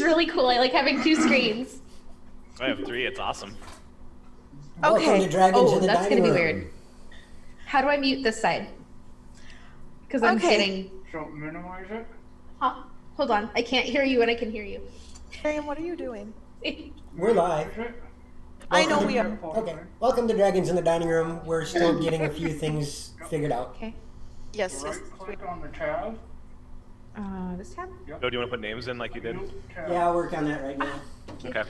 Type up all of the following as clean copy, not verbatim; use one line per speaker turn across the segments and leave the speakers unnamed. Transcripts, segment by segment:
really cool. I like having 2 screens.
I have 3. It's awesome.
Okay.
Welcome to Dragons in the
that's
Dining
gonna be
Room.
weird. How do I mute this side? Because I'm getting.
So minimize it.
Huh? Hold on. I can't hear you, and I can hear you.
Miriam, what are you doing?
We're live.
I know we are.
Okay. Welcome to Dragons in the Dining Room. We're still getting a few things figured out.
Okay.
Yes.
Right click on the tab.
This tab.
Yep.
Oh, do you want to put names in like you did?
New tab.
Yeah, I'll work on that right now.
Okay.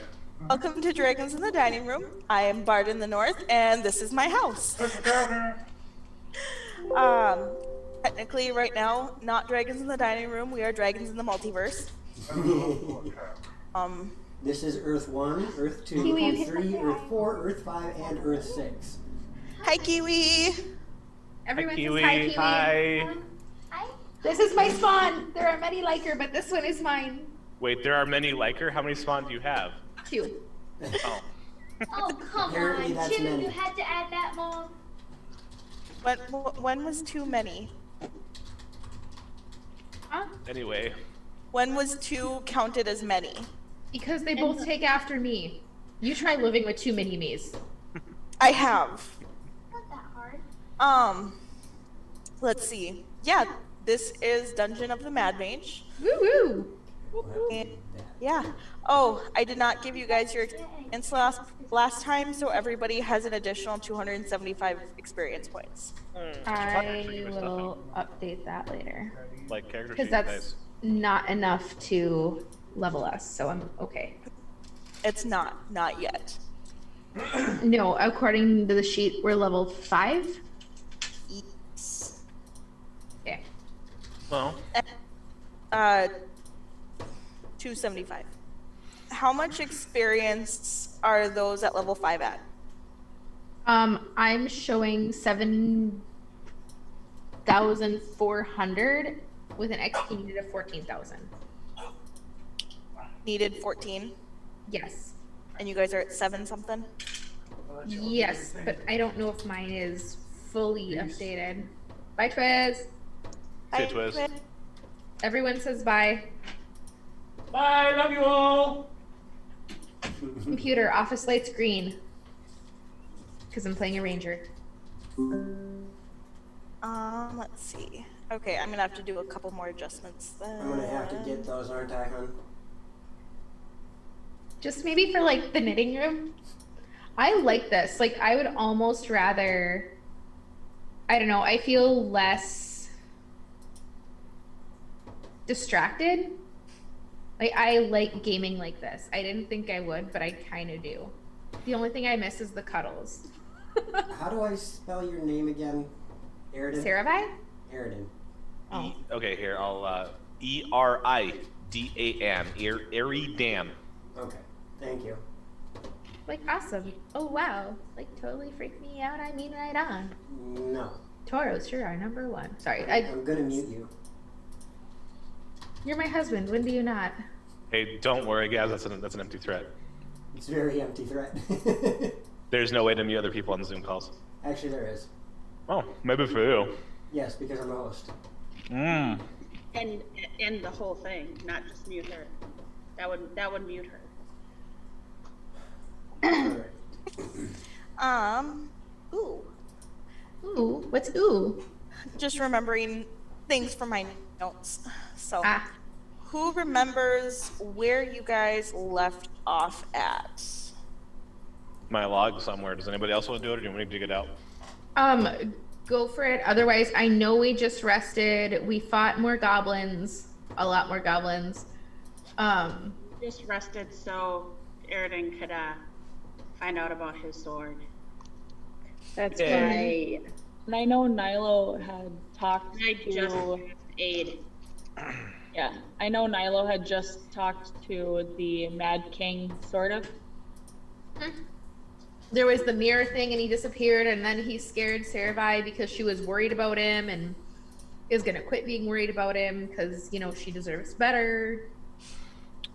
Welcome to Dragons in the Dining Room. I am BardintheNorth, and this is my house.
Click the tab
Technically, right now, not Dragons in the Dining Room. We are Dragons in the Multiverse.
there.
This is Earth 1, Earth 2,
Kiwi, you
Earth
hit
3,
the
Earth 4, Earth 5, and Earth 6.
Hi, Kiwi.
Everyone
Kiwi.
says hi, Kiwi.
Hi.
This is my spawn. There are many like her, but this one is mine.
Wait, there are many like her? How many spawn do you have?
2.
Oh.
Oh, come
Apparently
on,
that's
Jim,
many.
you had to add that, Mom?
When was too many?
Huh?
Anyway.
When was 2 counted as many?
Because they both take after me. You try living with too many me's.
I have.
Not that hard.
Let's see. Yeah, this is Dungeon of the Mad Mage.
Woo woo.
And, yeah. Oh, I did not give you guys your experience last time, so everybody has an additional 275 experience points.
I will update that later.
Like character
Because
sheet,
that's
nice.
not enough to level us, so I'm okay.
It's not yet.
No, according to the sheet, we're level 5.
Yes.
Okay.
Well,
275. How much experience are those at level 5 at?
I'm showing 7,400 with an XP needed of 14,000.
Needed 14,
Yes.
and you guys are at 7 something?
Yes, but I don't know if mine is fully updated. Bye, Twiz.
say
Hi,
Twiz.
Twit.
Everyone says bye.
Bye, love you all.
Computer, office lights green. Because I'm playing a ranger.
Let's see. Okay, I'm gonna have to do a couple more adjustments then.
I'm gonna have to get those, aren't I, hon?
Just maybe for like the knitting room. I like this. Like I would almost rather, I don't know, I feel less distracted. Like I like gaming like this. I didn't think I would, but I kind of do. The only thing I miss is the cuddles.
How do I spell your name again? Eridan?
Sarabai?
Eridan.
Oh.
Okay, here, I'll, E-R-I-D-A-N. Eridan.
Okay, thank you.
Like awesome. Oh wow. Like totally freaked me out. I mean right on.
No.
Toros sure are number 1. Sorry.
I'm gonna mute you.
You're my husband. When do you not?
Hey, don't worry, guys, that's an empty threat.
It's a very empty threat.
There's no way to mute other people on Zoom calls.
Actually, there is.
Oh, maybe for you.
Yes, because I'm the host.
Mmm.
And the whole thing, not just mute her. That would mute her.
Alright.
Ooh.
Ooh. What's ooh?
Just remembering things from my notes. So,
Ah.
who remembers where you guys left off at?
My log somewhere. Does anybody else want to do it, or do you want me to dig it out?
Go for it. Otherwise, I know we just rested. We fought more goblins. A lot more goblins.
Just rested so Eridan could find out about his sword.
That's
Yeah.
right. And I know Nilo had talked
I just
to,
aid.
yeah, I know Nilo had just talked to the Mad King, sort of.
There was the mirror thing and he disappeared, and then he scared Sarabai because she was worried about him and is gonna quit being worried about him because, you know, she deserves better.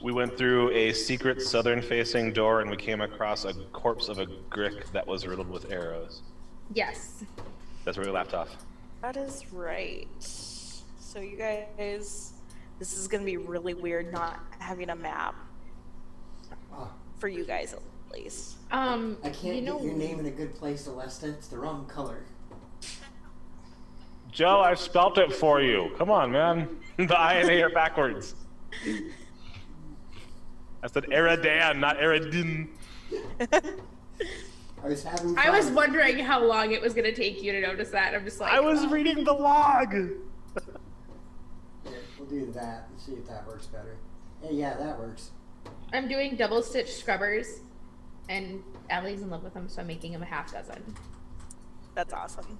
We went through a secret southern-facing door, and we came across a corpse of a Grick that was riddled with arrows.
Yes.
That's where we left off.
That is right. So you guys, this is gonna be really weird not having a map. for you guys at least.
I can't
you know,
get your name in a good place, Alesta. It's the wrong color.
Joe, I've spelt it for you. Come on, man. The I and A are backwards. I said Eridan, not Eridin.
I was having fun.
I was wondering how long it was gonna take you to notice that. I'm just like,
I was reading the log.
Here, we'll do that and see if that works better. Hey, yeah, that works.
I'm doing double stitch scrubbers, and Allie's in love with them, so I'm making him a half dozen.
That's awesome.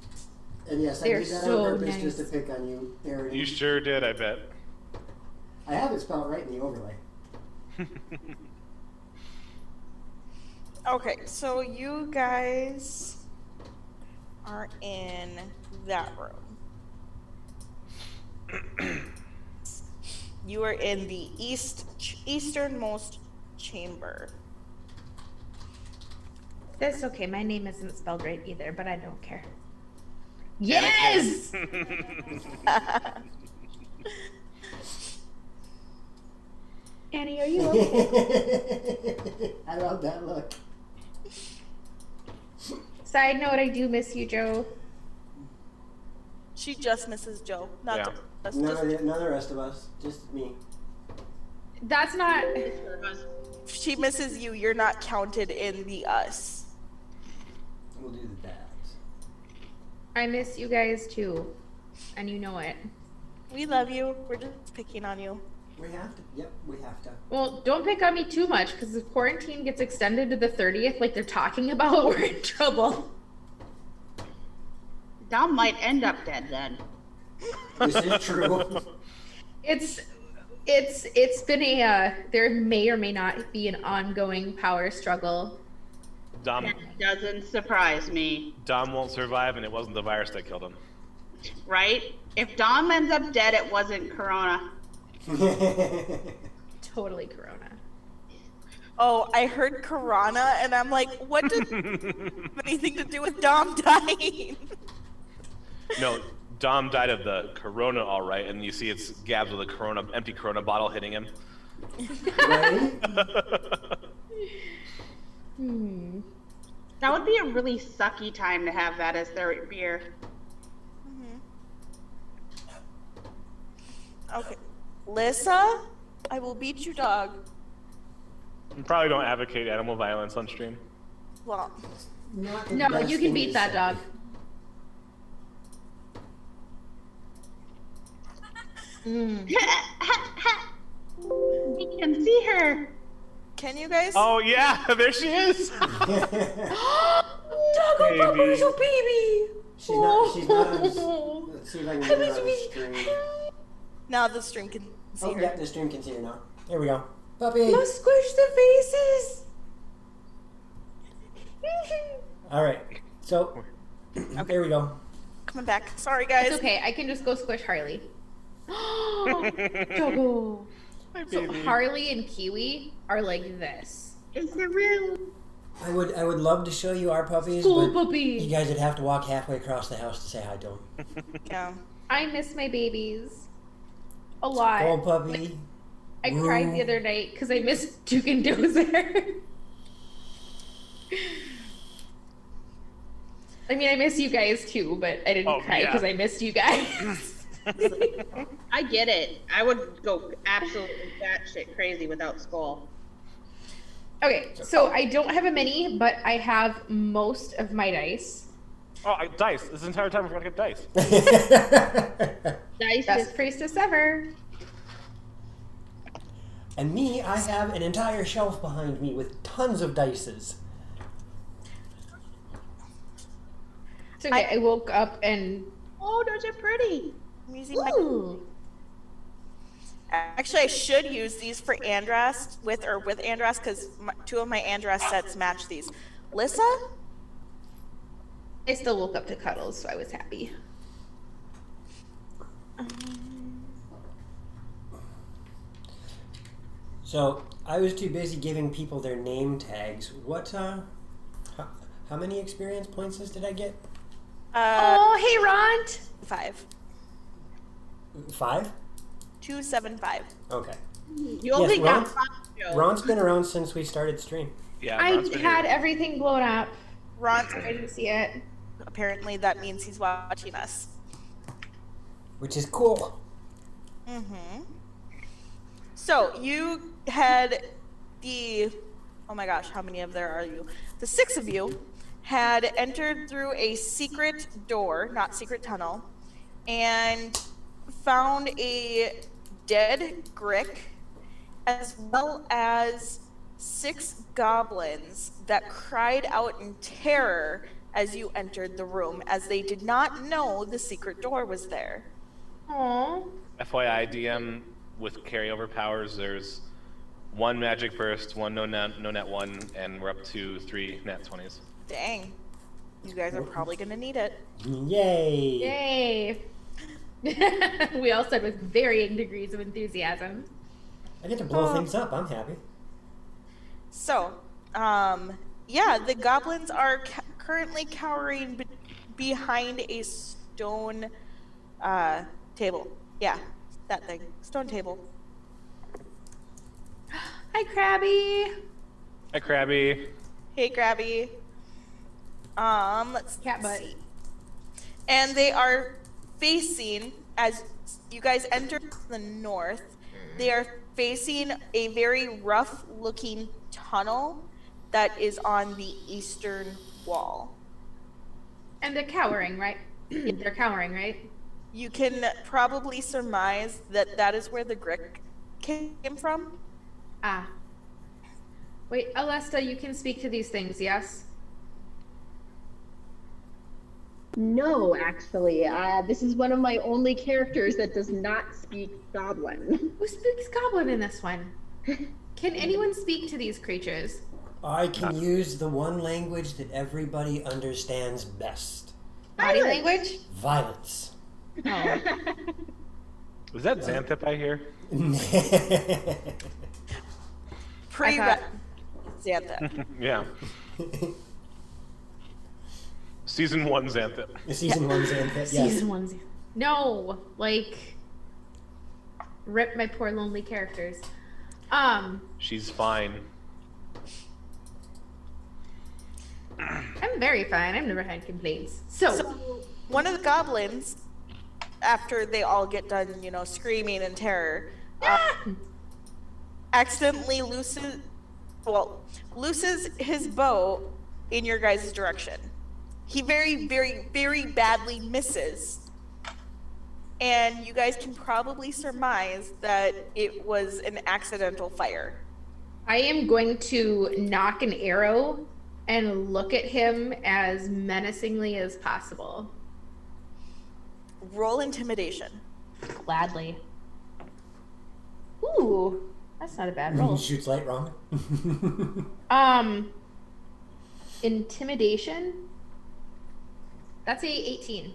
And yes, I
They're
did that
so
on purpose just to
nice.
pick on you, Aaron.
You sure did, I bet.
I have it spelled right in the overlay.
Okay, so you guys are in that room. You are in the easternmost chamber.
That's okay. My name isn't spelled right either, but I don't care. Yes! Annie, are you okay?
I love that look.
Side note, I do miss you, Joe.
She just misses Joe, not
Yeah.
us.
None
Just,
of the rest of us, just me.
That's not.
she misses you. You're not counted in the us.
We'll do the dads.
I miss you guys too, and you know it.
We love you. We're just picking on you.
We have to. Yep, we have to.
Well, don't pick on me too much, because if quarantine gets extended to the 30th, like they're talking about, we're in trouble.
Dom might end up dead then.
This is true.
It's been a there may or may not be an ongoing power struggle.
Dom
That doesn't surprise me,
won't survive, and it wasn't the virus that killed him.
right? If Dom ends up dead, it wasn't Corona.
Totally Corona.
Oh, I heard Karana, and I'm like, what does have anything to do with Dom dying?
No, Dom died of the corona, all right, and you see it's Gabs with a empty corona bottle hitting him.
Right?
That would be a really sucky time to have that as their beer.
Okay. Lissa, I will beat you, dog.
You probably don't advocate animal violence on stream.
Well,
Not the
No,
best
you can
thing
beat
to
that
say.
dog.
We can see her.
can you guys?
Oh yeah, there she is.
Doggo
Baby.
Bubba's a baby.
She's not on. Let's see if I can get her on the stream.
Now the stream can see
Oh,
her.
yeah, the stream can see her now. There we go. Puppy!
Let's squish the faces.
Alright, so, there we go.
Coming back. Sorry, guys.
It's okay. I can just go squish Harley. Doggo. So Harley and Kiwi are like this.
Is it real?
I would love to show you our puppies,
School
but
puppy.
you guys would have to walk halfway across the house to say hi to them.
Yeah.
I miss my babies a lot.
Old puppy.
I cried the other night because I missed Duke and Dozer. I mean, I miss you guys too, but I didn't cry
yeah.
because I missed you guys.
I get it. I would go absolutely batshit crazy without Skull.
Okay, so I don't have a mini, but I have most of my dice.
Oh, dice. This entire time I forgot to get dice.
Dice
Best
is
priestess ever.
And me, I have an entire shelf behind me with tons of dices.
It's okay, I woke up and
oh, those are pretty.
I'm using my.
ooh,
Actually, I should use these for Andras with Andras because two of my Andras sets match these. Lissa,
I still woke up to cuddles, so I was happy.
So, I was too busy giving people their name tags. What, how many experience points did I get?
Oh, hey, Ront.
5.
5?
275.
Okay.
You only
Yes,
got 5, Joe.
Ron's been around since we started stream.
Yeah,
I
Ron's been
had
here.
everything blown up.
Ron,
I didn't see it.
apparently that means he's watching us.
Which is cool.
Mm-hmm. So you had oh my gosh, how many of there are you? The 6 of you had entered through a secret door, not secret tunnel, and found a dead Grick, as well as 6 goblins that cried out in terror as you entered the room, as they did not know the secret door was there.
Aww.
FYI, DM with carryover powers, there's 1 magic burst, 1 no net 1, and we're up to 3 nat 20s.
Dang. You guys are probably gonna need it.
Yay!
Yay! We all said with varying degrees of enthusiasm.
I get to blow things up. I'm happy.
So, yeah, the goblins are currently cowering behind a stone table. Yeah, that thing. Stone table.
Hi, Krabby.
Hi, Krabby.
Hey, Grabby. Let's
Cat butt.
see. And they are facing, as you guys enter the north, they are facing a very rough-looking tunnel that is on the eastern wall.
And they're cowering, right? They're cowering, right?
You can probably surmise that that is where the Grick came from.
Ah. Wait, Alesta, you can speak to these things, yes?
No, actually. This is one of my only characters that does not speak Goblin.
Who speaks Goblin in this one? Can anyone speak to these creatures?
I can use the one language that everybody understands best.
Body language?
Violence.
Oh.
Was that Xanthip I hear?
Xantha.
Yeah. Season 1 Xanthip.
Season 1's Xanthip, yes.
Season 1's. No, like, rip my poor lonely characters.
She's fine.
I'm very fine. I've never had complaints. So
One of the goblins, after they all get done, screaming in terror, accidentally looses his bow in your guys' direction. He very, very, very badly misses. And you guys can probably surmise that it was an accidental fire.
I am going to knock an arrow and look at him as menacingly as possible.
Roll intimidation.
Gladly. Ooh, that's not a bad roll.
Shoots light wrong.
Intimidation? That's a 18.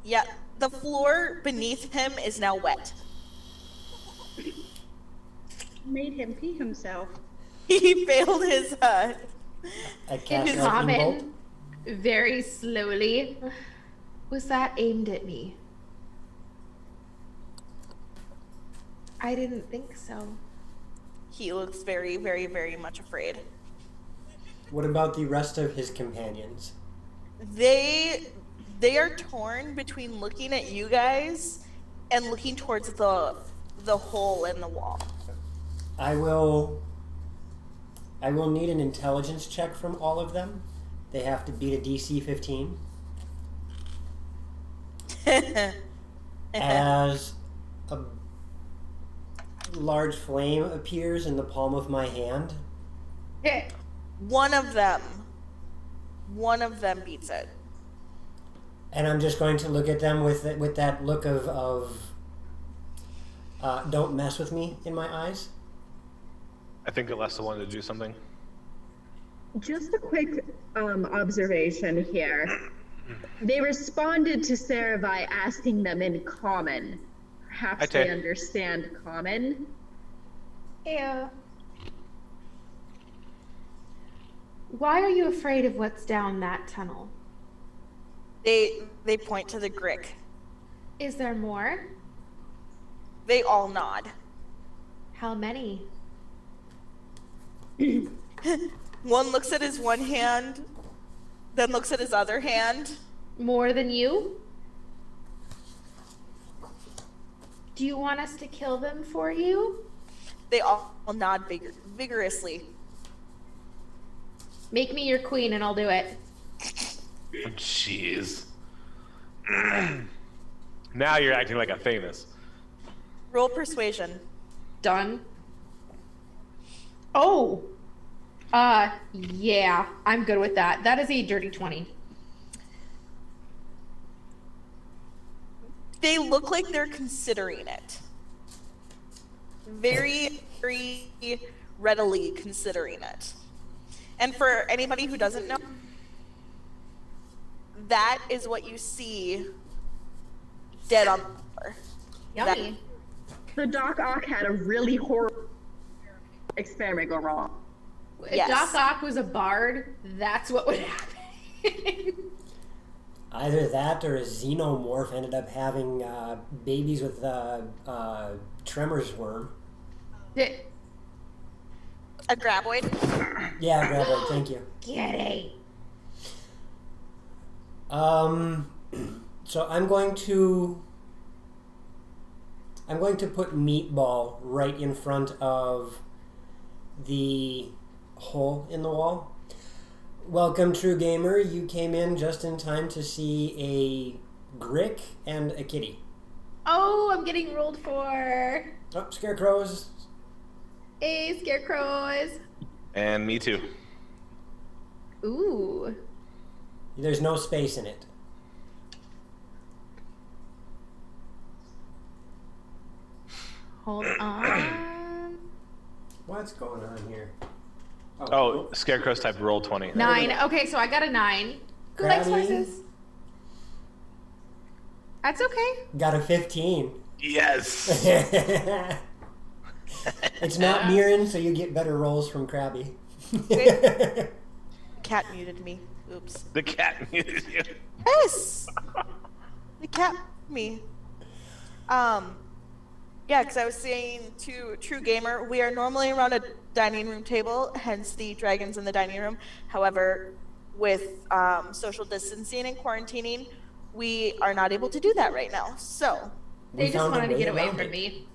Yeah, the floor beneath him is now wet.
Made him pee himself.
He failed his
I cast
His
lightning bolt.
common very slowly. Was that aimed at me? I didn't think so.
He looks very, very, very much afraid.
What about the rest of his companions?
They are torn between looking at you guys and looking towards the hole in the wall.
I will need an intelligence check from all of them. They have to beat a DC 15. As a large flame appears in the palm of my hand.
One of them beats it.
And I'm just going to look at them with that look of don't mess with me in my eyes.
I think Alessa wanted to do something.
Just a quick observation here. They responded to Saravi asking them in common. Perhaps they understand common.
Yeah. Why are you afraid of what's down that tunnel?
They point to the Grick.
Is there more?
They all nod.
How many?
One looks at his one hand, then looks at his other hand.
More than you? Do you want us to kill them for you?
They all nod vigorously.
Make me your queen and I'll do it.
Jeez. Now you're acting like a famous.
Roll persuasion.
Done. Oh. Yeah, I'm good with that. That is a dirty 20.
They look like they're considering it. Very, very readily considering it. And for anybody who doesn't know, that is what you see dead on the floor.
Yummy.
The Doc Ock had a really horrible experiment go wrong.
If
Yes.
Doc Ock was a bard, that's what would happen.
Either that or a xenomorph ended up having babies with Tremor's worm.
A graboid.
Yeah, graboid, thank you.
Get it.
So I'm going to put Meatball right in front of the hole in the wall. Welcome, True Gamer. You came in just in time to see a Grick and a kitty.
Oh, I'm getting rolled for.
Oh, scarecrows.
Hey, scarecrows.
And me too.
Ooh.
There's no space in it.
Hold on.
What's going on here?
Oh, Scarecrow's type roll 20.
9. Okay, so I got a 9. Who likes
Crabby.
horses? That's okay.
Got a 15.
Yes!
It's not Mirren, so you get better rolls from Krabby.
Cat muted me. Oops.
The cat muted you.
Yes! The cat me. Yeah, because I was saying to True Gamer, we are normally around a dining room table, hence the dragons in the dining room. However, with social distancing and quarantining, we are not able to do that right now. So,
They just
found a
wanted to
way
get away
around
from
it.
me.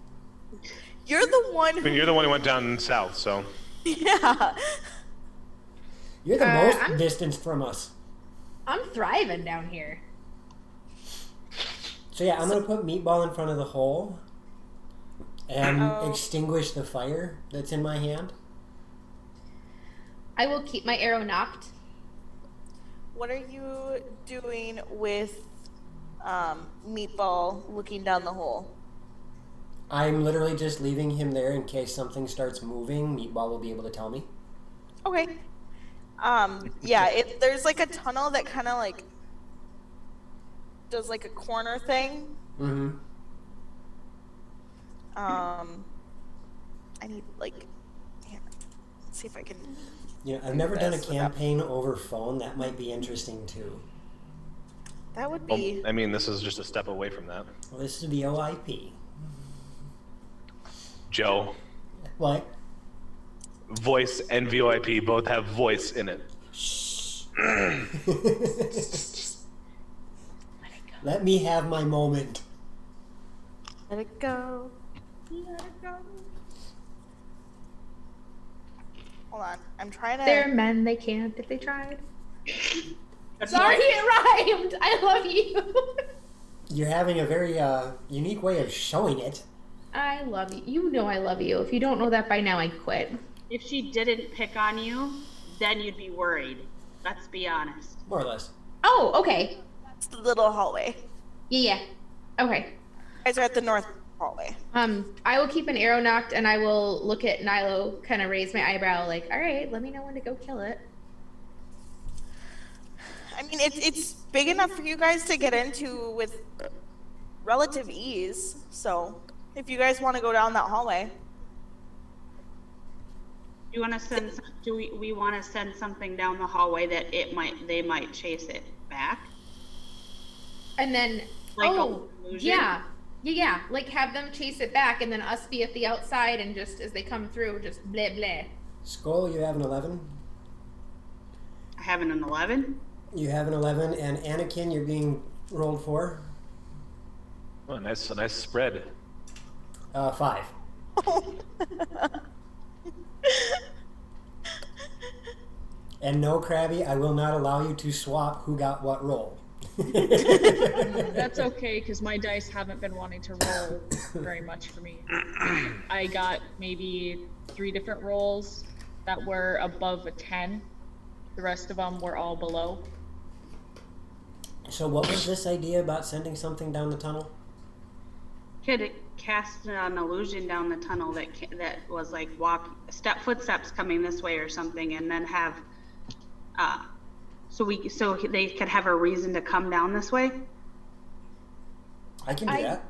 you're the one
I mean,
who...
you're the one who went down south, so.
Yeah.
You're the most
I'm-
distanced from us.
I'm thriving down here.
So yeah, I'm gonna put Meatball in front of the hole and
Oh.
extinguish the fire that's in my hand.
I will keep my arrow knocked.
What are you doing with Meatball looking down the hole?
I'm literally just leaving him there in case something starts moving. Meatball will be able to tell me.
Okay. Yeah, there's like a tunnel that kind of like does like a corner thing.
Mm-hmm.
I need like, damn it. Let's see if I can.
You know, I've never done a
That's without-
campaign over phone. That might be interesting too.
That would
Well,
be.
I mean, this is just a step away from that.
Well, this is the OIP.
Joe,
What?
voice and VoIP both have voice in it.
Let me have my moment.
Let it go. Let it go. Hold on. I'm trying to.
They're men, they can't if they tried. Sorry, it rhymed. I love you.
You're having a very unique way of showing it.
I love you. You know I love you. If you don't know that by now, I'd quit.
If she didn't pick on you, then you'd be worried. Let's be honest.
More or less.
Oh, okay.
It's the little hallway.
Yeah. Okay.
You guys are at the north hallway.
I will keep an arrow knocked and I will look at Nilo, kind of raise my eyebrow, like, all right, let me know when to go kill it.
I mean, it's big enough for you guys to get into with relative ease. So, if you guys want to go down that hallway,
You want to send? Do we want to send something down the hallway that they might chase it back?
And then,
Like
oh,
illusion?
yeah. Yeah, like have them chase it back and then us be at the outside and just as they come through, just bleh bleh.
Skull, you have an 11.
I have an 11.
You have an 11, and Anakin, you're being rolled for
Oh, a nice spread.
5. And no, Krabby, I will not allow you to swap who got what roll.
That's okay, because my dice haven't been wanting to roll very much for me. I got maybe 3 different rolls that were above a 10. The rest of them were all below.
So what was this idea about sending something down the tunnel?
Could cast an illusion down the tunnel that was like footsteps coming this way or something, and then have so they could have a reason to come down this way.
I can do that.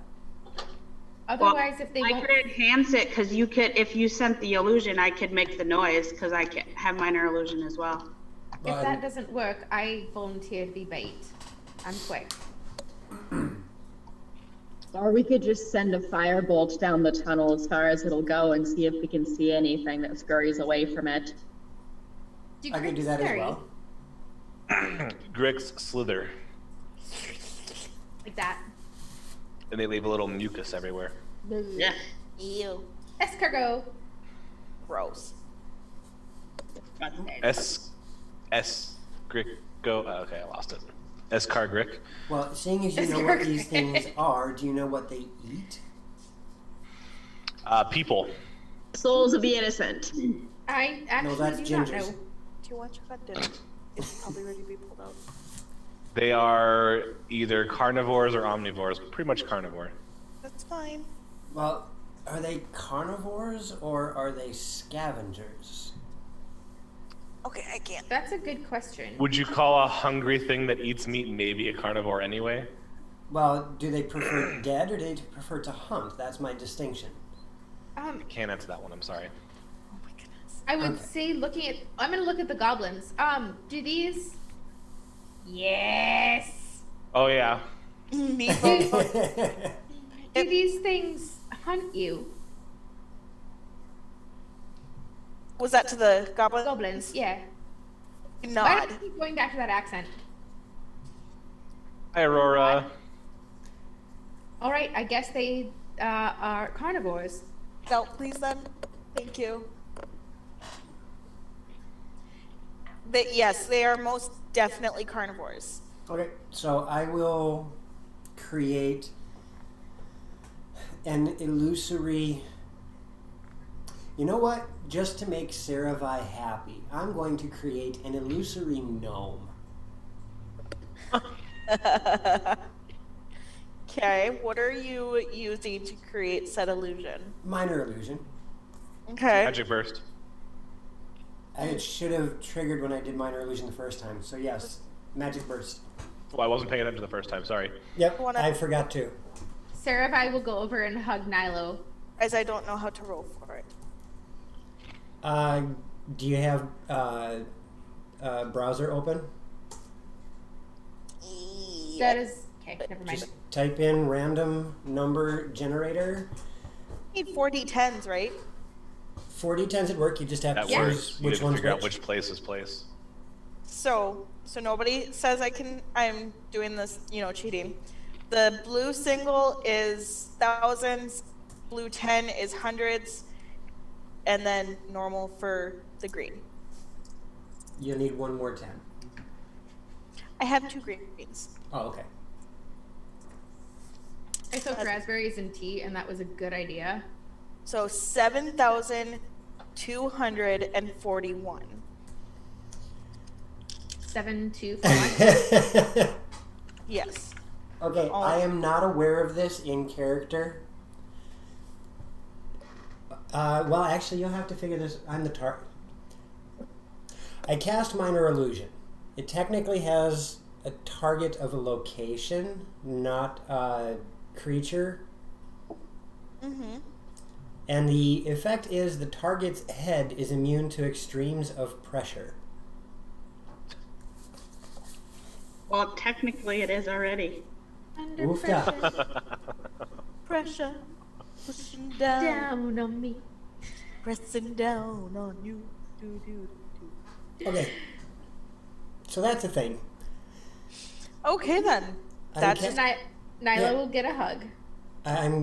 Otherwise, if they
I
won't,
could enhance it because you could, if you sent the illusion, I could make the noise because I can have minor illusion as well.
if that doesn't work, I volunteer to be bait. I'm quick.
Or we could just send a firebolt down the tunnel as far as it'll go and see if we can see anything that scurries away from it.
I could do that as well.
Grix slither,
Like that.
and they leave a little mucus everywhere.
Yeah.
Ew.
Escargot.
Gross.
Grick go. Okay, I lost it. Escargrick.
Well, seeing as you know what these things are, do you know what they eat?
People.
Souls of the innocent.
I actually
that's
do not
gingers.
know.
Do you want your dinner? It's probably ready to be pulled out.
They are either carnivores or omnivores. Pretty much carnivore.
That's fine.
Well, are they carnivores or are they scavengers?
Okay, I can't.
That's a good question.
Would you call a hungry thing that eats meat maybe a carnivore anyway?
Well, do they prefer dead or do they prefer to hunt? That's my distinction.
Can't answer that one. I'm sorry.
Oh my goodness.
I would
Okay.
say I'm gonna look at the goblins. Do these? Yes.
Oh yeah.
Meatball.
Do these things hunt you?
Was that to the goblin?
Goblins, yeah. Why
Nod.
do I keep going back to that accent?
Hi, Aurora.
All right, I guess they are carnivores.
No, please then. Thank you. Yes, they are most definitely carnivores.
Okay, so I will create an illusory... You know what? Just to make Saravai happy, I'm going to create an illusory gnome.
Okay, what are you using to create said illusion?
Minor illusion.
Okay.
Magic burst.
It should have triggered when I did minor illusion the first time. So yes, magic burst.
Well, I wasn't paying attention the first time. Sorry.
Yep,
Wanna-
I forgot to.
Saravai will go over and hug Nilo.
As I don't know how to roll for it.
Do you have browser open?
That is okay. Never mind.
Just type in random number generator.
You need 4d10s, right?
4d10s at work. You just have
That
to
works.
choose
You
which
have to
one's
figure out
which.
which place is place.
So nobody says I'm doing this, cheating. The blue single is thousands, blue 10 is hundreds, and then normal for the green.
You'll need one more 10.
I have 2 greens.
Oh, okay.
I soaked raspberries in tea, and that was a good idea.
So 7,241.
7, 2, 4.
Yes.
Okay,
Oh.
I am not aware of this in character. Well, actually, you'll have to figure this. I'm the target. I cast Minor Illusion. It technically has a target of a location, not a creature.
Mm-hmm.
And the effect is the target's head is immune to extremes of pressure.
Well, technically it is already.
Under
Oofda.
pressure.
pressure pushing down,
Down on me.
pressing down on you. Do, do, do.
Okay. So that's a thing.
Okay then.
I
That's
can't-
Nyla
Yeah.
will get a hug.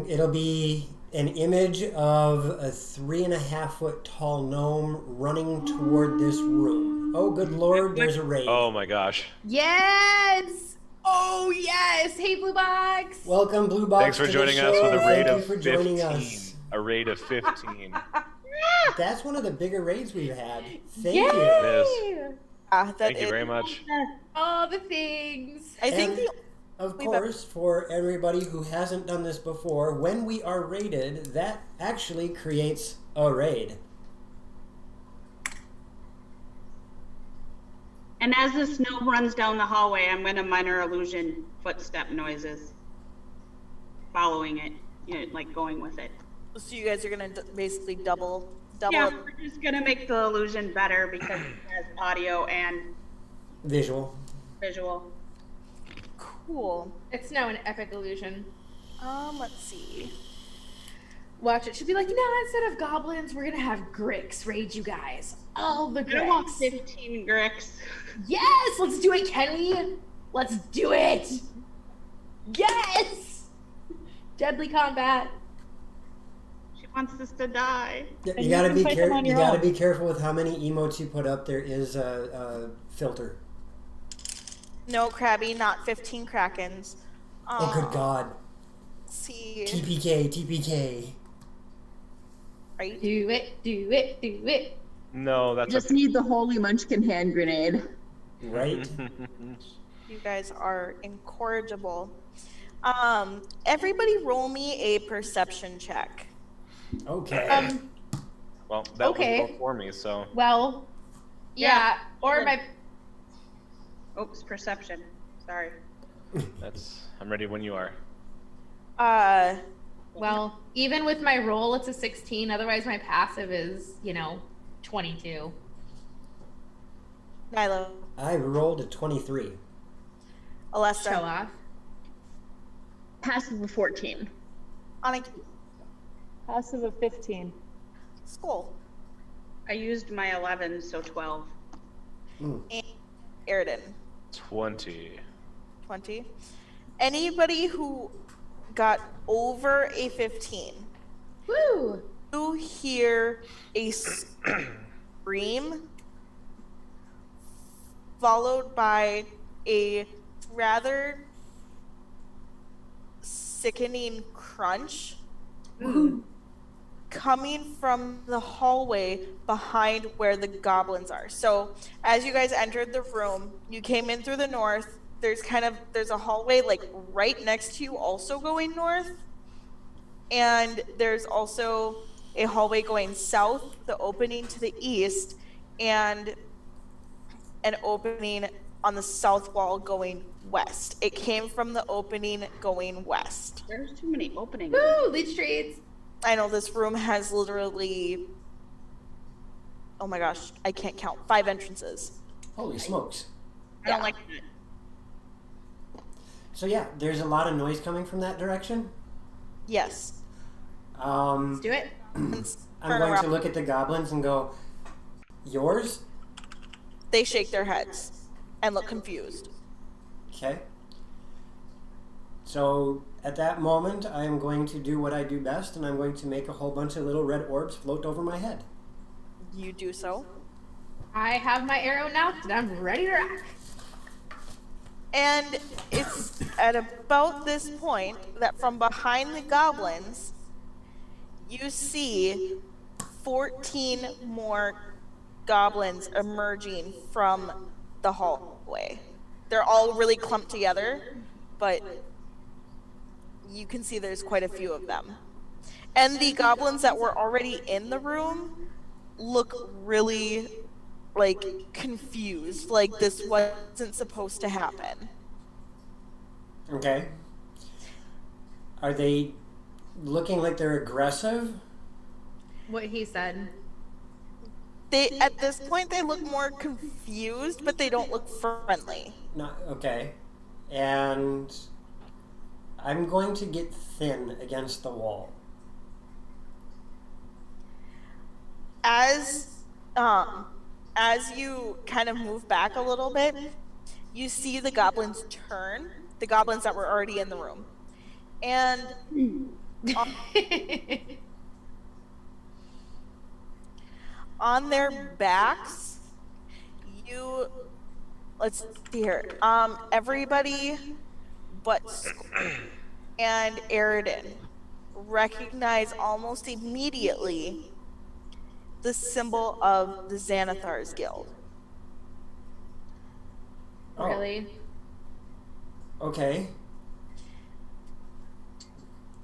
It'll be an image of a 3.5-foot tall gnome running toward this room. Oh, good lord, there's a raid.
Oh my gosh.
Yes! Oh, yes! Hey, Blue Box!
Welcome, Blue Box.
Thanks for
to the
joining
show.
us with a raid
Thank
of
you for joining
15.
us.
A raid of 15.
That's one of the bigger raids we've had. Thank
Yay!
you.
It is.
that
Thank you
is-
very much.
All the things.
I think
And,
the
of
we've
course, for everybody who hasn't done this before, when we are raided, that actually creates a raid.
And as the snow runs down the hallway, I'm gonna minor illusion footstep noises. Following it, like going with it.
so you guys are gonna basically double.
Yeah, we're just gonna make the illusion better because it has audio and
Visual.
visual.
Cool.
It's now an epic illusion.
Let's see.
Watch it. She'll be like, instead of goblins, we're gonna have Grix raid you guys. All the
I don't want
Grix.
15 Grix.
Yes! Let's do it, can we? Let's do it! Yes! Deadly combat.
She wants us to die.
You
And you
gotta
can
be
fight them on
you
your
gotta
own.
be careful with how many emotes you put up. There is a filter.
No, Krabby, not 15 Krakens.
Oh, good God.
Let's see.
TPK.
Right?
Do it, do it, do it.
No, that's
Just need the holy munchkin hand grenade.
Right?
You guys are incorrigible. Everybody roll me a perception check.
Okay.
Well, that
Okay.
was both for me, so
Well, yeah, or
good.
my
Oops, perception. Sorry.
I'm ready when you are.
well, even with my roll, it's a 16. Otherwise, my passive is, 22.
Nyla,
I rolled a 23.
Alessa,
Show off.
Passive of 14.
Aniki,
Passive of 15.
Skull,
I used my 11, so 12.
and Airden.
20.
20. Anybody who got over a 15,
Woo!
you hear a scream followed by a rather sickening crunch coming from the hallway behind where the goblins are. So as you guys entered the room, you came in through the north. There's a hallway like right next to you also going north. And there's also a hallway going south, the opening to the east, and an opening on the south wall going west. It came from the opening going west.
There's too many openings.
Woo! Leech trades.
I know this room has literally, oh my gosh, I can't count, 5 entrances.
Holy smokes.
I don't
Yeah.
like that.
So yeah, there's a lot of noise coming from that direction.
Yes.
Let's do it.
I'm
Turn
going
around.
to look at the goblins and go, yours?
They shake their heads and look confused.
Okay. So at that moment, I am going to do what I do best, and I'm going to make a whole bunch of little red orbs float over my head.
You do so.
I have my arrow now, and I'm ready to rock.
And it's at about this point that from behind the goblins, you see 14 more goblins emerging from the hallway. They're all really clumped together, but you can see there's quite a few of them. And the goblins that were already in the room look really confused, like this wasn't supposed to happen.
Okay. Are they looking like they're aggressive?
What he said.
At this point they look more confused, but they don't look friendly.
Not okay. And I'm going to get thin against the wall.
As you kind of move back a little bit, you see the goblins turn, the goblins that were already in the room. And on their backs, let's see here. Everybody but Scorn and Eridan recognize almost immediately the symbol of the Xanathar's Guild.
Oh,
Really?
okay.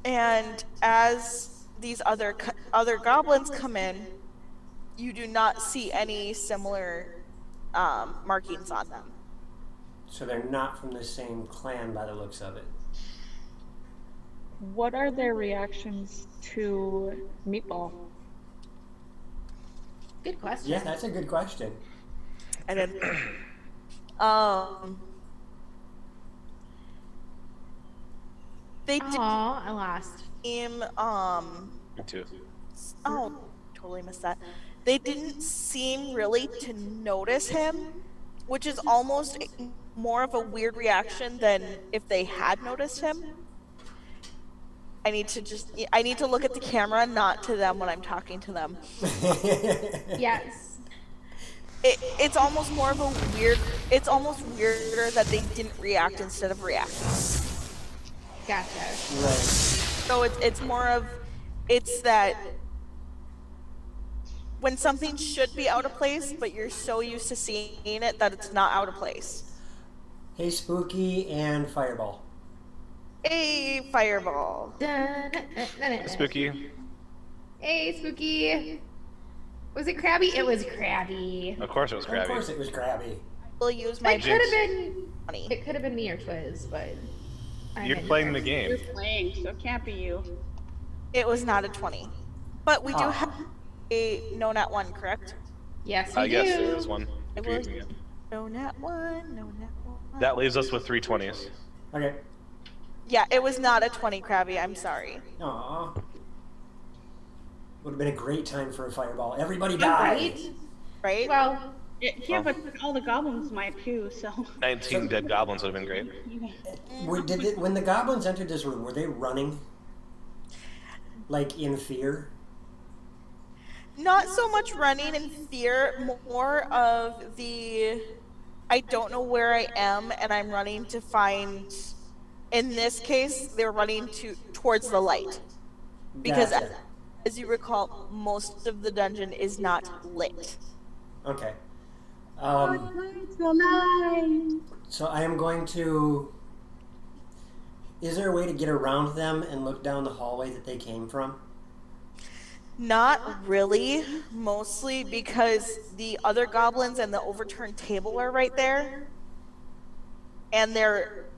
And as these other goblins come in, you do not see any similar markings on them.
So they're not from the same clan by the looks of it.
What are their reactions to Meatball?
Good question.
Yeah, that's a good question.
And then, they did
Aw, I lost.
seem,
Me too.
oh, totally missed that. They didn't seem really to notice him, which is almost more of a weird reaction than if they had noticed him. I need to look at the camera, not to them when I'm talking to them.
Yes.
It's almost more of a weird, it's almost weirder that they didn't react instead of reacting.
Gotcha.
Right.
So it's more of, it's that when something should be out of place, but you're so used to seeing it that it's not out of place.
Hey, Spooky and Fireball.
A fireball.
Spooky.
Hey, Spooky. Was it Krabby? It was Krabby.
Of course it was
Of
Krabby.
course it was Krabby.
We'll use my
It could have been.
money.
It could have been me or Twiz, but.
You're playing the game.
You're playing, so it can't be you.
It was not a 20. But we do
Oh.
have a no nat 1, correct?
Yes, we
Yes,
do.
there is one.
It was no nat 1, no nat 1.
That leaves us with 3 20s.
Okay.
Yeah, it was not a 20, Krabby. I'm sorry.
Aww. Would have been a great time for a fireball. Everybody died.
Right?
Right?
Well,
Yeah, but all the goblins might too, so.
19 dead goblins would have been great.
When the goblins entered this room, were they running? Like in fear?
Not so much running in fear, more of the I don't know where I am and I'm running to find. In this case, they're running towards the light. Because
Gotcha.
as you recall, most of the dungeon is not lit.
Okay.
Tonight.
So I am going to... Is there a way to get around them and look down the hallway that they came from?
Not really, mostly because the other goblins and the overturned table are right there. And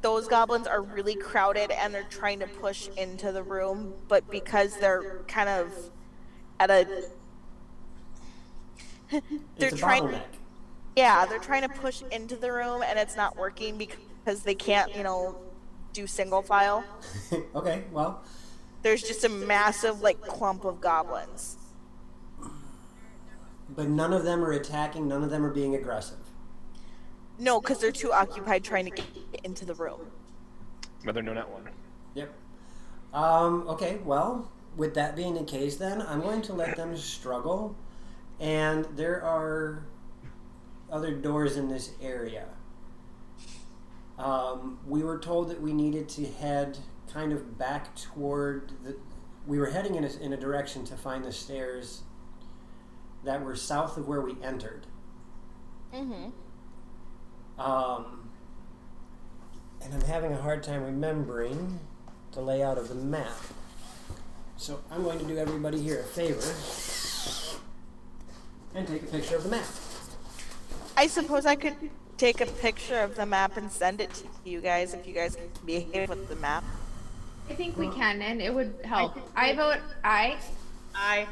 those goblins are really crowded and they're trying to push into the room, but because they're kind of at a they're
It's a
trying
bottleneck.
yeah, they're trying to push into the room and it's not working because they can't, do single file.
Okay, well,
There's just a massive clump of goblins.
but none of them are attacking, none of them are being aggressive.
No, because they're too occupied trying to get into the room.
Another no nat 1.
Yep. Okay, well, with that being the case then, I'm going to let them struggle. And there are other doors in this area. We were told that we needed to head kind of back toward we were heading in a direction to find the stairs that were south of where we entered.
Mm-hmm.
And I'm having a hard time remembering the layout of the map. So I'm going to do everybody here a favor and take a picture of the map.
I suppose I could take a picture of the map and send it to you guys if you guys can behave with the map.
I think we can, and it would help. I vote aye.
I.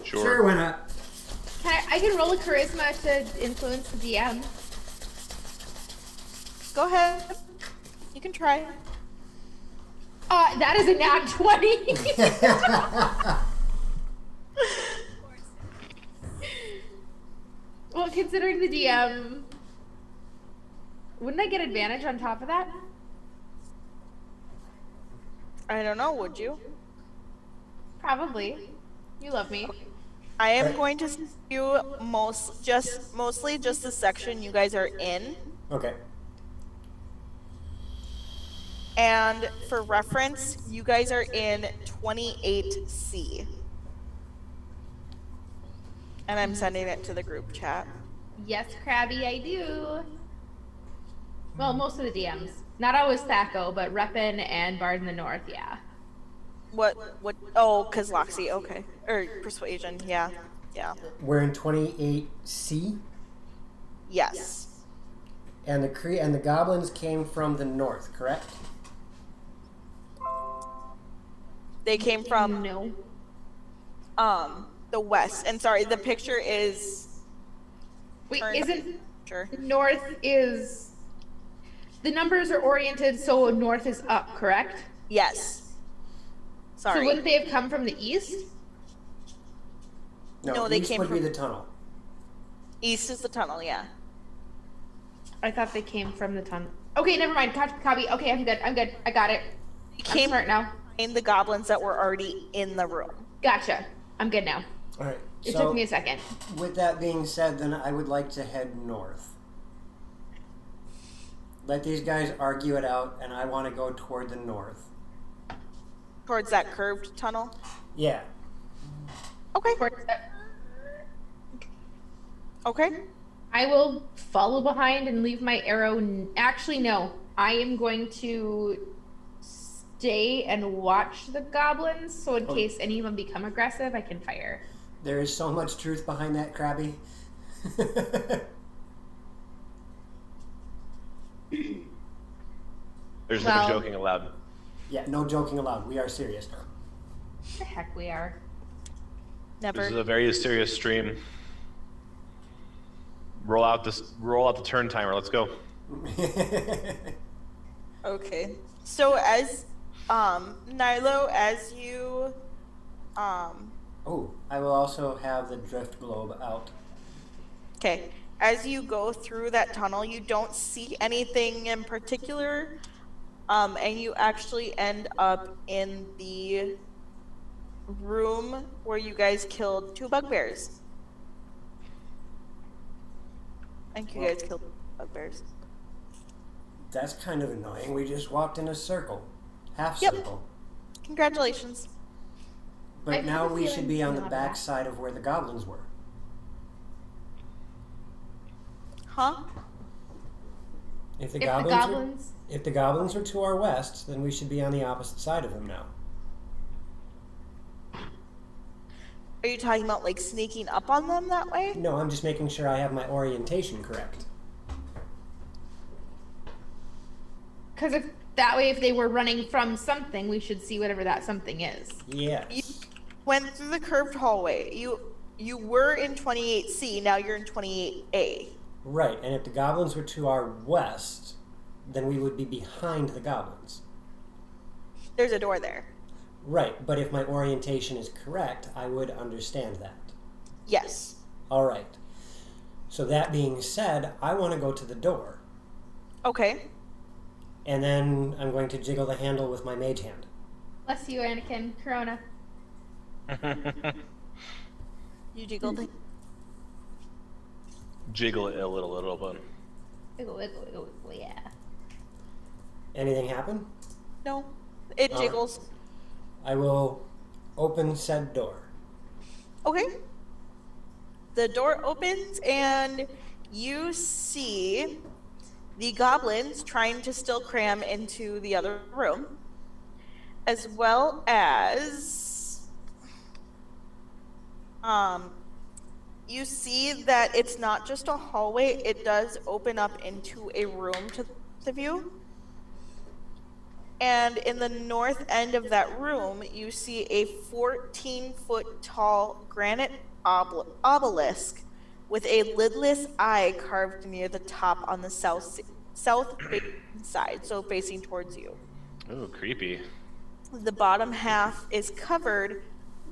Sure, why not?
I can roll a charisma to influence the DM.
Go ahead. You can try.
That is a nat 20. Well, considering the DM, wouldn't I get advantage on top of that?
I don't know, would you?
Probably. You love me.
I am going to send you mostly just the section you guys are in.
Okay.
And for reference, you guys are in 28C. And I'm sending it to the group chat.
Yes, Krabby, I do. Well, most of the DMs. Not always Thaco, but Reppin and BardintheNorth, yeah.
What, oh, cause Loxy, okay. Or Persuasion, yeah.
We're in 28C,
Yes.
and the goblins came from the north, correct?
They came from,
No.
the west. And sorry, the picture is...
Wait,
turned-
isn't
Sure.
north is... The numbers are oriented so north is up, correct?
Yes.
So
Sorry.
wouldn't they have come from the east?
No, they
east
came
would be
from-
the tunnel.
East is the tunnel, yeah.
I thought they came from the tunnel. Okay, never mind. Copy. Okay, I'm good. I got it.
They
I'm
came
smart now.
in the goblins that were already in the room.
Gotcha. I'm good now.
All right.
It
so,
took me a second.
with that being said, then I would like to head north. Let these guys argue it out, and I want to go toward the north.
Towards that curved tunnel.
Yeah.
Okay. Okay.
I will follow behind and leave my arrow. Actually, no. I am going to stay and watch the goblins, so in case any of them become aggressive, I can fire.
There is so much truth behind that, Krabby.
There's
Well-
no joking allowed.
Yeah, no joking allowed. We are serious.
The heck we are.
Never.
This is a very serious stream. Roll out the turn timer. Let's go.
Okay. So as Nilo, as you
Oh, I will also have the drift globe out.
okay, as you go through that tunnel, you don't see anything in particular. And you actually end up in the room where you guys killed 2 bugbears. I think you guys killed bugbears.
That's kind of annoying. We just walked in a circle. Half
Yep.
circle.
Congratulations.
But
I have
now
a
we should
feeling
be on the
not
back
that.
side of where the goblins were.
Huh?
If the
If the
goblins,
goblins...
if the goblins are to our west, then we should be on the opposite side of them now.
Are you talking about like sneaking up on them that way?
No, I'm just making sure I have my orientation correct.
Because if that way, if they were running from something, we should see whatever that something is.
Yes.
You went through the curved hallway. You were in 28C, now you're in 28A.
Right, and if the goblins were to our west, then we would be behind the goblins.
There's a door there.
Right, but if my orientation is correct, I would understand that.
Yes.
All right. So that being said, I want to go to the door.
Okay.
And then I'm going to jiggle the handle with my mage hand.
Bless you, Anakin. Corona.
You jiggled it.
Jiggle it a little bit.
Wiggle, wiggle, wiggle, wiggle, yeah.
Anything happen?
No. It
All right.
jiggles.
I will open said door.
Okay. The door opens and you see the goblins trying to still cram into the other room, as well as you see that it's not just a hallway, it does open up into a room to the view. And in the north end of that room, you see a 14-foot tall granite obelisk with a lidless eye carved near the top on the south facing side, so facing towards you.
Ooh, creepy.
the bottom half is covered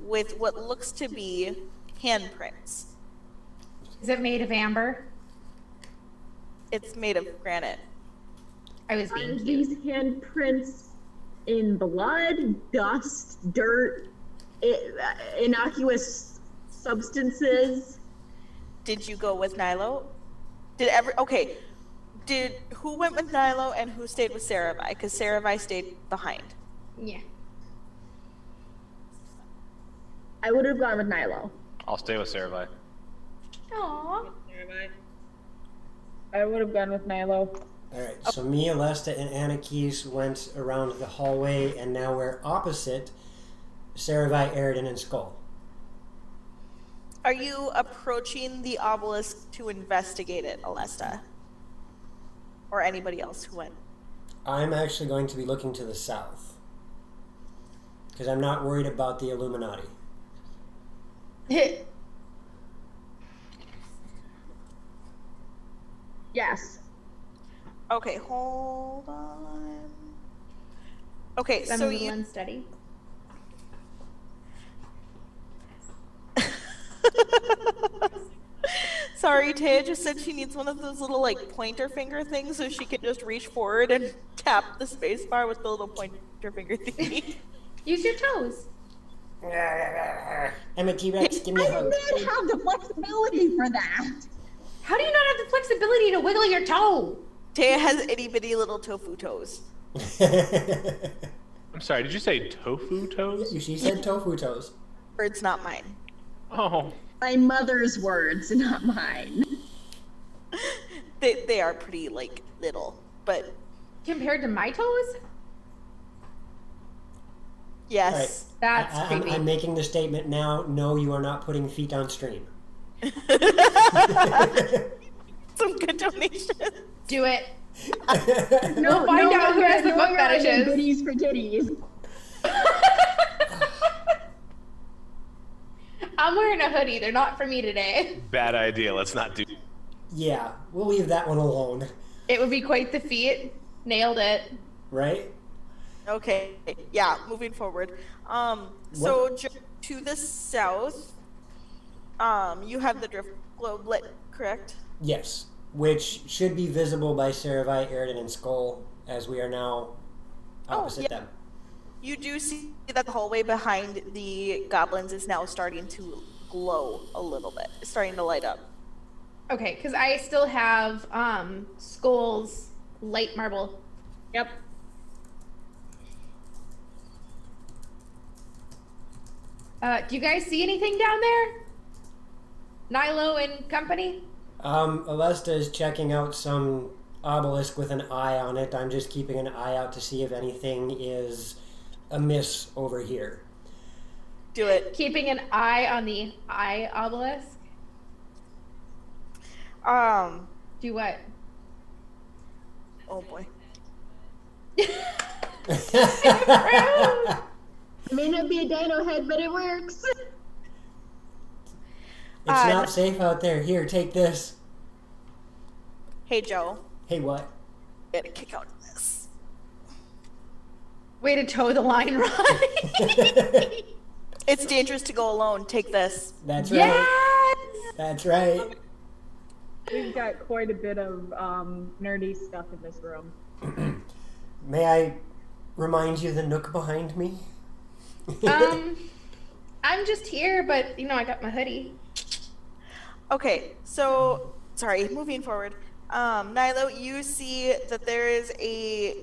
with what looks to be handprints.
Is it made of amber?
It's made of granite.
I was
Are
being cute.
these handprints in blood, dust, dirt, innocuous substances?
Did you go with Nilo? Who went with Nilo and who stayed with Saravai? Because Saravai stayed behind.
Yeah.
I would have gone with Nilo.
I'll stay with Saravai.
Aww.
I would have gone with Nilo.
Alright, so me, Alesta, and Anakis went around the hallway, and now we're opposite Saravai, Aridin, and Skull.
Are you approaching the obelisk to investigate it, Alesta? Or anybody else who went?
I'm actually going to be looking to the south. Because I'm not worried about the Illuminati.
Yes.
Okay, hold on. Okay,
I'm
so
a little
you...
unsteady.
Sorry, Taya just said she needs one of those little, like, pointer finger things so she can just reach forward and tap the space bar with the little pointer finger thingy.
Use your toes.
I'm a T-Rex, give me a
I
hug.
didn't have the flexibility for that.
How do you not have the flexibility to wiggle your toe?
Taya has itty bitty little tofu toes.
I'm sorry, did you say tofu toes?
She said tofu toes.
Words, not mine.
Oh.
My mother's words, not mine.
They are pretty, like, little, but
Compared to my toes?
yes.
That's
I'm
creepy.
making the statement now. No, you are not putting feet on stream.
Some good donations.
Do it.
No,
We'll find out who has the book fetishes.
Goodies for titties.
I'm wearing a hoodie. They're not for me today.
Bad idea. Let's not do.
Yeah, we'll leave that one alone.
It would be quite the feat. Nailed it.
Right?
Okay, yeah, moving forward. So to the south, you have the drift globe lit, correct?
Yes. Which should be visible by Saravai, Aridin, and Skull, as we are now opposite them.
You do see that the hallway behind the goblins is now starting to glow a little bit. It's starting to light up.
Okay, because I still have Skull's light marble.
Yep.
Do you guys see anything down there? Nilo and company?
Alesta is checking out some obelisk with an eye on it. I'm just keeping an eye out to see if anything is amiss over here.
Do it.
Keeping an eye on the eye obelisk? Do what?
Oh boy.
It may not be a dino head, but it works.
It's not safe out there. Here, take this.
Hey, Joe.
Hey, what?
Get a kick out of this.
Way to toe the line, Ron.
It's dangerous to go alone. Take this.
That's right.
Yes!
That's right.
We've got quite a bit of nerdy stuff in this room.
May I remind you the nook behind me?
I'm just here, but you know I got my hoodie.
Okay, so sorry. Moving forward, Nilo, you see that there is a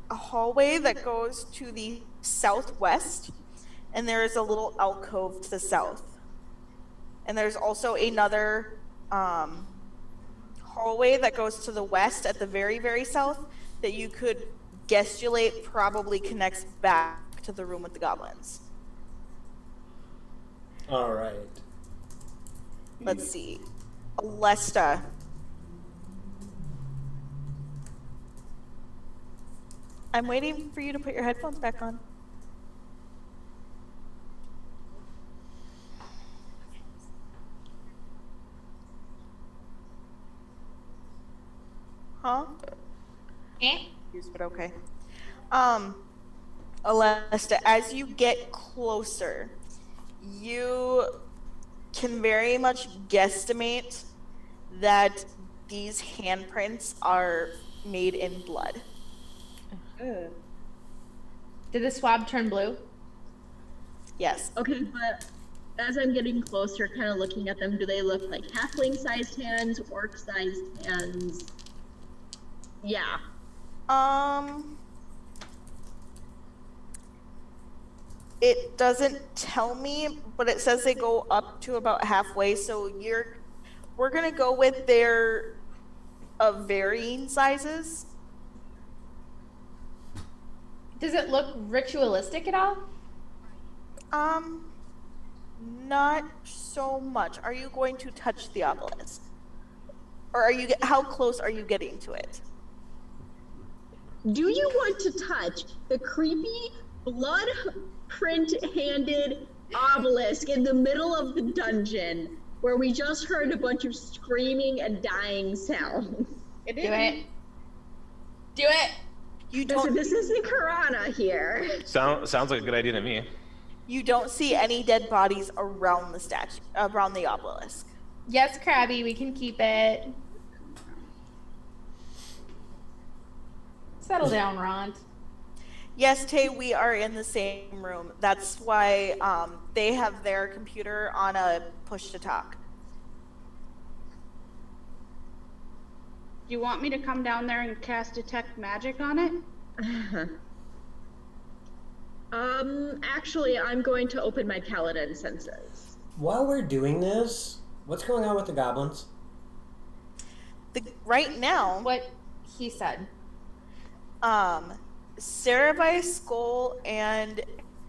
hallway that goes to the southwest, and there is a little alcove to the south. And there's also another hallway that goes to the west at the very, very south that you could guesstimate probably connects back to the room with the goblins.
All right.
Let's see. Alesta. I'm waiting for you to put your headphones back on. Huh?
Eh?
But okay. Alesta, as you get closer, you can very much guesstimate that these handprints are made in blood.
Ugh.
Did the swab turn blue?
Yes.
Okay, but as I'm getting closer, kind of looking at them, do they look like halfling-sized hands, orc-sized hands? Yeah.
It doesn't tell me, but it says they go up to about halfway, so we're gonna go with their of varying sizes.
Does it look ritualistic at all?
Not so much. Are you going to touch the obelisk? Or how close are you getting to it?
Do you want to touch the creepy blood print-handed obelisk in the middle of the dungeon where we just heard a bunch of screaming and dying sounds?
Do it. Do it.
You don't.
This isn't Karana here.
Sounds like a good idea to me.
You don't see any dead bodies around the statue, around the obelisk.
Yes, Krabby, we can keep it. Settle down, Rond.
Yes, Tay, we are in the same room. That's why they have their computer on a push to talk.
Do you want me to come down there and cast detect magic on it?
Actually, I'm going to open my paladin senses.
While we're doing this, what's going on with the goblins?
Right now,
What he said.
Sarabai, Skull, and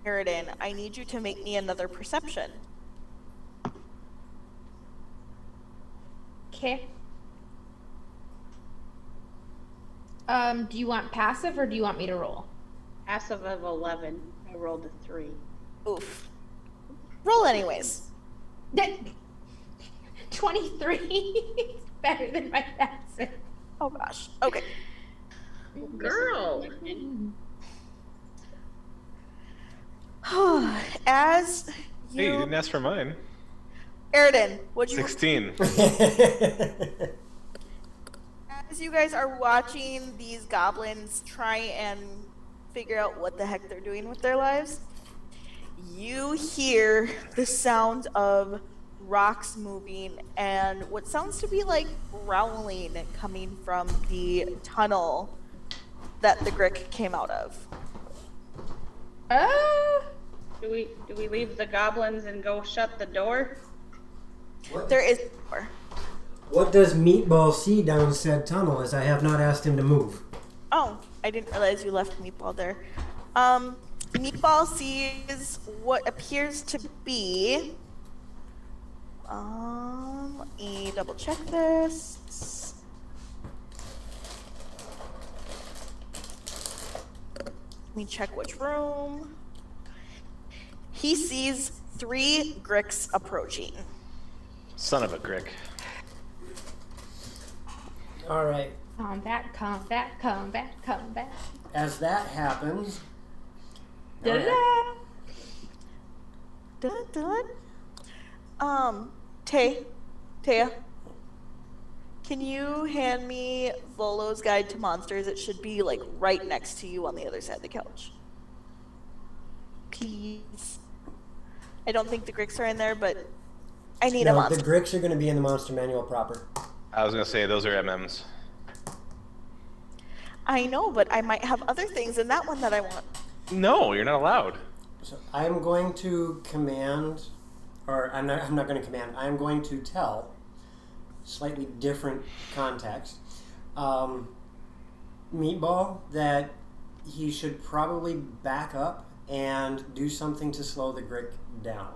Eridan, I need you to make me another perception.
Okay. Do you want passive or do you want me to roll?
Passive of 11. I rolled a 3.
Oof. Roll anyways.
23. Better than my passive.
Oh gosh. Okay.
Girl!
As
Hey, you didn't ask for mine.
Eridan, what'd you
16.
As you guys are watching these goblins try and figure out what the heck they're doing with their lives, you hear the sound of rocks moving and what sounds to be like growling coming from the tunnel that the Grick came out of.
Do we leave the goblins and go shut the door?
There is a door.
What does Meatball see down said tunnel, as I have not asked him to move?
Oh, I didn't realize you left Meatball there. Meatball sees what appears to be. Let me double check this. Let me check which room. He sees 3 Gricks approaching.
Son of a Grick.
All right.
Combat, combat, combat, combat.
As that happens,
Da-da-da.
Taya, can you hand me Volo's Guide to Monsters? It should be like right next to you on the other side of the couch. Please. I don't think the Gricks are in there, but I need a
no,
monster.
the Gricks are going to be in the monster manual proper.
I was gonna say those are MMs.
I know, but I might have other things in that one that I want.
No, you're not allowed.
So I'm going to command, or I'm not going to command. I'm going to tell, slightly different context, Meatball that he should probably back up and do something to slow the Grick down.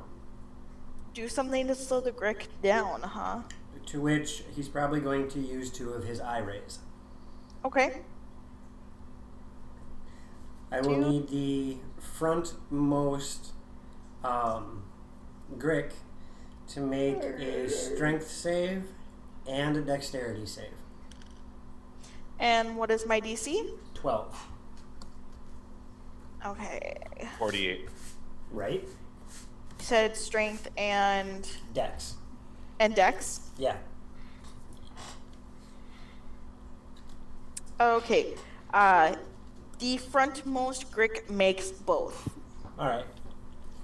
Do something to slow the Grick down, huh?
To which he's probably going to use 2 of his eye rays.
Okay.
I will need the frontmost Grick to make a strength save and a dexterity save.
And what is my DC?
12.
Okay.
48.
Right?
You said strength and
Dex.
dex.
Yeah.
Okay. The frontmost Grick makes both.
All right.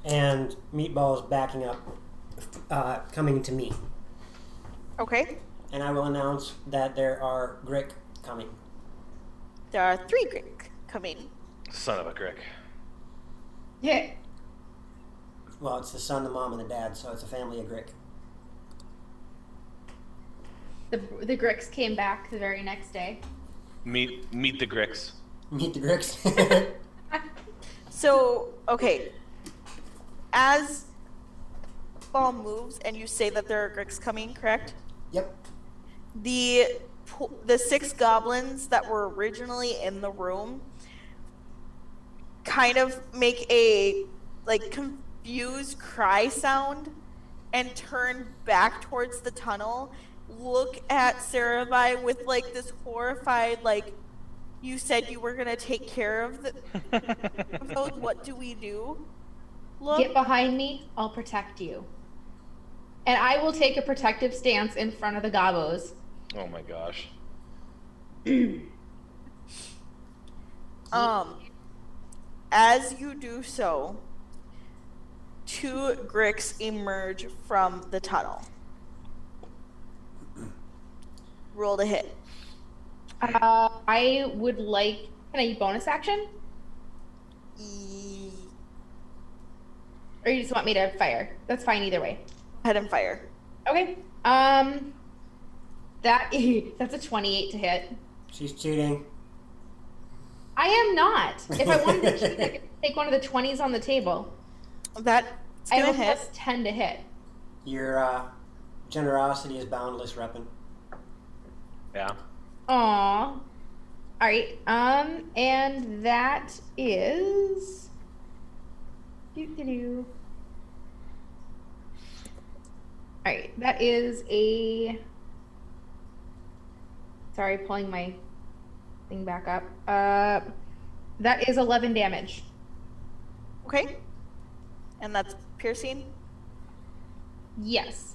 And Meatball is backing up, coming to me.
Okay.
And I will announce that there are Grick coming.
There are 3 Grick coming.
Son of a crick.
Yeah.
Well, it's the son, the mom, and the dad, so it's a family of Grick.
The Gricks came back the very next day.
Meet the Gricks.
Meet the Gricks.
So, okay. As ball moves and you say that there are Gricks coming, correct?
Yep.
The 6 goblins that were originally in the room kind of make a confused cry sound and turn back towards the tunnel, look at Sarabai with this horrified you said you were gonna take care of those, what do we do? Look.
Get behind me, I'll protect you. And I will take a protective stance in front of the gobos.
Oh my gosh.
As you do so, 2 Gricks emerge from the tunnel. Roll to hit.
I would like. Can I bonus action? Or you just want me to fire? That's fine either way.
Head and fire.
Okay. That's a 28 to hit.
She's cheating.
I am not. If I wanted to cheat, I could take one of the 20s on the table.
That's
I
gonna
have a
hit.
plus 10 to hit.
Your generosity is boundless, Reppin.
Yeah.
Aww. Alright, and that is... Alright, that is a... Sorry, pulling my thing back up. That is 11 damage.
Okay. And that's piercing?
Yes.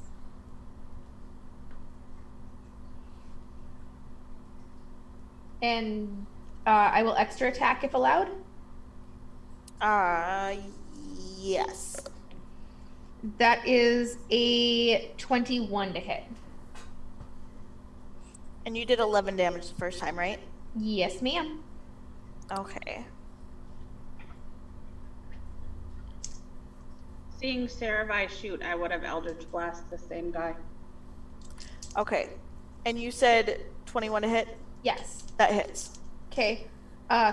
And I will extra attack if allowed.
Yes.
That is a 21 to hit.
And you did 11 damage the first time, right?
Yes, ma'am.
Okay.
Seeing Sarabai shoot, I would have Eldritch Blast the same guy.
Okay. And you said 21 to hit?
Yes.
That hits.
Okay.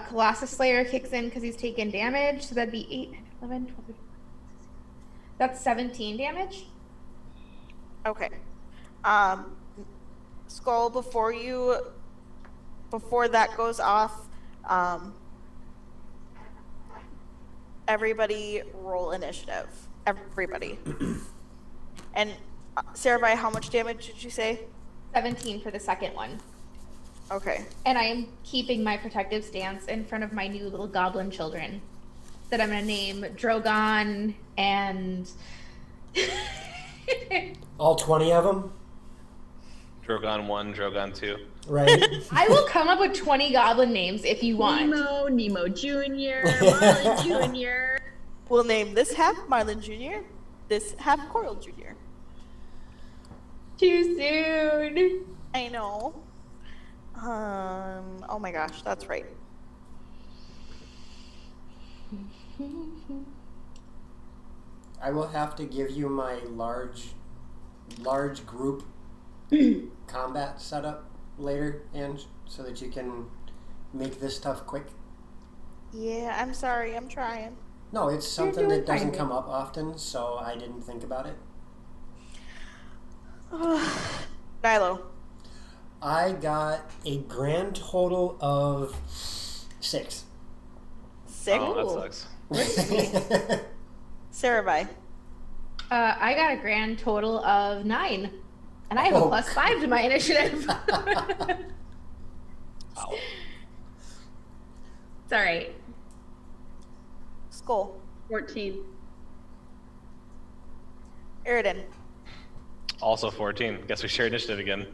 Colossus Slayer kicks in because he's taken damage, so that'd be 8, 11, 12. That's 17 damage.
Okay. Skull, before that goes off, everybody roll initiative. Everybody. And Sarabai, how much damage did you say?
17 for the second one.
Okay.
And I am keeping my protective stance in front of my new little goblin children that I'm going to name Drogon and...
All 20 of them?
Drogon 1, Drogon 2.
Right.
I will come up with 20 goblin names if you want.
Nemo Jr., Marlin Jr.
We'll name this half Marlin Jr., this half Coral Jr.
Too soon.
I know. Oh my gosh, that's right.
I will have to give you my large group combat setup later, Ange, so that you can make this stuff quick.
Yeah, I'm sorry, I'm trying.
No, it's something
doing
that doesn't
fine.
come up often, so I didn't think about it.
Nilo.
I got a grand total of 6.
6.
Oh, that sucks.
Sarabai.
I got a grand total of 9. And I have a plus 5 to my initiative.
Wow.
It's alright.
Skull.
14.
Eridan.
Also 14. Guess we share initiative again.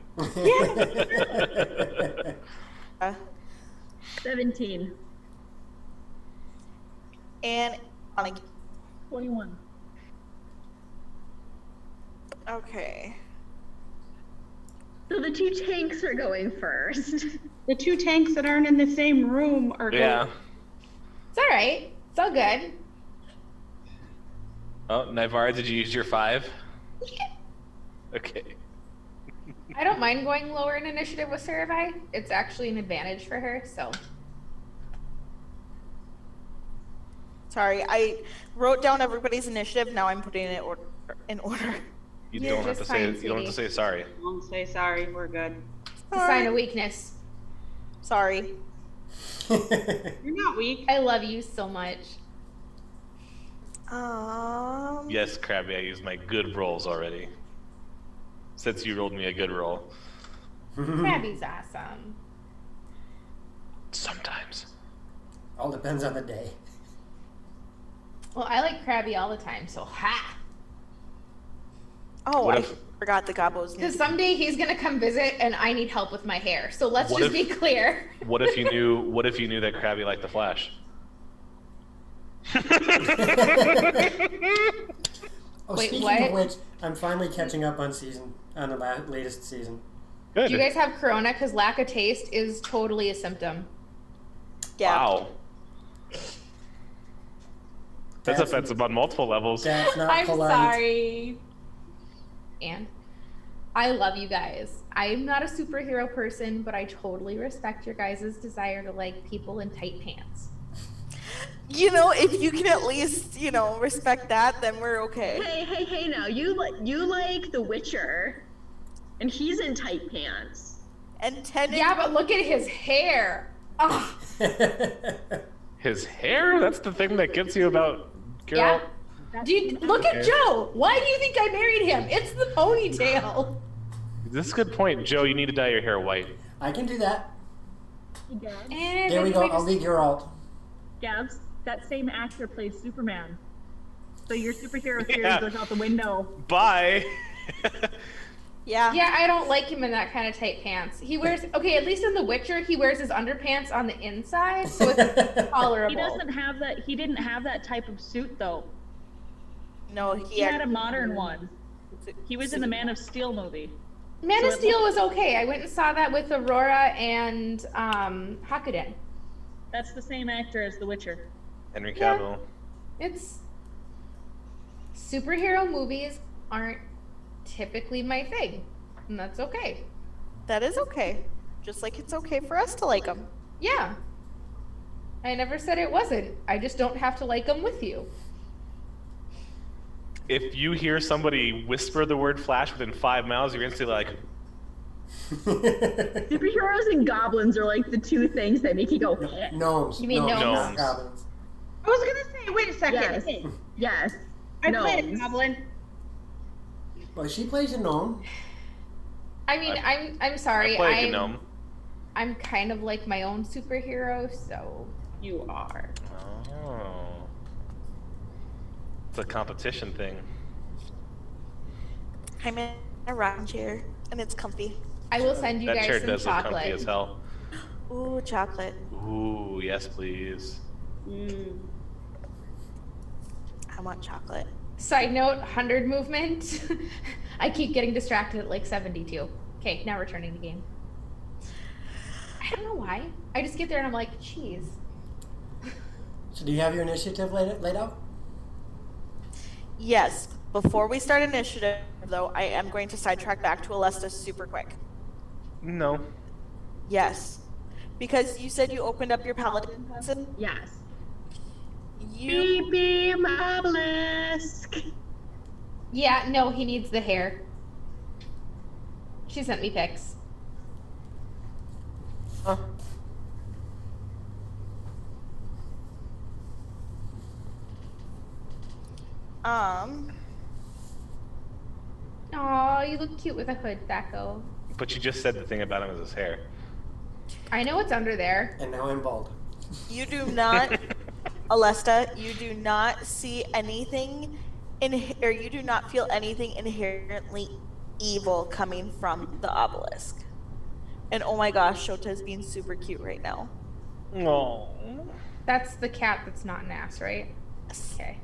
17.
And Aniki.
21.
Okay.
So the two tanks are going first.
The two tanks that aren't in the same room are
Yeah.
It's all right. It's all good.
Oh, Naivar, did you use your 5? Okay.
I don't mind going lower in initiative with Saravi. It's actually an advantage for her, so.
Sorry, I wrote down everybody's initiative. Now I'm putting it in order.
You
You're
don't have to
just
say
fine,
you don't have to
sweetie.
say sorry.
Don't say sorry, we're good.
It's a sign of weakness.
Sorry.
You're not weak.
I love you so much.
Yes, Krabby, I used my good rolls already. Since you rolled me a good roll.
Krabby's awesome.
Sometimes.
All depends on the day.
Well, I like Krabby all the time, so ha!
Oh,
What
I
if-
forgot the gobos.
Because someday he's gonna come visit and I need help with my hair. So let's
What
just
if-
be clear.
What if you knew that Krabby liked the Flash?
Oh,
Wait,
speaking
what?
of which, I'm finally catching up on the latest season.
Good.
Do you guys have corona? Because lack of taste is totally a symptom.
Yeah.
Wow. That's offensive on multiple levels.
That's not
I'm
polite.
sorry. And I love you guys. I'm not a superhero person, but I totally respect your guys' desire to like people in tight pants.
You know, if you can at least, respect that, then we're okay.
Hey now, you like The Witcher, and he's in tight pants.
And Tenet.
Yeah, but look at his hair. Ugh.
His hair? That's the thing that gets you about
Yeah.
Geralt.
Dude, look at
Okay.
Joe. Why do you think I married him? It's the ponytail.
This is a good point. Joe, you need to dye your hair white.
I can do that.
And
There we go.
everybody
I'll leave your alt.
Gabs, that same actor plays Superman. So your superhero theory
Yeah.
goes out the window.
Bye.
Yeah.
Yeah, I don't like him in that kind of tight pants. He wears, okay, at least in The Witcher, he wears his underpants on the inside, so it's tolerable.
He doesn't have that. He didn't have that type of suit though.
No,
He had a modern one. He was in the Man of Steel movie.
Man
So
of
it
Steel was okay. I went and saw that with Aurora and Hakuden.
That's the same actor as The Witcher.
Henry
Yeah.
Cavill.
It's superhero movies aren't typically my thing, and that's okay.
That is okay. Just like it's okay for us to like them.
Yeah. I never said it wasn't. I just don't have to like them with you.
If you hear somebody whisper the word Flash within 5 miles, you're instantly like,
Superheroes and goblins are like the two things that make you go,
Gnomes.
You mean
gnomes,
gnomes?
not goblins.
I was gonna say, wait a second.
yes, yes.
I played a
Gnomes.
goblin.
Well, she plays a gnome.
I mean, I'm sorry.
I play a gnome.
I'm kind of like my own superhero, so
You are.
Oh. It's a competition thing.
I'm in a rocking chair and it's comfy.
I will send you
That
guys
chair
some
does look comfy
chocolate.
as hell.
Ooh, chocolate.
Ooh, yes, please.
I want chocolate.
Side note, 100 movement. I keep getting distracted at like 72. Okay, now returning the game. I don't know why. I just get there and I'm like, jeez.
So, do you have your initiative laid out?
Yes. Before we start initiative, though, I am going to sidetrack back to Alesta super quick.
No.
Yes. Because you said you opened up your paladin person.
Yes.
You
Beep obelisk.
Yeah, no, he needs the hair. She sent me pics.
Huh.
Aw, you look cute with a hood, Thaco.
But you just said the thing about him is his hair.
I know it's under there.
And now I'm bald.
you do not Alesta, you do not see anything or you do not feel anything inherently evil coming from the obelisk. And oh my gosh, Shota is being super cute right now.
No.
That's the cat that's not an ass, right?
Yes.
Okay.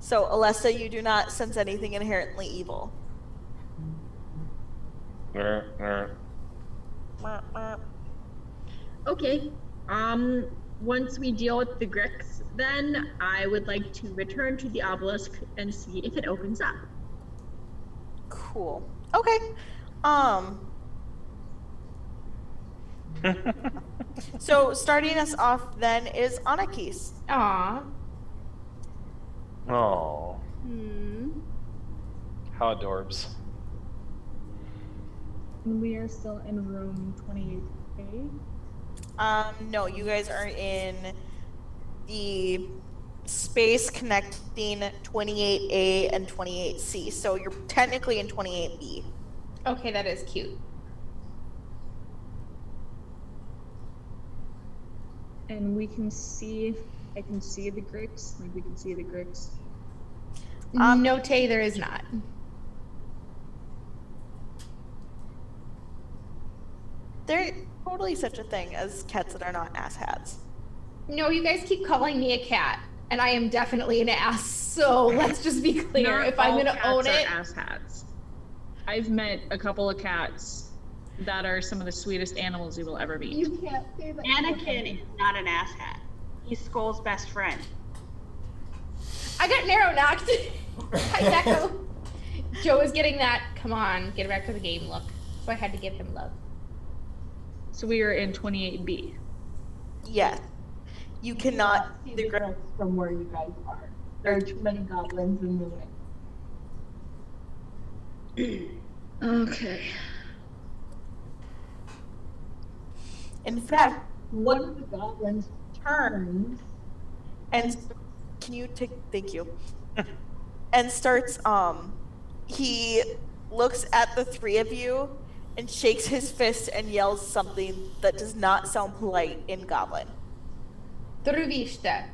So, Alesta, you do not sense anything inherently evil.
Okay. Once we deal with the Grix, then I would like to return to the obelisk and see if it opens up.
Cool. Okay. So starting us off then is Anakis.
Aw.
Oh, how adorbs.
We are still in room 28A.
No, you guys are in the space connecting 28A and 28C. So you're technically in 28B.
Okay, that is cute.
And we can see, I can see the Grix. Like we can see the Grix.
No, Tay, there is not.
There's totally such a thing as cats that are not asshats.
No, you guys keep calling me a cat, and I am definitely an ass. So let's just be clear.
Not
If I'm
all
gonna
cats
own
are
it,
asshats. I've met a couple of cats that are some of the sweetest animals you will ever meet.
you can't say that.
Anakin is not an asshat. He's Skull's best friend.
I got narrow knocked. Hi, Echo. Joe is getting that. Come on, get back to the game look. So I had to give him love.
So we are in 28B.
Yes. You cannot
see the Grix from where you guys are. There are too many goblins in the way.
Okay.
In fact,
One of the goblins turns.
and can you take thank you. And starts he looks at the three of you and shakes his fist and yells something that does not sound polite in Goblin.
Truvista.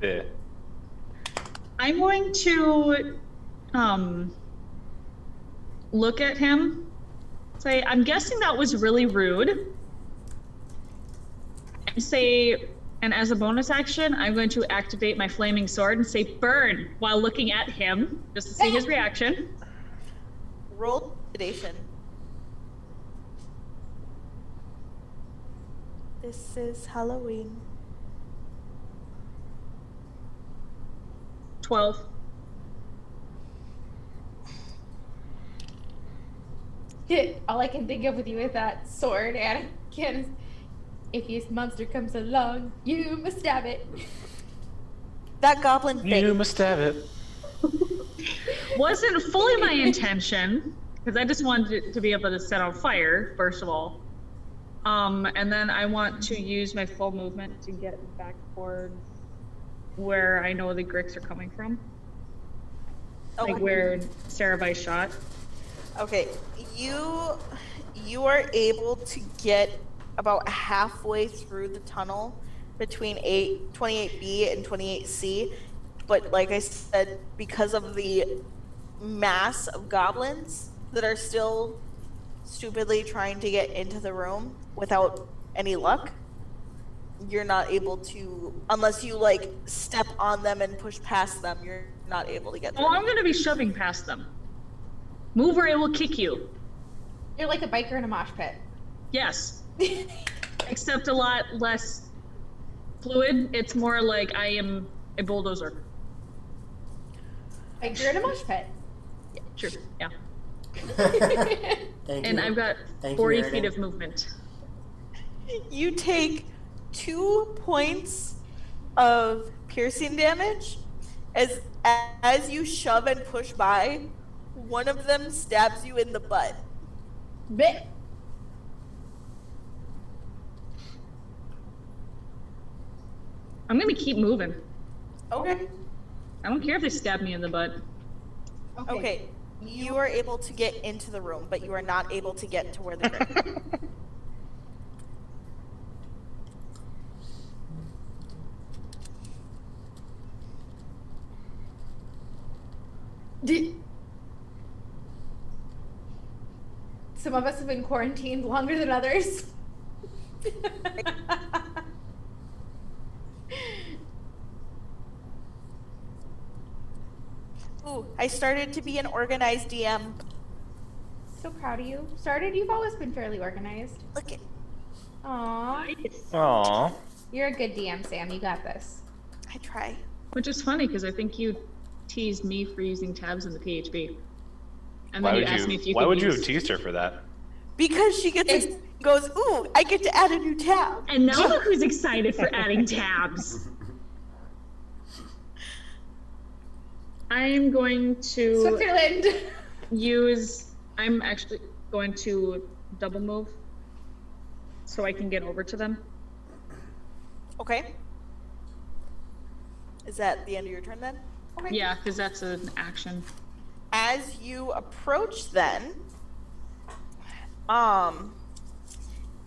Yeah.
I'm going to look at him, say, I'm guessing that was really rude. And say, and as a bonus action, I'm going to activate my flaming sword and say burn while looking at him, just to see his reaction.
Roll intimidation. This is Halloween.
12.
All I can think of with you is that sword, Anakin. If this monster comes along, you must stab it.
That goblin thing.
You must have it.
Wasn't fully my intention, because I just wanted it to be able to set on fire, first of all. And then I want to use my full movement to get back towards where I know the Grix are coming from.
Okay.
Like where Sarabai shot.
Okay, you are able to get about halfway through the tunnel between 28B and 28C, but like I said, because of the mass of goblins that are still stupidly trying to get into the room without any luck, you're not able to, unless you like step on them and push past them, you're not able to get through.
Oh, I'm gonna be shoving past them. Move or it will kick you.
You're like a biker in a mosh pit.
Yes. Except a lot less fluid. It's more like I am a bulldozer.
Like you're in a mosh pit.
Yeah, true. Yeah.
Thank
And
you.
I've got
Thank you,
40
Meredith.
feet of movement.
You take 2 points of piercing damage as you shove and push by. One of them stabs you in the butt.
Bit.
I'm gonna keep moving.
Okay.
I don't care if they stab me in the butt.
Okay. You are able to get into the room, but you are not able to get to where the grip.
Some of us have been quarantined longer than others.
Ooh, I started to be an organized DM.
So proud of you. Started, you've always been fairly organized.
Look at.
Aww.
Aww.
You're a good DM, Sam. You got this.
I try.
Which is funny because I think you teased me for using tabs in the PHP. And
Why
then you
would
asked me
you?
if you
Why
could
would you
use...
have teased her for that?
Because she gets goes, ooh, I get to add a new tab.
And now look who's excited for adding tabs. I am going to
Switzerland.
I'm actually going to double move so I can get over to them.
Okay. Is that the end of your turn then? Okay.
Yeah, because that's an action.
As you approach then,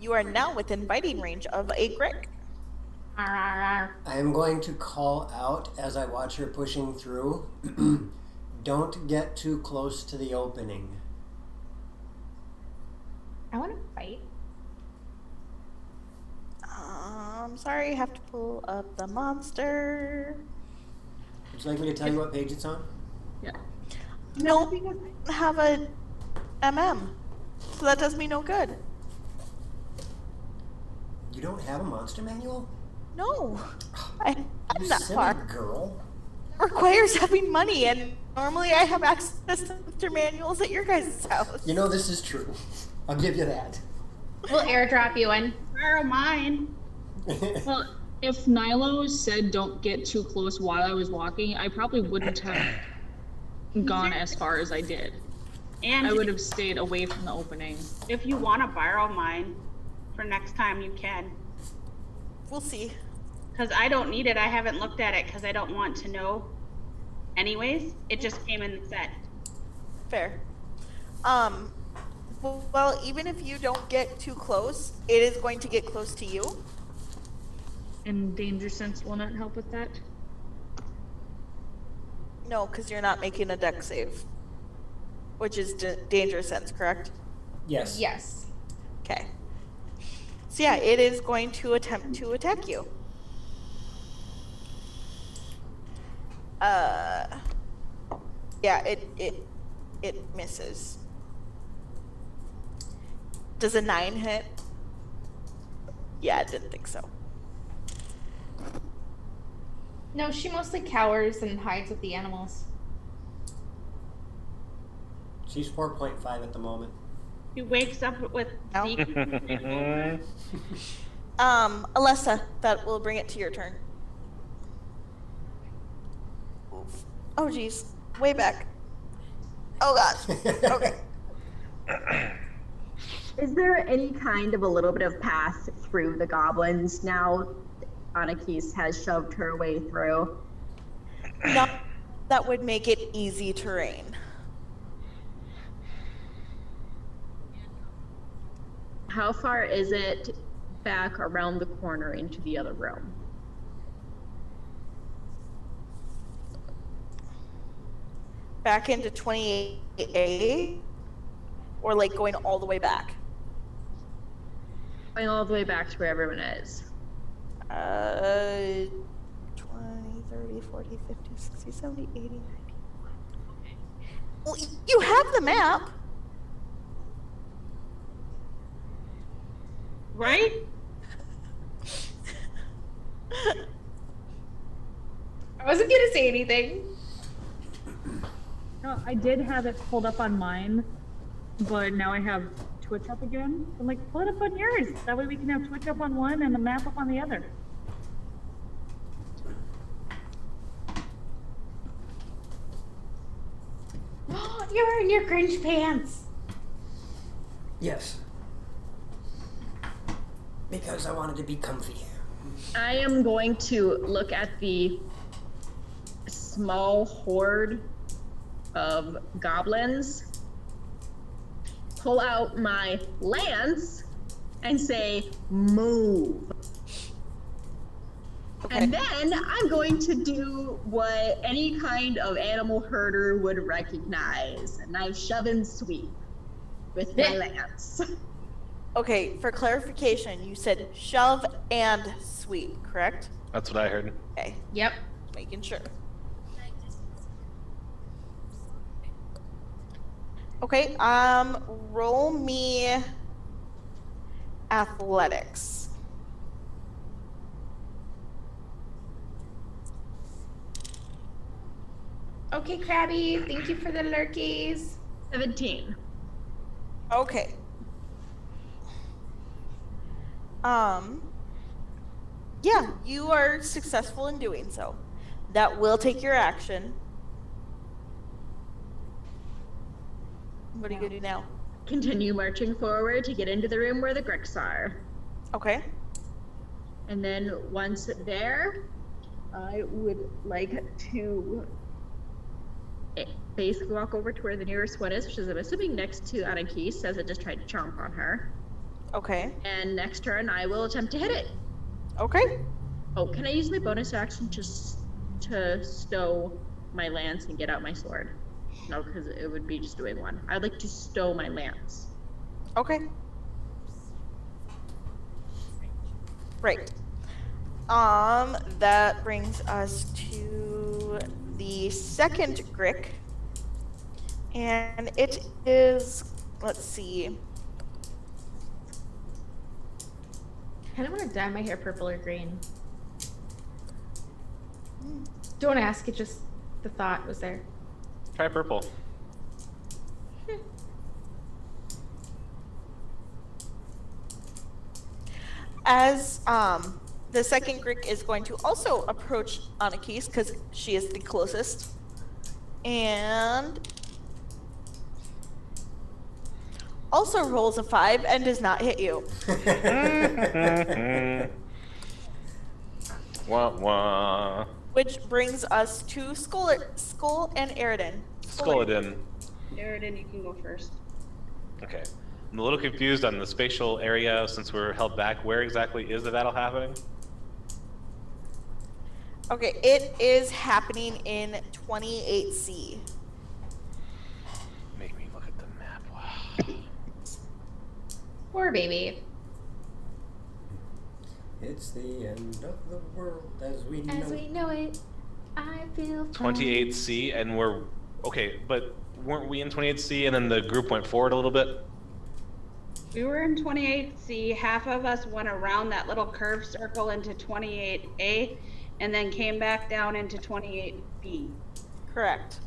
you are now within biting range of a Grick.
I am going to call out as I watch her pushing through. Don't get too close to the opening.
I want to fight.
Sorry, I have to pull up the monster.
Would you like me to tell you what page it's on?
Yeah.
No, because I don't have a MM, so that does me no good.
You don't have a monster manual?
No, I'm
You
that
silly
far.
girl.
It requires having money, and normally I have access to monster manuals at your guys' house.
You know, this is true. I'll give you that.
We'll airdrop you one.
Borrow mine.
Well, if Nilo said don't get too close while I was walking, I probably wouldn't have gone as far as I did.
And
I would have stayed away from the opening.
if you want to borrow mine for next time, you can.
We'll see.
Because I don't need it. I haven't looked at it because I don't want to know. Anyways, it just came in the set.
Fair. Well, even if you don't get too close, it is going to get close to you.
And danger sense will not help with that.
No, because you're not making a dex save, which is danger sense, correct?
Yes.
Yes.
Okay. So yeah, it is going to attempt to attack you. Yeah, it misses. Does a 9 hit? Yeah, I didn't think so.
No, she mostly cowers and hides with the animals.
She's 4.5 at the moment.
He wakes up with
No. Alessa, that will bring it to your turn. Oof. Oh geez, way back. Oh god. Okay.
Is there any kind of a little bit of path through the goblins now? Anakis has shoved her way through.
No, that would make it easy terrain.
How far is it back around the corner into the other room?
Back into 28A, or like going all the way back?
Going all the way back to where everyone is.
20, 30, 40, 50, 60, 70, 80, 90. Well, you have the map.
right?
I wasn't gonna say anything.
No, I did have it pulled up on mine, but now I have Twitch up again. I'm like, pull it up on yours. That way we can have Twitch up on one and the map up on the other.
You're wearing your cringe pants.
Yes. Because I wanted to be comfy.
I am going to look at the small horde of goblins, pull out my lance, and say, move.
Okay.
And then I'm going to do what any kind of animal herder would recognize, a knife shove and sweep with my lance.
Okay, for clarification, you said shove and sweep, correct?
That's what I heard.
Okay,
Yep.
making sure. Okay, roll me athletics.
Okay, Krabby. Thank you for the lurkies.
17.
Okay. Yeah, you are successful in doing so. That will take your action. What are you gonna do now?
Continue marching forward to get into the room where the Gricks are.
Okay.
And then once there, I would like to basically walk over to where the nearest one is, which is, I'm assuming, next to Anakis, as it just tried to chomp on her.
Okay.
And next turn, I will attempt to hit it.
Okay.
Oh, can I use my bonus action to stow my lance and get out my sword? No, because it would be just doing one. I'd like to stow my lance.
Okay. Right. That brings us to the second Grick. And it is, let's see.
I kind of want to dye my hair purple or green. Don't ask, it just, the thought was there.
Try purple.
As the second Grick is going to also approach Anakis because she is the closest. And also rolls a 5 and does not hit you.
Wah wah.
Which brings us to Skull and Eridan.
Skulladin.
Eridan, you can go first.
Okay. I'm a little confused on the spatial area since we're held back. Where exactly is the battle happening?
Okay, it is happening in 28C.
Make me look at the map. Wow.
Poor baby.
It's the end of the world as we know.
As we know it, I feel fine.
28C, and we're okay, but weren't we in 28C and then the group went forward a little bit?
We were in 28C. Half of us went around that little curved circle into 28A, and then came back down into 28B.
Correct.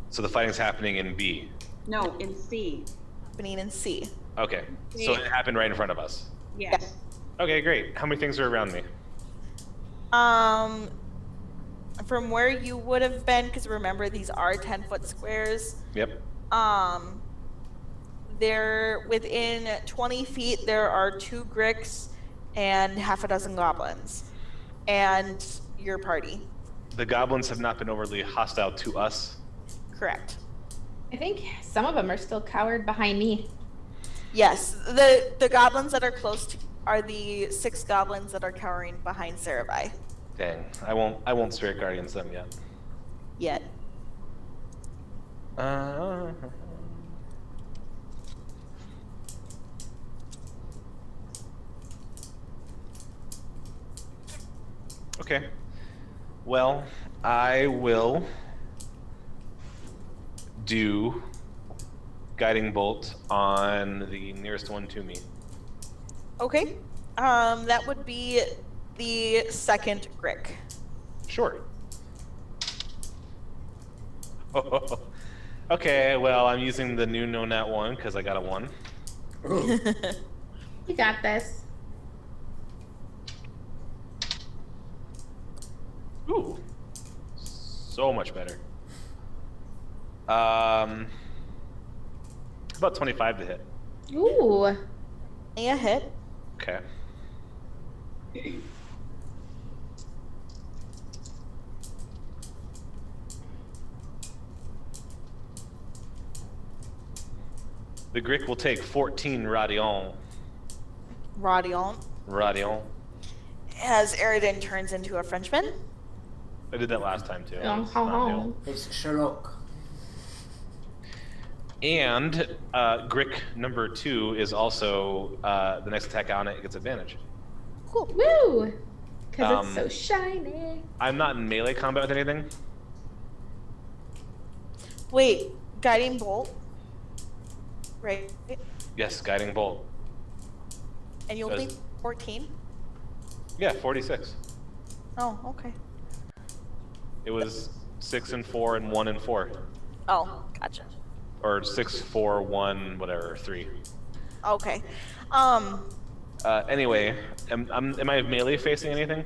So the fighting's happening in B.
No, in C.
Happening in C.
Okay, so it happened right in front of us.
Yes.
Okay, great. How many things are around me?
From where you would have been, because remember these are 10-foot squares.
Yep.
There within 20 feet there are 2 Gricks and half a dozen goblins, and your party.
The goblins have not been overly hostile to us.
Correct.
I think some of them are still cowered behind me.
Yes, the goblins that are close to are the 6 goblins that are cowering behind Sarabai.
Dang, I won't Spirit Guardians them yet.
Yet.
Okay. Well, I will do Guiding Bolt on the nearest one to me.
Okay. That would be the second Grick.
Sure. Okay, well, I'm using the new no nat 1 because I got a 1.
You got this.
Ooh. So much better. About 25 to hit.
Ooh.
A hit.
Okay. The Grick will take 14 Radion.
Radiant.
Radion.
as Eridan turns into a Frenchman.
I did that last time too.
Oh,
It's not new.
It's Sherlock.
And Grick number 2 is also the next attack on it gets advantage.
Cool.
Woo! Because it's so shiny.
I'm not in melee combat with anything.
Wait, guiding bolt. Right.
Yes, guiding bolt.
And you only 14?
Yeah, 46.
Oh, okay.
It was 6 and 4 and 1 and 4,
Oh, gotcha.
or 6, 4, 1, whatever, 3.
Okay.
Anyway, am I melee facing anything?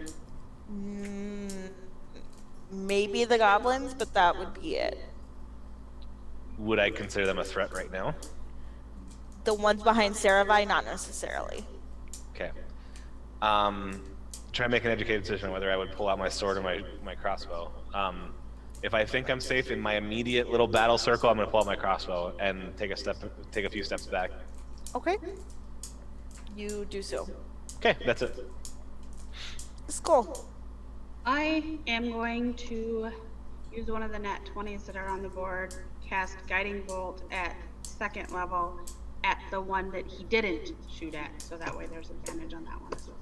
Maybe the goblins, but that would be it.
Would I consider them a threat right now?
The ones behind Saravai, not necessarily.
Okay. Try to make an educated decision whether I would pull out my sword or my crossbow. If I think I'm safe in my immediate little battle circle, I'm going to pull out my crossbow and take a few steps back.
Okay. You do so.
Okay, that's it.
It's cool.
I am going to use one of the nat 20s that are on the board, cast Guiding Bolt at 2nd level at the one that he didn't shoot at, so that way there's advantage on that one as well.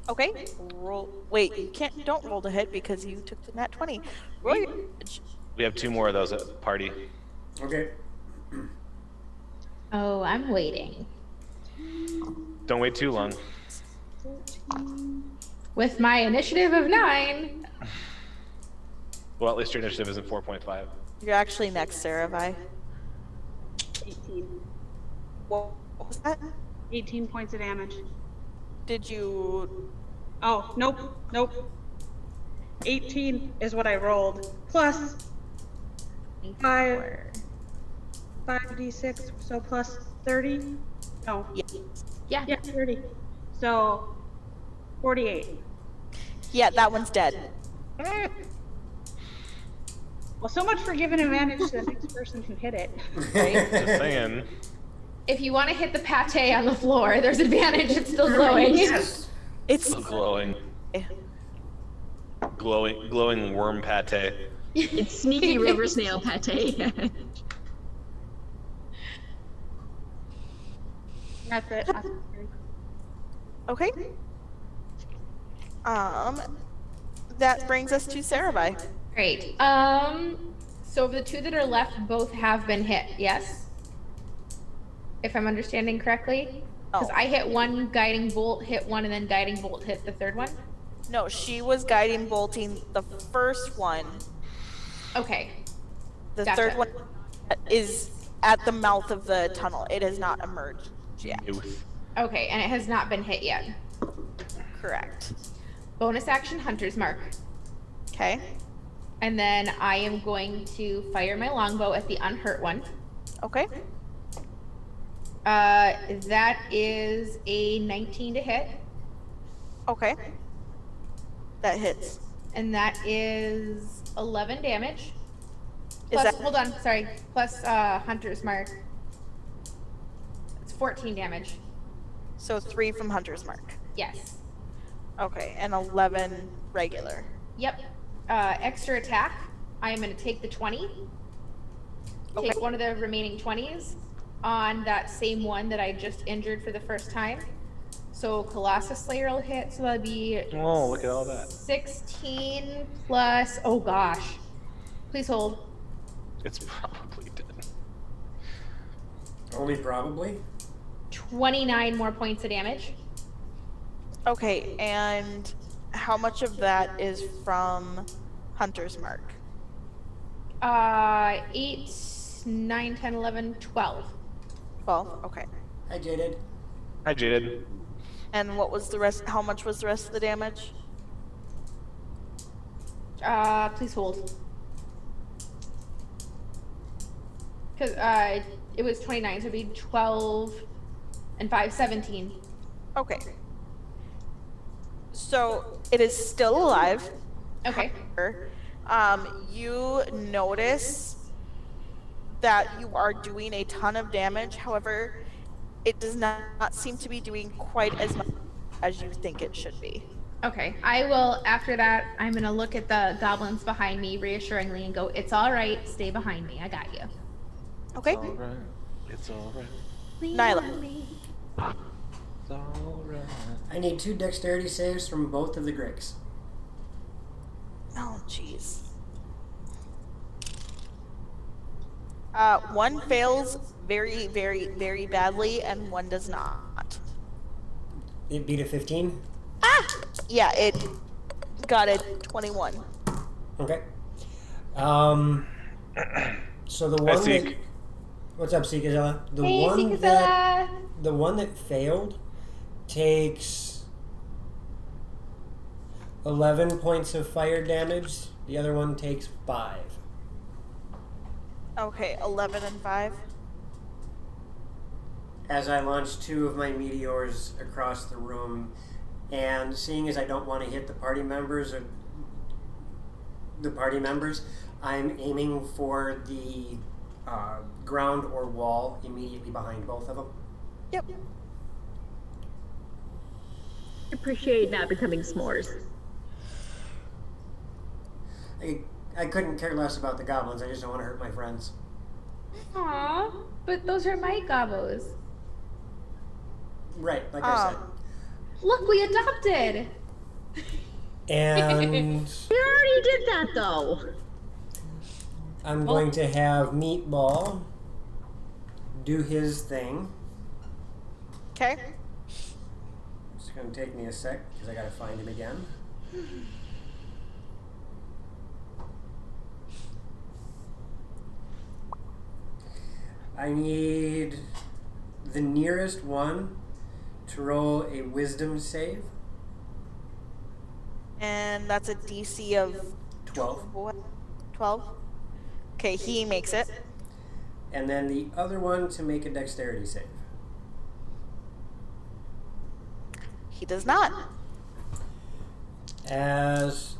Okay. Roll. Wait, you can't. Don't roll to hit because you took the nat 20. Roll your.
We have 2 more of those at the party.
Okay.
Oh, I'm waiting.
Don't wait too long.
With my initiative of 9.
Well, at least your initiative isn't 4.5.
You're actually next, Saravai.
18.
What was that?
18 points of damage.
Did you?
Oh, nope. 18 is what I rolled. Plus 5d6, so plus 30? No.
Yeah.
Yeah, 30. So 48.
Yeah, that one's dead.
Well, so much for giving advantage to the next person who hit it.
Right?
Just saying.
If you want to hit the pate on the floor, there's advantage. It's still glowing.
Yes.
It's
Still glowing. Glowing worm pate.
It's sneaky river snail pate.
That's it.
okay. That brings us to Saravai.
Great. So the 2 that are left both have been hit, yes? If I'm understanding correctly? Because I hit 1, guiding bolt hit 1, and then guiding bolt hit the 3rd one?
No, she was guiding bolting the first one.
Okay.
The
Gotcha.
3rd one is at the mouth of the tunnel. It has not emerged yet.
Okay, and it has not been hit yet.
Correct.
Bonus action Hunter's Mark.
Okay.
And then I am going to fire my longbow at the unhurt one.
Okay.
That is a 19 to hit.
Okay. That hits.
And that is 11 damage.
Is
Plus,
that
hold on, sorry. Plus Hunter's Mark. It's 14 damage.
so 3 from Hunter's Mark?
Yes.
Okay, and 11 regular.
Yep. Extra attack. I am going to take the 20.
Okay.
Take one of the remaining 20s on that same one that I just injured for the first time. So Colossus Slayer will hit, so that'll be
Oh, look at all that.
16 plus, oh gosh. Please hold.
It's probably dead.
Only probably.
29 more points of damage.
Okay, and how much of that is from Hunter's Mark?
8, 9, 10, 11, 12.
12, okay.
Hi, Jaded.
Hi, Jaded.
And what was the rest? How much was the rest of the damage?
Please hold. Because it was 29, so it'd be 12 and 5, 17.
Okay. So it is still alive.
Okay.
However, you notice that you are doing a ton of damage. However, it does not seem to be doing quite as much as you think it should be.
Okay, I will. After that, I'm gonna look at the goblins behind me reassuringly and go, "It's all right. Stay behind me. I got you."
Okay.
It's all right. It's all right.
Lean
Nyla.
on me.
It's all right.
I need 2 dexterity saves from both of the Gricks.
Oh, jeez. One fails very, very, very badly, and one does not.
It beat a 15?
Yeah, it got a 21.
Okay. So the
Hi,
one that...
Seek.
What's up, Seekazilla?
Hey, Seekazilla.
The one that failed takes 11 points of fire damage. The other one takes 5.
Okay, 11 and 5.
As I launch 2 of my meteors across the room, and seeing as I don't want to hit the party members, I'm aiming for the ground or wall immediately behind both of them.
Yep.
Appreciate not becoming s'mores.
I couldn't care less about the goblins. I just don't want to hurt my friends.
Aw, but those are my gobos.
Right, like I said.
Look, we adopted.
And
We already did that though.
I'm going to have Meatball do his thing.
Okay.
It's going to take me a sec because I got to find him again. I need the nearest one to roll a wisdom save.
And that's a DC of
12.
12? Okay, he makes it.
And then the other one to make a dexterity save.
He does not.
As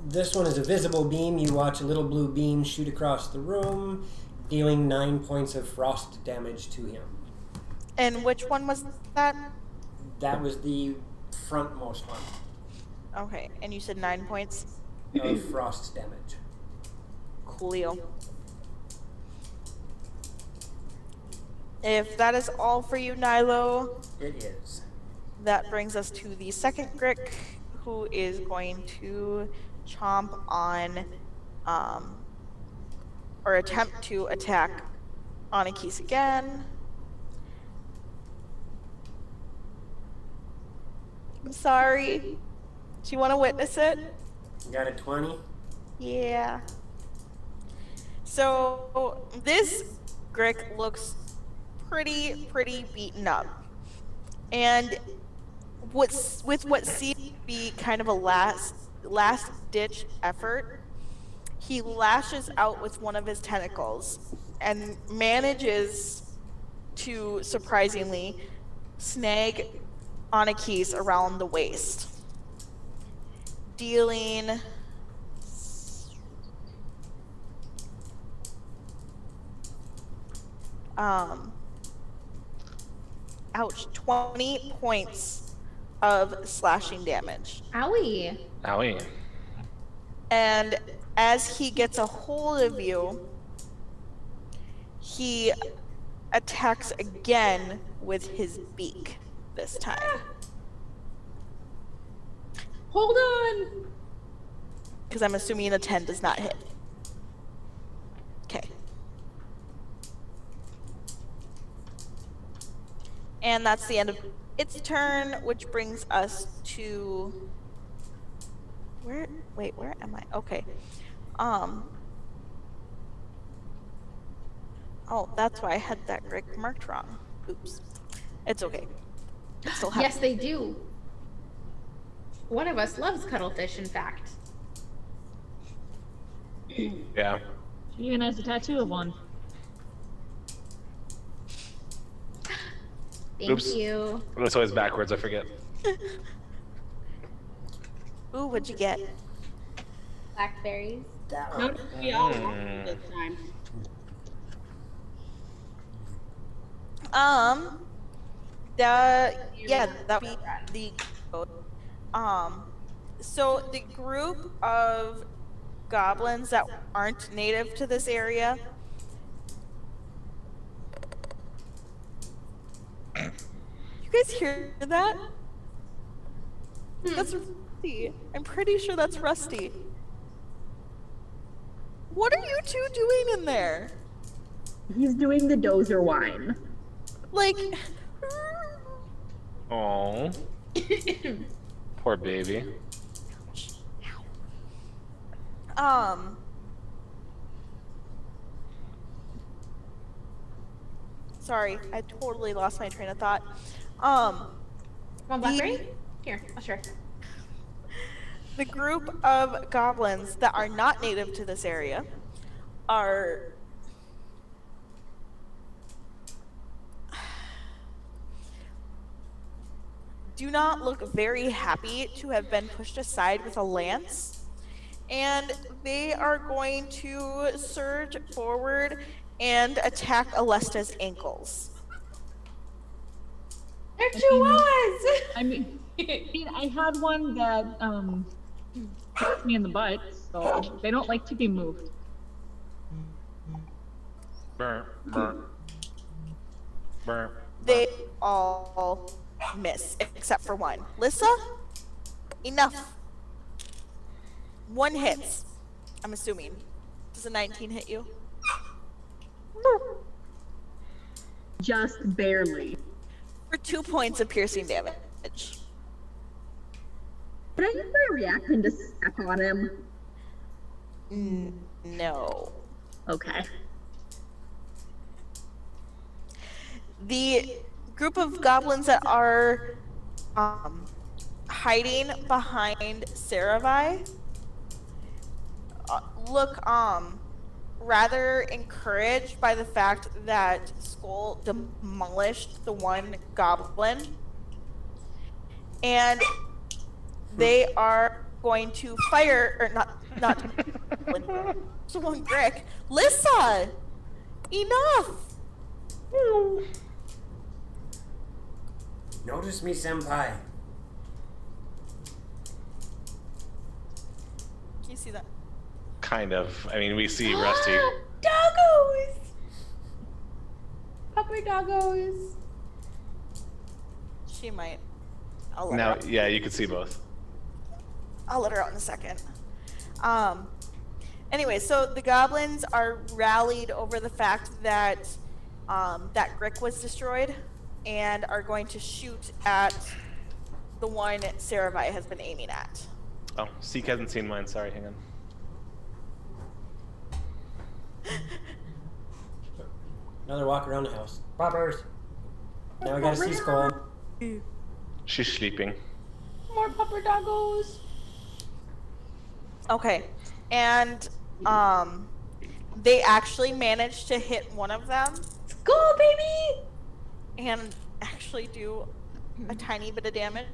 this one is a visible beam, you watch a little blue beam shoot across the room, dealing 9 points of frost damage to him.
And which one was that?
That was the frontmost one
Okay, and you said 9 points?
of frost damage.
Coolio. If that is all for you, Nilo,
It is.
that brings us to the second Grick, who is going to chomp on, or attempt to attack Anakis again. I'm sorry. Do you want to witness it?
You got a 20?
Yeah. So this Grick looks pretty beaten up, and with what seems to be kind of a last ditch effort, he lashes out with one of his tentacles and manages to surprisingly snag Anakis around the waist, dealing ouch, 20 points of slashing damage.
Owie.
Owie.
And as he gets a hold of you, he attacks again with his beak this time.
Hold on.
Because I'm assuming a 10 does not hit. Okay. And that's the end of its turn, which brings us to... Where am I? Okay. Oh, that's why I had that Rick marked wrong. Oops. It's okay. It still happens.
Yes, they do. One of us loves cuttlefish, in fact.
Yeah.
She even has a tattoo of one.
Thank
Oops.
you.
It's always backwards, I forget.
Ooh, what'd you get?
Blackberries.
That
How
one.
did we all roll this time?
Yeah, that would be the code. So the group of goblins that aren't native to this area. You guys hear that? That's Rusty. I'm pretty sure that's Rusty. What are you two doing in there?
He's doing the dozer whine.
Like,
Oh. Poor baby.
Sorry, I totally lost my train of thought.
Come on, Blackberry? Here, I'll share.
The group of goblins that are not native to this area are do not look very happy to have been pushed aside with a lance, and they are going to surge forward and attack Alesta's ankles.
They're chihuahuas!
I mean, I had one that kicked me in the butt, so they don't like to be moved.
Burr, burr. Burr.
They all miss, except for one. Lissa? Enough. One hits. I'm assuming. Does a 19 hit you?
Just barely.
For 2 points of piercing damage.
Did I use my reaction to step on him?
No.
Okay.
The group of goblins that are hiding behind Saravai look rather encouraged by the fact that Skull demolished the one goblin, and they are going to fire, or not the one Grick. Lissa, enough.
Notice me, senpai.
Can you see that?
Kind of. I mean, we see Rusty.
Doggos! Pupper doggos.
She might. I'll let her
Now,
out.
yeah, you can see both.
I'll let her out in a second. Anyway, so the goblins are rallied over the fact that that Grick was destroyed, and are going to shoot at the one Saravai has been aiming at.
Oh, Seek hasn't seen mine. Sorry, hang on.
Another walk around the house. Poppers. Now we gotta see Skull.
She's sleeping.
More pupper doggos.
Okay, and they actually managed to hit one of them
Go, baby!
and actually do a tiny bit of damage.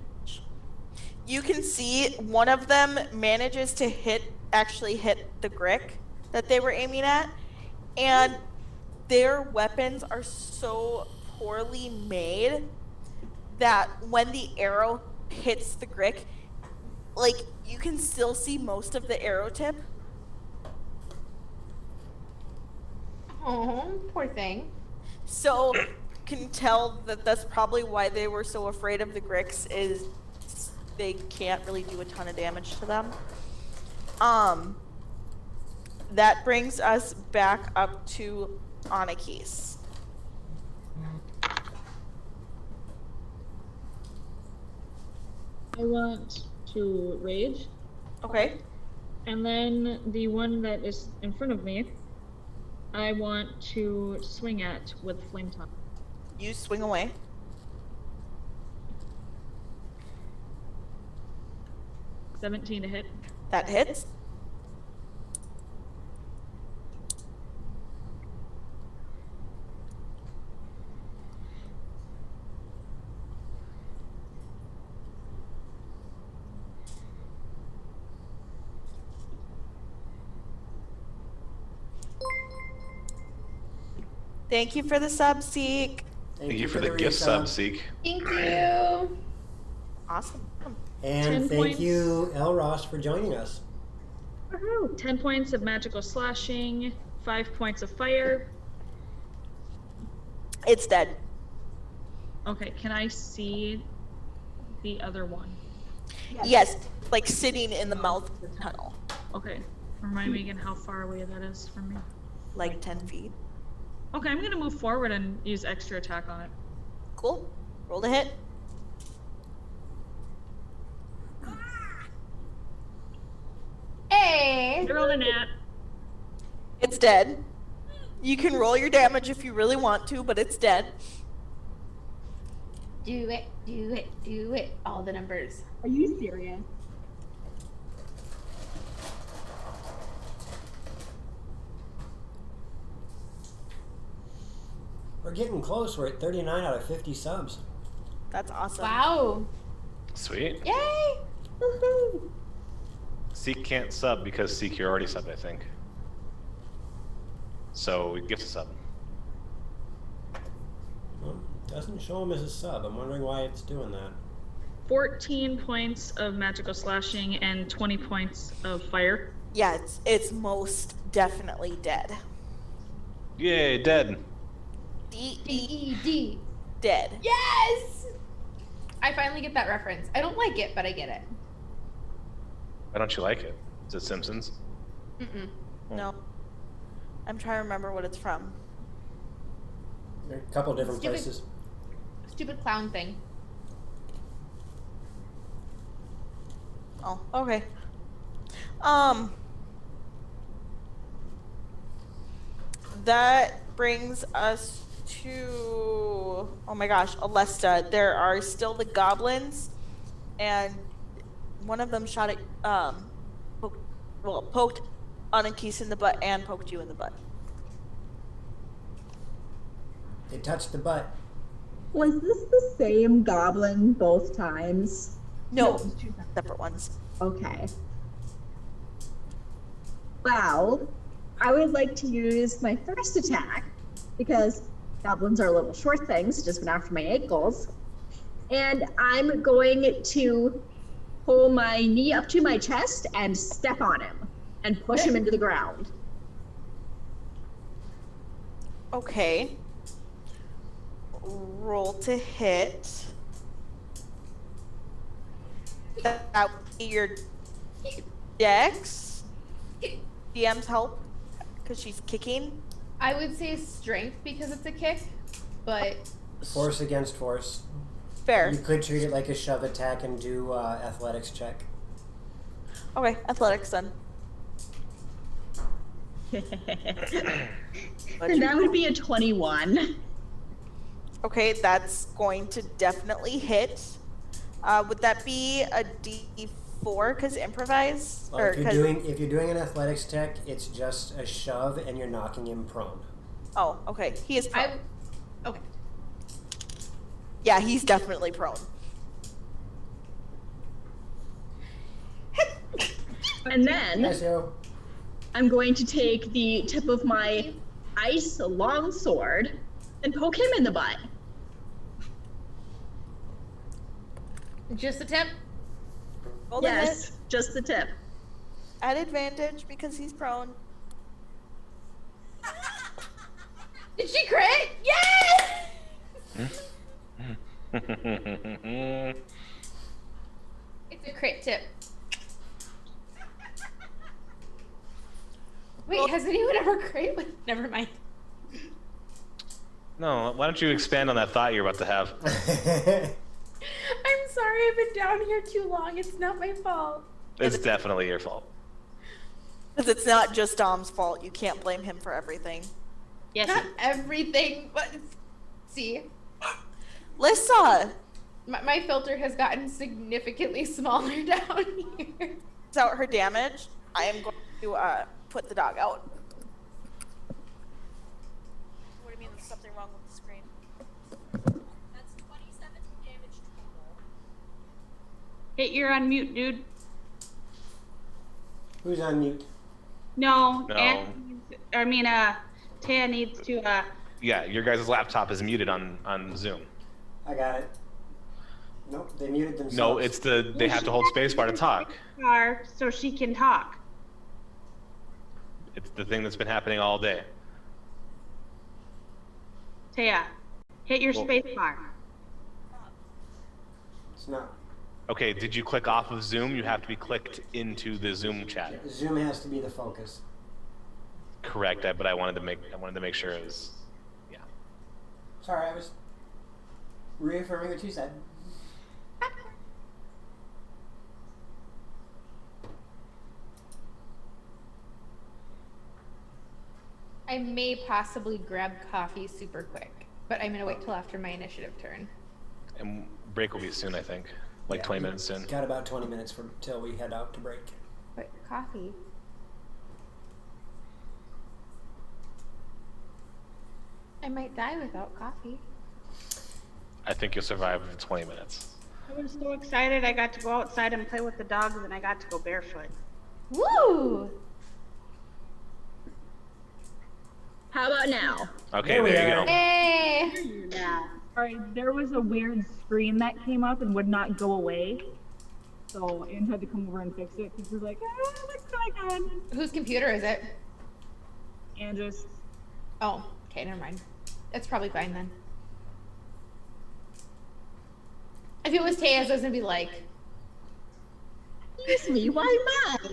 You can see one of them manages to actually hit the Grick that they were aiming at, and their weapons are so poorly made that when the arrow hits the Grick, like, you can still see most of the arrow tip.
Oh, poor thing.
So you can tell that that's probably why they were so afraid of the Gricks, is they can't really do a ton of damage to them. That brings us back up to Anakis.
I want to rage,
Okay.
and then the one that is in front of me, I want to swing at with flame tongue.
You swing away.
— 17 to hit.
That hits. Thank you for the sub, Seek.
Thank you for the gift
resub.
sub, Seek.
Thank you.
Awesome.
And
10
thank
points.
you, El Ross, for joining us.
Woohoo! 10 points of magical slashing, 5 points of fire.
It's dead.
Okay, can I see the other one?
Yes, like sitting in the mouth of the tunnel,
Okay, remind me again how far away that is from me.
like 10 feet.
Okay, I'm gonna move forward and use extra attack on it.
Cool. Roll to hit.
Hey!
I rolled a nat.
It's dead. You can roll your damage if you really want to, but it's dead.
Do it, do it, do it. All the numbers.
Are you serious?
We're getting close. We're at 39 out of 50 subs.
That's awesome.
Wow.
Sweet.
Yay!
Woohoo.
Seek can't sub because Seek you're already subbed, I think. So gift a sub.
Well, doesn't show him as a sub. I'm wondering why it's doing that.
14 points of magical slashing and 20 points of fire.
Yeah, it's most definitely dead.
Yay, dead.
D-E-D.
Dead.
Yes! I finally get that reference. I don't like it, but I get it.
Why don't you like it? Is it Simpsons?
Mm-mm.
No. I'm trying to remember what it's from.
There are a couple different
Stupid.
places.
Stupid clown thing.
Oh, okay. That brings us to, oh my gosh, Alesta. There are still the goblins, and one of them shot at, poked Anakis in the butt and poked you in the butt.
They touched the butt.
Was this the same goblin both times?
No,
It was two separate.
separate ones.
Okay. Well, I would like to use my first attack because goblins are little short things, just went after my ankles. And I'm going to pull my knee up to my chest and step on him and push him into the ground.
Okay. Roll to hit. That would be your dex. DM's help because she's kicking.
I would say strength because it's a kick, but
Force against force.
Fair.
You could treat it like a shove attack and do athletics check.
Okay, athletics then.
And that would be a 21.
Okay, that's going to definitely hit. Would that be a D4 because improvise?
Well, if you're doing an athletics check, it's just a shove and you're knocking him prone.
Oh, okay. He is prone.
okay.
Yeah, he's definitely prone.
And then
Yes, yo.
I'm going to take the tip of my ice longsword and poke him in the butt.
Just a tip.
Roll to
Yes,
hit.
just the tip.
At advantage because he's prone.
Did she crit? Yes! It's a crit tip. Wait, has anyone ever crit with? Never mind.
No, why don't you expand on that thought you're about to have?
I'm sorry, I've been down here too long. It's not my fault.
It's definitely your fault.
Because it's not just Dom's fault. You can't blame him for everything.
Yes.
Not everything, but see,
Lissa!
my filter has gotten significantly smaller down here.
Is out her damage. I am going to put the dog out. What do you mean there's something wrong with the screen?
That's 27 damage total.
Hey, you're on mute, dude.
Who's on mute?
No.
No.
Taya needs to,
Yeah, your guys' laptop is muted on Zoom.
I got it. Nope, they muted themselves.
No, it's they have to hold spacebar to talk.
So she can talk.
It's the thing that's been happening all day.
Taya, hit your
Well-
space bar.
It's not.
Okay, did you click off of Zoom? You have to be clicked into the Zoom chat.
Zoom has to be the focus.
Correct, but I wanted to make sure it was. Yeah.
Sorry, I was reaffirming what you said.
I may possibly grab coffee super quick, but I'm gonna wait till after my initiative turn.
And break will be soon, I think. Like 20 minutes soon.
Got about 20 minutes till we head out to break.
But coffee. I might die without coffee.
I think you'll survive the 20 minutes.
I was so excited I got to go outside and play with the dogs and I got to go barefoot.
Woo!
How about now?
Okay, there you go.
Hey!
Now.
Alright, there was a weird screen that came up and would not go away. So Anne had to come over and fix it because she was like, looks like good.
Whose computer is it?
And just
Oh, okay, never mind. It's probably fine then. If it was Taya's, I was gonna be like,
Excuse me, why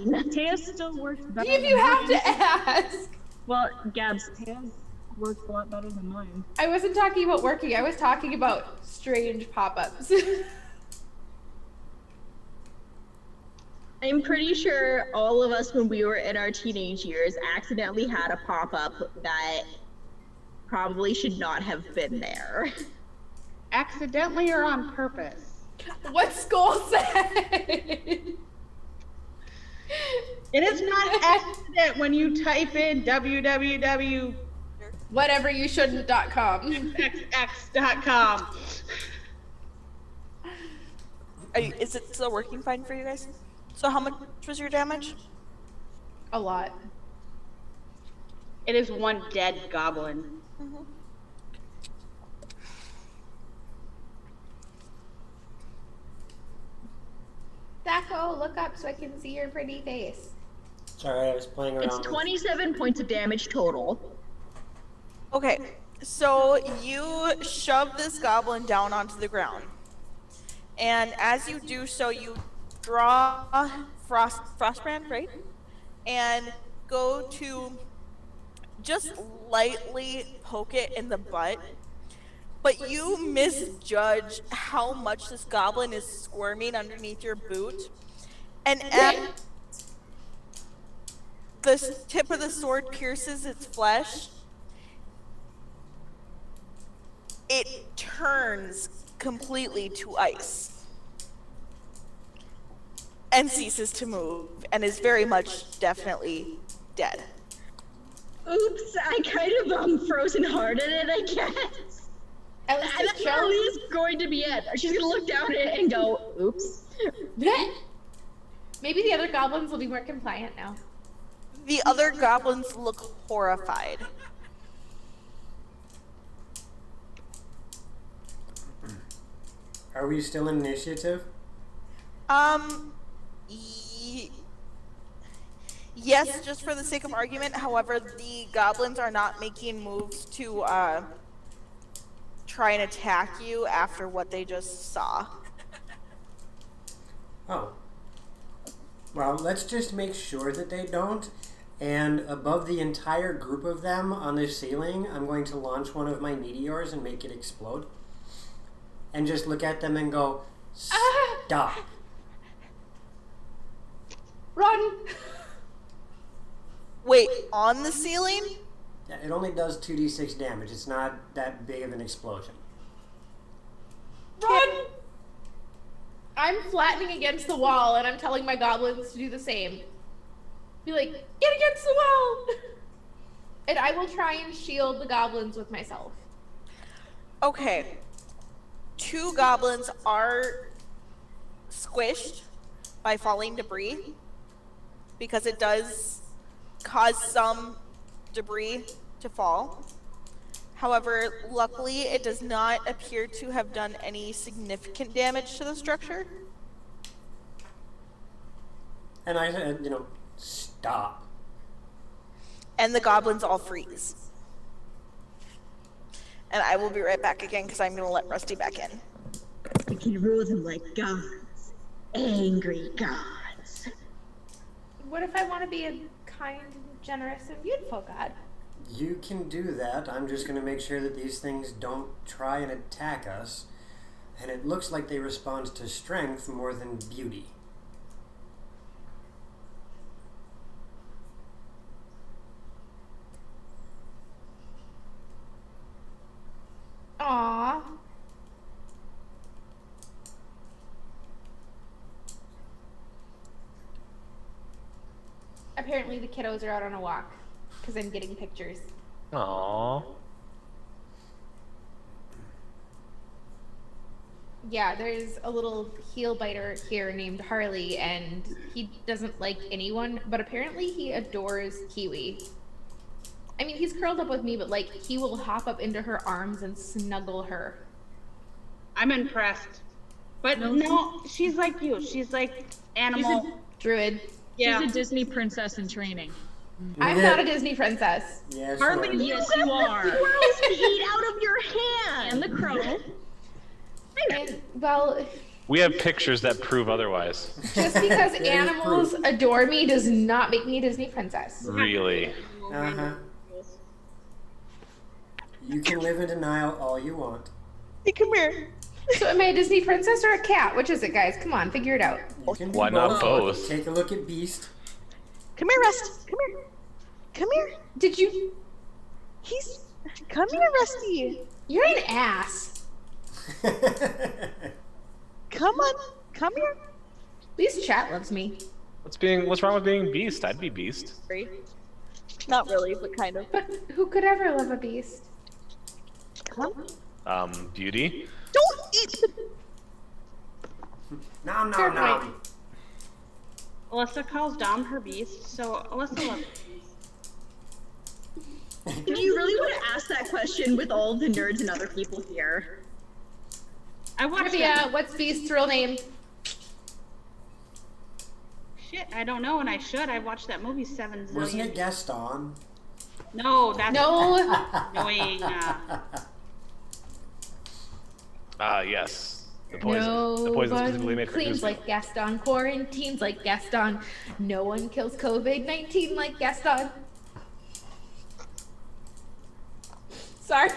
mine?
Taya still works better.
if you
than
have
mine.
to ask.
Well, Gabs, Taya's works a lot better than mine.
I wasn't talking about working, I was talking about strange pop-ups.
I'm pretty sure all of us when we were in our teenage years accidentally had a pop-up that probably should not have been there.
Accidentally or on purpose?
What Skull said?
It is not accident when you type in www.
Whateveryoushouldn't.com.
xx.com. Is it still working fine for you guys? So how much was your damage?
A lot.
It is one dead goblin.
Mm-hmm.
Daco, look up so I can see your pretty face.
Sorry, I was playing around.
It's 27 points of damage total.
Okay, so you shove this goblin down onto the ground. And as you do so, you draw Frostbrand, right? And go to just lightly poke it in the butt. But you misjudge how much this goblin is squirming underneath your boot. And as the tip of the sword pierces its flesh, it turns completely to ice and ceases to move and is very much definitely dead.
Oops, I kind of frozen hearted it, I guess.
At least
And
it's
that's at
shown.
least going to be it. She's gonna look down at it and go, oops.
Maybe the other goblins will be more compliant now.
The other goblins look horrified.
Are we still in initiative?
Yes, just for the sake of argument. However, the goblins are not making moves to try and attack you after what they just saw.
Oh. Well, let's just make sure that they don't. And above the entire group of them on the ceiling, I'm going to launch one of my meteors and make it explode. And just look at them and go, stop.
Run!
Wait, on the ceiling?
Yeah, it only does 2d6 damage. It's not that big of an explosion.
Run! I'm flattening against the wall and I'm telling my goblins to do the same. Be like, get against the wall! And I will try and shield the goblins with myself.
Okay. 2 goblins are squished by falling debris because it does cause some debris to fall. However, luckily, it does not appear to have done any significant damage to the structure.
And I said, stop.
And the goblins all freeze. And I will be right back again because I'm going to let Rusty back in.
We can rule them like gods. Angry gods.
What if I want to be a kind, generous, and beautiful god?
You can do that. I'm just going to make sure that these things don't try and attack us. And it looks like they respond to strength more than beauty.
Aww. Apparently the kiddos are out on a walk because I'm getting pictures.
Aww.
Yeah, there's a little heel biter here named Harley, and he doesn't like anyone, but apparently he adores Kiwi. I mean, he's curled up with me, but like, he will hop up into her arms and snuggle her.
I'm impressed. But no, she's like you. She's like animal.
She's
Druid.
Yeah.
She's a Disney princess in training.
I'm not a Disney princess.
Yes,
Hardly,
you are.
yes, you are.
Squirrel's feet out of your hand.
And the crow.
And, well,
We have pictures that prove otherwise.
just because
There is
animals
proof.
adore me does not make me a Disney princess.
Really?
Uh-huh. You can live in denial all you want.
Hey, come here.
So am I a Disney princess or a cat? Which is it, guys? Come on, figure it out.
You can do
Why not both?
Take a look at Beast.
Come here, Rust. Come here. Come here.
Did you...
Come here, Rusty.
You're an ass.
Come on. Come here.
At least chat loves me.
What's wrong with being Beast? I'd be Beast.
Not really, but kind of.
But who could ever love a beast?
Come.
Beauty.
Don't eat the...
Nom
Fair
nom nom.
point.
Alyssa calls Dom her beast, so Alyssa loves
Do you really want to ask that question with all the nerds and other people here?
I watched
Trivia, what's Beast's real name?
Shit, I don't know, and I should. I watched that movie 7 zillion.
Wasn't it Gaston?
No, that's
No.
annoying.
Yes. The poison.
No
The poison
one
specifically made for
cleans
Goose.
like Gaston, quarantines like Gaston. No one kills COVID-19 like Gaston. Sorry.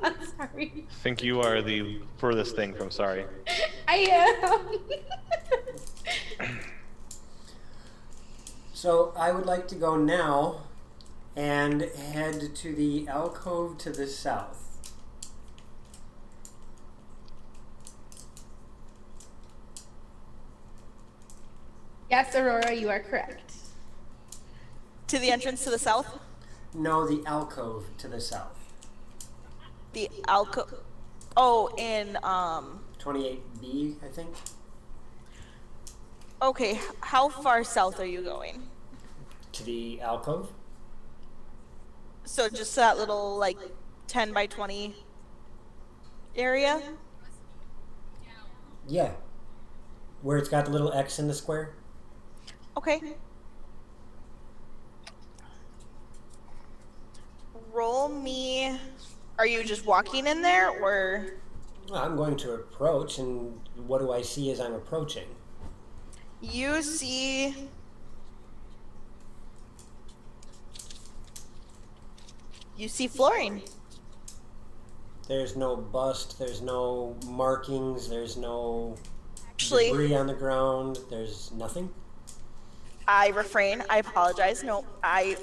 Not sorry.
I think you are the furthest thing from sorry.
I am.
So I would like to go now and head to the alcove to the south.
Yes, Aurora, you are correct.
To the entrance to the south?
No, the alcove to the south.
The alcove. Oh, in,
28B, I think.
Okay, how far south are you going?
To the alcove?
So just that little, like, 10 by 20 area?
Yeah. Where it's got the little X in the square?
Okay. Roll me. Are you just walking in there, or?
I'm going to approach, and what do I see as I'm approaching?
You see. You see flooring.
There's no bust, there's no markings, there's no
Actually,
debris on the ground, there's nothing?
I refrain. I apologize. No, I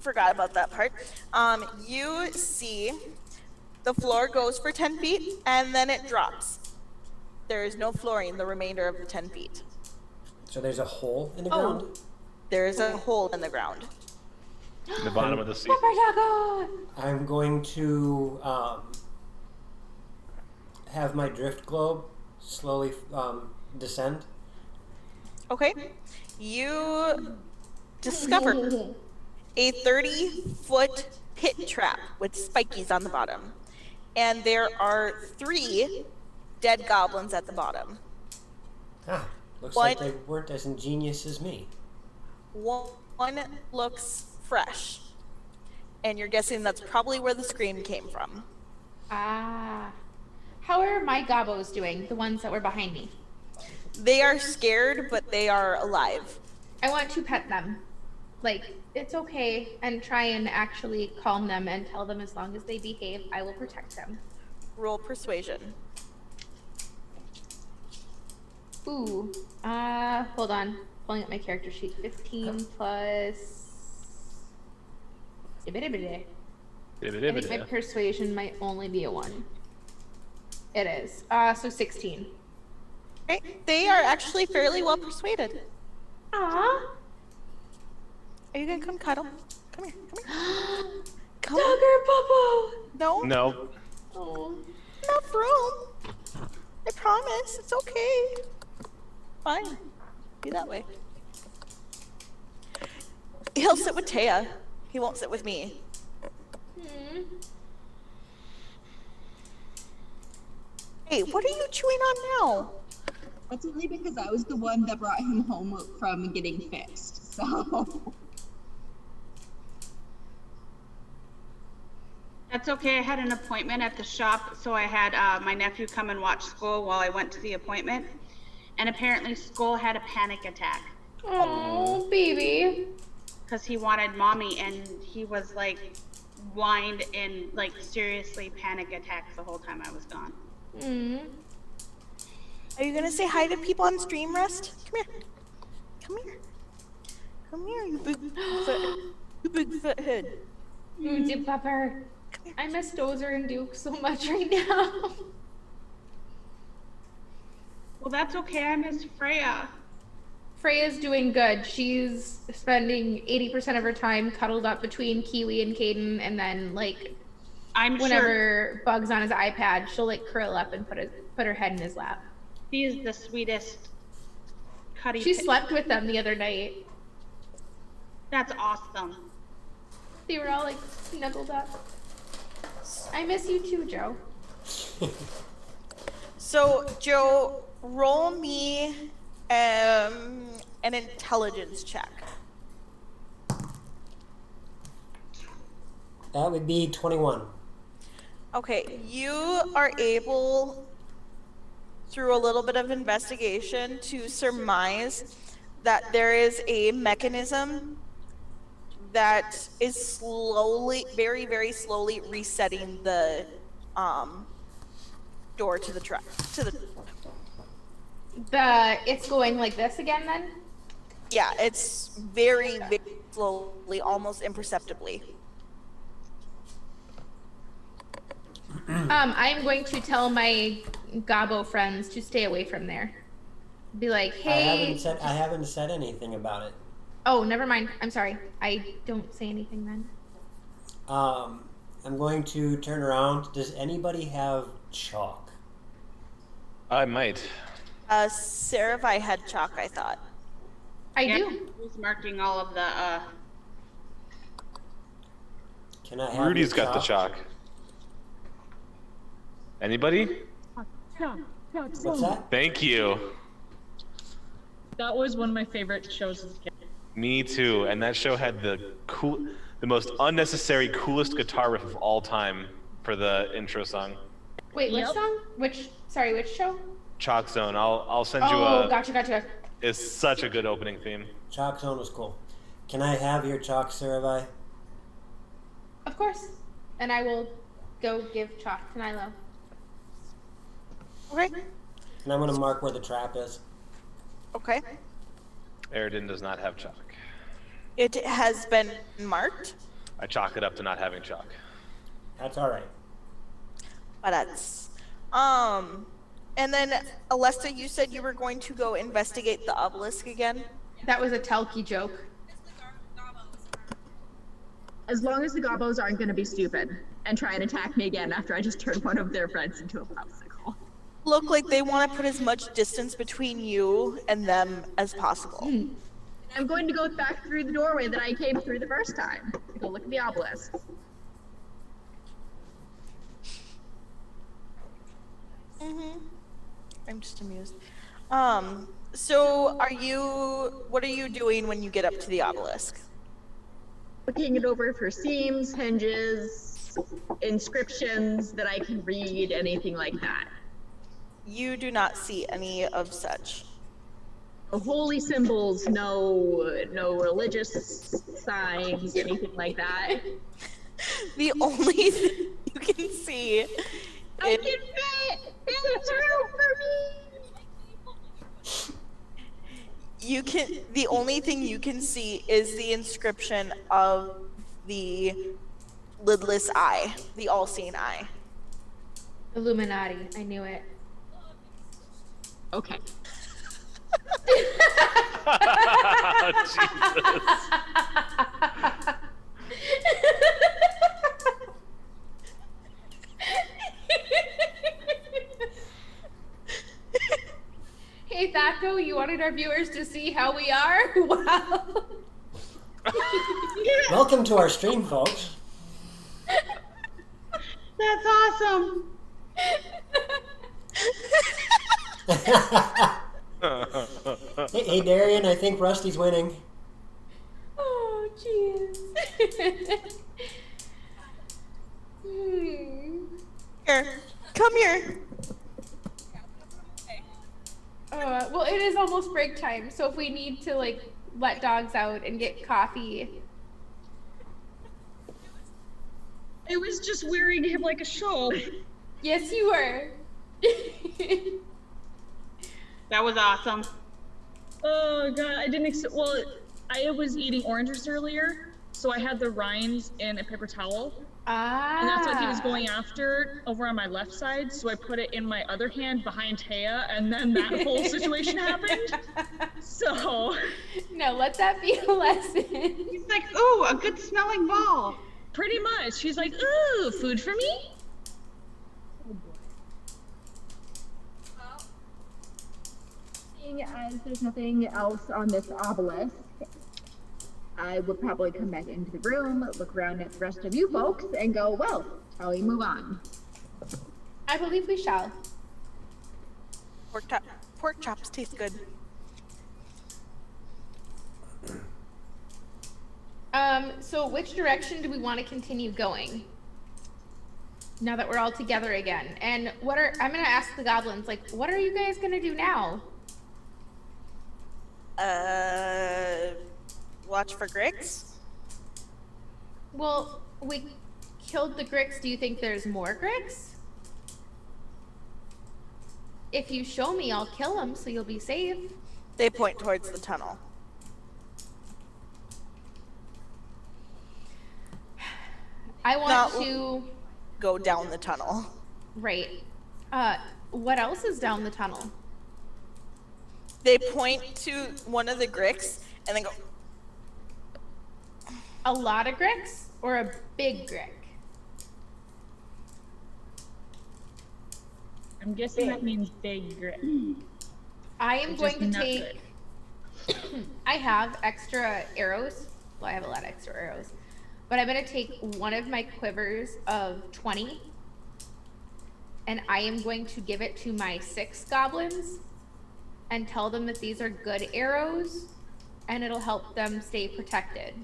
forgot about that part. You see the floor goes for 10 feet and then it drops. There is no flooring the remainder of the 10 feet.
So there's a hole in the
Oh.
ground?
There is a hole in the ground.
In the bottom of the sea.
Pepper taco!
I'm going to have my drift globe slowly descend.
Okay. You discover a 30-foot pit trap with spikies on the bottom. And there are 3 dead goblins at the bottom.
Ah, looks
One-
like they weren't as ingenious as me.
One looks fresh. And you're guessing that's probably where the scream came from.
Ah. How are my gobbos doing? The ones that were behind me.
They are scared, but they are alive.
I want to pet them. Like, it's okay, and try and actually calm them and tell them as long as they behave, I will protect them.
Roll persuasion.
Ooh. Hold on. Pulling up my character sheet. 15 plus... I think my persuasion might only be a 1. It is. So 16.
Right? They are actually fairly well persuaded.
Aww.
Are you gonna come cuddle? Come here, come here. Come
Dogger Bubble!
No,
No.
Oh.
enough room. I promise, it's okay. Fine. Be that way. He'll sit with Taya. He won't sit with me. Hey, what are you chewing on now?
That's only because I was the one that brought him home from getting fixed, so...
That's okay. I had an appointment at the shop, so I had my nephew come and watch Skull while I went to the appointment. And apparently Skull had a panic attack.
Oh, baby.
Because he wanted mommy, and he was like whined and like seriously panic attacks the whole time I was gone.
Are you gonna say hi to people on stream, Rust? Come here. Come here. Come here, you big fat head.
Ooh, Dip Pepper. I miss Dozer and Duke so much right now.
Well, that's okay. I miss Freya.
Freya's doing good. She's spending 80% of her time cuddled up between Kiwi and Caden, and then like whenever Bug's on his iPad, she'll like curl up and put her head in his lap.
She is the sweetest Cuddy.
She slept with them the other night.
That's awesome.
They were all like snuggled up. I miss you too, Joe.
So, Joe, roll me an intelligence check.
That would be 21.
Okay, you are able, through a little bit of investigation, to surmise that there is a mechanism that is slowly, very, very slowly resetting the door to the truck.
It's going like this again then?
Yeah, it's very, very slowly, almost imperceptibly.
I'm going to tell my Gobbo friends to stay away from there. Be like, hey.
I haven't said anything about it.
Oh, never mind. I'm sorry. I don't say anything then.
I'm going to turn around. Does anybody have chalk?
I might.
Saravi had chalk, I thought.
I
Yeah,
do.
he was marking all of the
Can I have
Rudy's
your
got the chalk. Anybody?
What's that?
Thank you.
That was one of my favorite shows as a kid.
Me too. And that show had the most unnecessary, coolest guitar riff of all time for the intro song.
Wait, which
Yep.
song? Which show?
Chalk Zone. I'll send you
Oh,
a.
gotcha.
It's such a good opening theme.
Chalk Zone was cool. Can I have your chalk, Saravi?
Of course. And I will go give chalk to Nilo.
Okay.
And I'm going to mark where the trap is.
Okay.
Aridin does not have chalk.
It has been marked.
I chalk it up to not having chalk.
That's all right.
But that's and then Alesta, you said you were going to go investigate the obelisk again.
That was a Telki joke.
As long as the Gobbos aren't going to be stupid and try and attack me again after I just turned one of their friends into a popsicle.
Look like they want to put as much distance between you and them as possible.
I'm going to go back through the doorway that I came through the first time to go look at the obelisk.
I'm just amused. So what are you doing when you get up to the obelisk?
Looking it over for seams, hinges, inscriptions that I can read, anything like that.
You do not see any of such.
No holy symbols, no religious signs, anything like that.
The only thing you can see
I can fit in through for me.
the only thing you can see is the inscription of the lidless eye, the all-seeing eye.
Illuminati. I knew it.
Okay.
Hey, Thaco, you wanted our viewers to see how we are? Wow.
Welcome to our stream, folks.
That's awesome.
Hey, Darian, I think Rusty's winning.
Oh, jeez.
Here, come here.
Well, it is almost break time, so if we need to, like, let dogs out and get coffee.
I was just wearing him like a shawl.
Yes, you were.
That was awesome. Oh god, I didn't well, I was eating oranges earlier, so I had the rinds in a paper towel. And that's what he was going after over on my left side, so I put it in my other hand behind Taya, and then that whole situation happened. So...
No, let that be a lesson.
He's like, ooh, a good smelling ball. Pretty much. He's like, ooh, food for me?
Seeing as there's nothing else on this obelisk, I would probably come back into the room, look around at the rest of you folks, and go, well, shall we move on?
I believe we shall.
Pork chops taste good.
So which direction do we want to continue going? Now that we're all together again. And I'm gonna ask the goblins, like, what are you guys gonna do now?
Watch for Grix?
Well, we killed the Grix. Do you think there's more Grix? If you show me, I'll kill them so you'll be safe.
They point towards the tunnel.
I want to
go down the tunnel.
Right. What else is down the tunnel?
They point to one of the Grix and then go.
A lot of Grix or a big Grick?
I'm guessing that means big grit.
I am going to take. I have extra arrows. Well, I have a lot of extra arrows. But I'm going to take one of my quivers of 20. And I am going to give it to my 6 goblins. And tell them that these are good arrows. And it'll help them stay protected.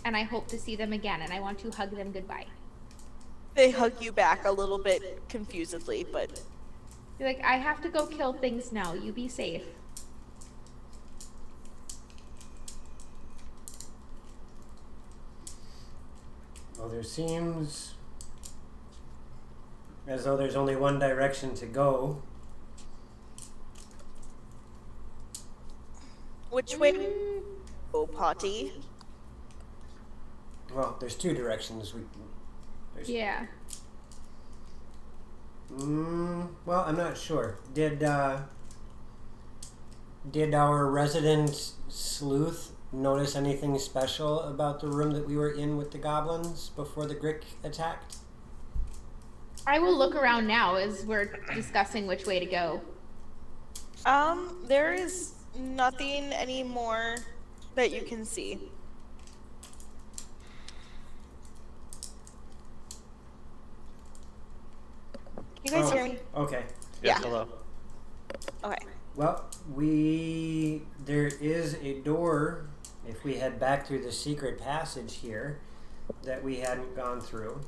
And I hope to see them again. And I want to hug them goodbye.
They hug you back a little bit confusedly, but...
You're like, I have to go kill things now. You be safe.
Well, there seems as though there's only one direction to go.
Which way to go, Potty?
Well, there's 2 directions.
Yeah.
Well, I'm not sure. Did our resident sleuth notice anything special about the room that we were in with the goblins before the Grick attacked?
I will look around now as we're discussing which way to go.
There is nothing anymore that you can see. You guys hear me?
Okay.
Yes,
Yeah.
hello.
Okay.
Well, there is a door, if we head back through the secret passage here, that we hadn't gone through.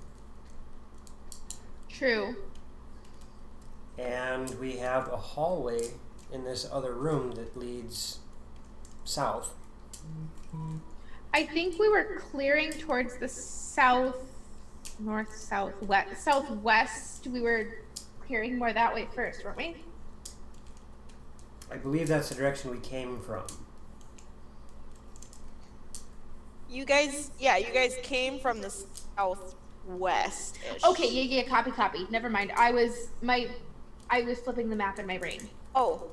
True.
And we have a hallway in this other room that leads south.
I think we were clearing towards the southwest. We were clearing more that way first, weren't we?
I believe that's the direction we came from.
You guys came from the southwest.
Okay, yeah, copy. Never mind. I was flipping the map in my brain.
Oh,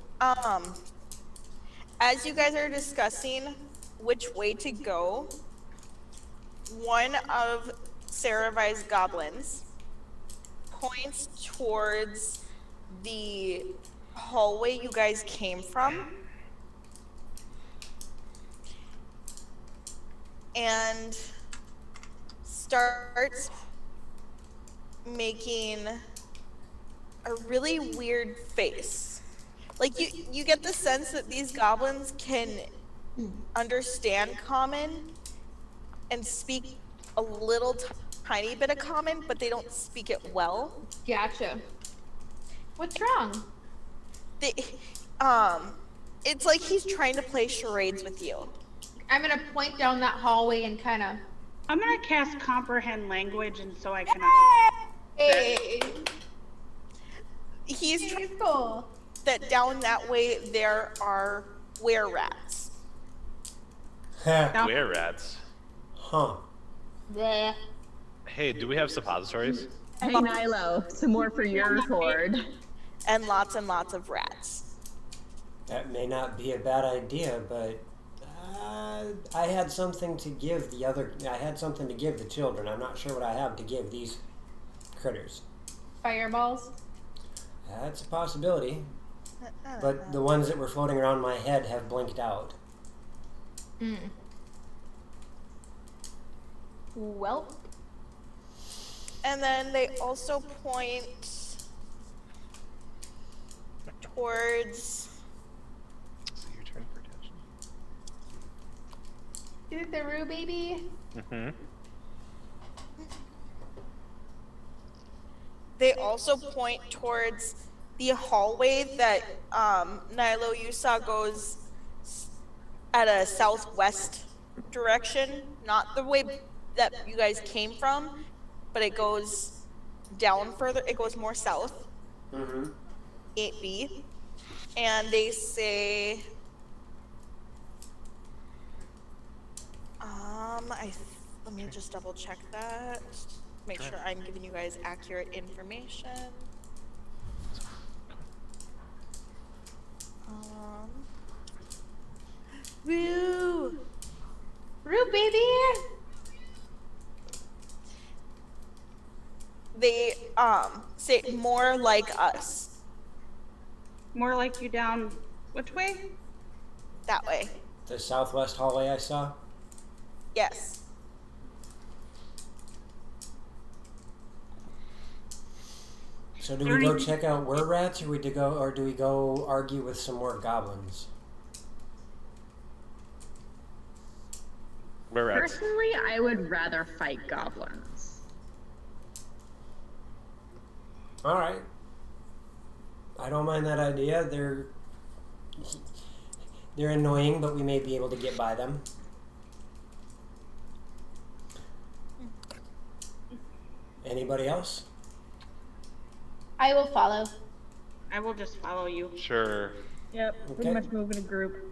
as you guys are discussing which way to go, one of Saravai's goblins points towards the hallway you guys came from and starts making a really weird face. Like you get the sense that these goblins can understand common and speak a little tiny bit of common, but they don't speak it well.
Gotcha. What's wrong?
It's like he's trying to play charades with you.
I'm gonna point down that hallway and kind of.
I'm gonna cast comprehend language, and so I can.
Hey.
He's trying
Cool.
that down that way there are were-rats.
Were-rats?
Huh.
Bleh.
Hey, do we have suppositories?
Hey, Nilo, some more for your horde.
And lots of rats.
That may not be a bad idea, but I had something to give the children. I'm not sure what I have to give these critters.
Fireballs.
That's a possibility. But the ones that were floating around my head have blinked out.
Well.
And then they also point towards.
So your turn for attention.
Is it the Roo baby?
Mm-hmm.
They also point towards the hallway that Nilo you saw goes at a southwest direction, not the way that you guys came from, but it goes down further. It goes more south. 8B, and they say, let me just double check that. Make sure I'm giving you guys accurate information. Woo!
Roo baby!
They say more like us.
More like you down which way?
That way.
The southwest hallway I saw?
Yes.
So do we go check out were-rats, or do we go argue with some more goblins?
Were-rats.
Personally, I would rather fight goblins.
All right. I don't mind that idea. They're annoying, but we may be able to get by them. Anybody else?
I will follow.
I will just follow you.
Sure.
Yep, pretty
Okay.
much move in a group.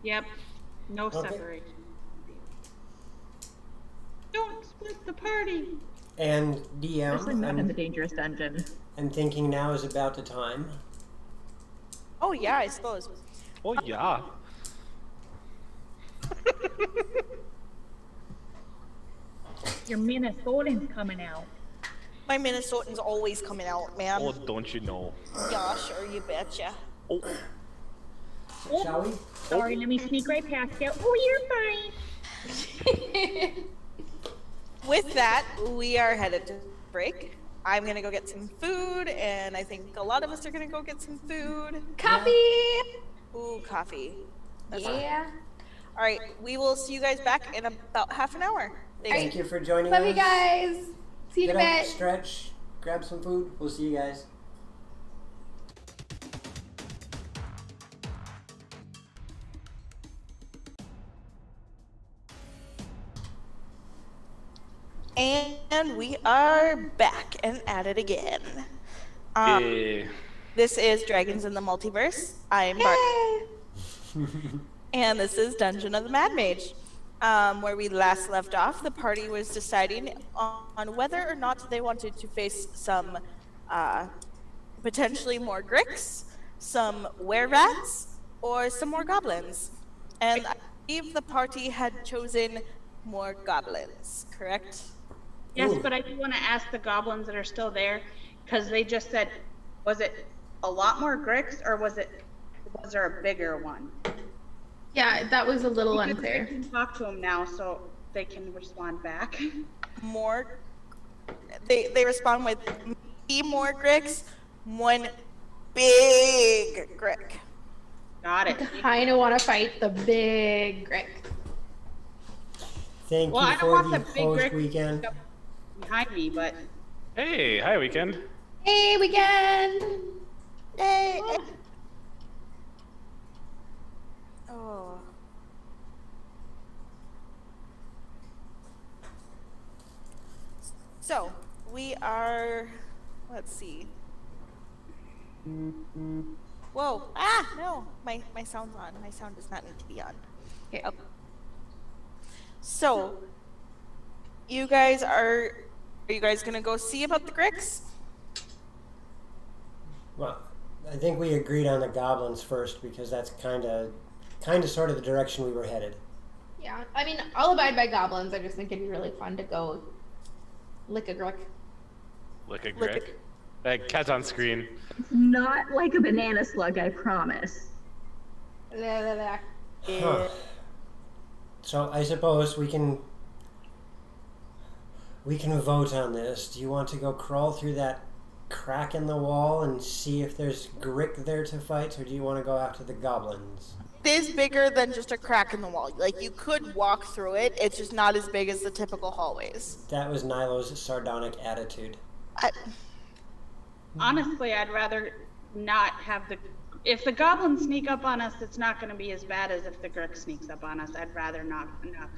Yep. No
Okay.
separation. Don't split the party.
And
Especially not in the
DM,
dangerous dungeon.
I'm thinking now is about the time.
Oh yeah, I suppose.
Oh yeah.
Your Minnesotan's coming out.
My Minnesotan's always coming out, man.
Oh, don't you know?
Yeah, sure, you betcha.
Oh,
Shall we?
Sorry, let me sneak right past you. Oh, you're fine.
With that, we are headed to break. I'm gonna go get some food, and I think a lot of us are gonna go get some food.
Coffee!
Ooh, coffee. That's
Yeah.
All right, we will see you guys back in about half an hour.
Thank you for joining
Love
us.
you guys. See you in
Get
a
up,
bit.
stretch, grab some food. We'll see you guys.
And we are back and at it again.
Yeah.
This is Dragons in the Multiverse. I'm Bart. And this is Dungeon of the Mad Mage. Where we last left off, the party was deciding on whether or not they wanted to face some potentially more Gricks, some were-rats, or some more goblins. And I believe the party had chosen more goblins, correct?
Yes,
Ooh.
but I do want to ask the goblins that are still there, because they just said, was it a lot more Gricks, or was there a bigger one?
Yeah, that was a little
Because
unclear.
I can talk to them now, so they can respond back.
More. They respond with maybe more Gricks, one big Grick.
Got it.
Kind of want to fight the big Grick.
Thank
Well,
you
I don't
for
want
the
the big Grick
post-weekend.
behind me, but
Hey, hi, weekend.
Hey, weekend!
Hey. Oh. So we are. Let's see. Whoa! Ah, no, my sound's on. My sound does not need to be on.
Okay.
Oh. So, you guys are you guys gonna go see about the Gricks?
Well, I think we agreed on the goblins first because that's kind of sort of the direction we were headed.
Yeah, I mean, I'll abide by goblins. I just think it'd be really fun to go lick a Grick.
Lick a Grick. That cat's on screen.
Not like a banana slug, I promise.
Blah, blah, blah.
Huh. So I suppose we can vote on this. Do you want to go crawl through that crack in the wall and see if there's Grick there to fight, or do you want to go after the goblins?
It is bigger than just a crack in the wall. Like, you could walk through it. It's just not as big as the typical hallways.
That was Nilo's sardonic attitude.
honestly, I'd rather not have the. If the goblins sneak up on us, it's not going to be as bad as if the Grick sneaks up on us. I'd rather knock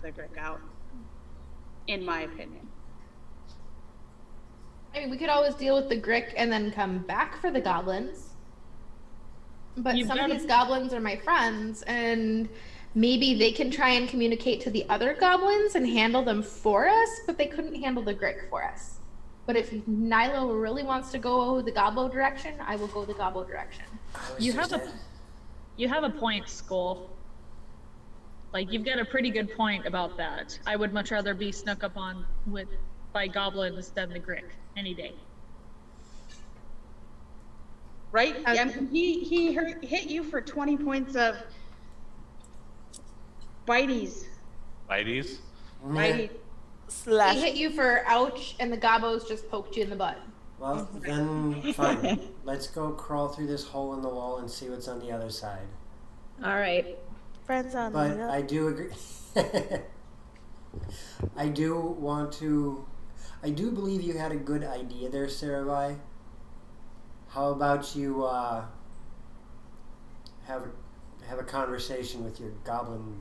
the Grick out, in my opinion.
I mean, we could always deal with the Grick and then come back for the goblins. But
You've
some of
gotta-
these goblins are my friends, and maybe they can try and communicate to the other goblins and handle them for us, but they couldn't handle the Grick for us. But if Nilo really wants to go the Gobbo direction, I will go the Gobbo direction.
You have a point, Skull. Like, you've got a pretty good point about that. I would much rather be snuck up on by goblins than the Grick any day.
Right? I mean, he hit you for 20 points of bites.
Bites?
Bitey.
He hit you for ouch, and the Gobbos just poked you in the butt.
Well, then fine. Let's go crawl through this hole in the wall and see what's on the other side.
All right.
Friends on
But
the
I do agree. I do believe you had a good idea there, Saravai. How about you have a conversation with your goblin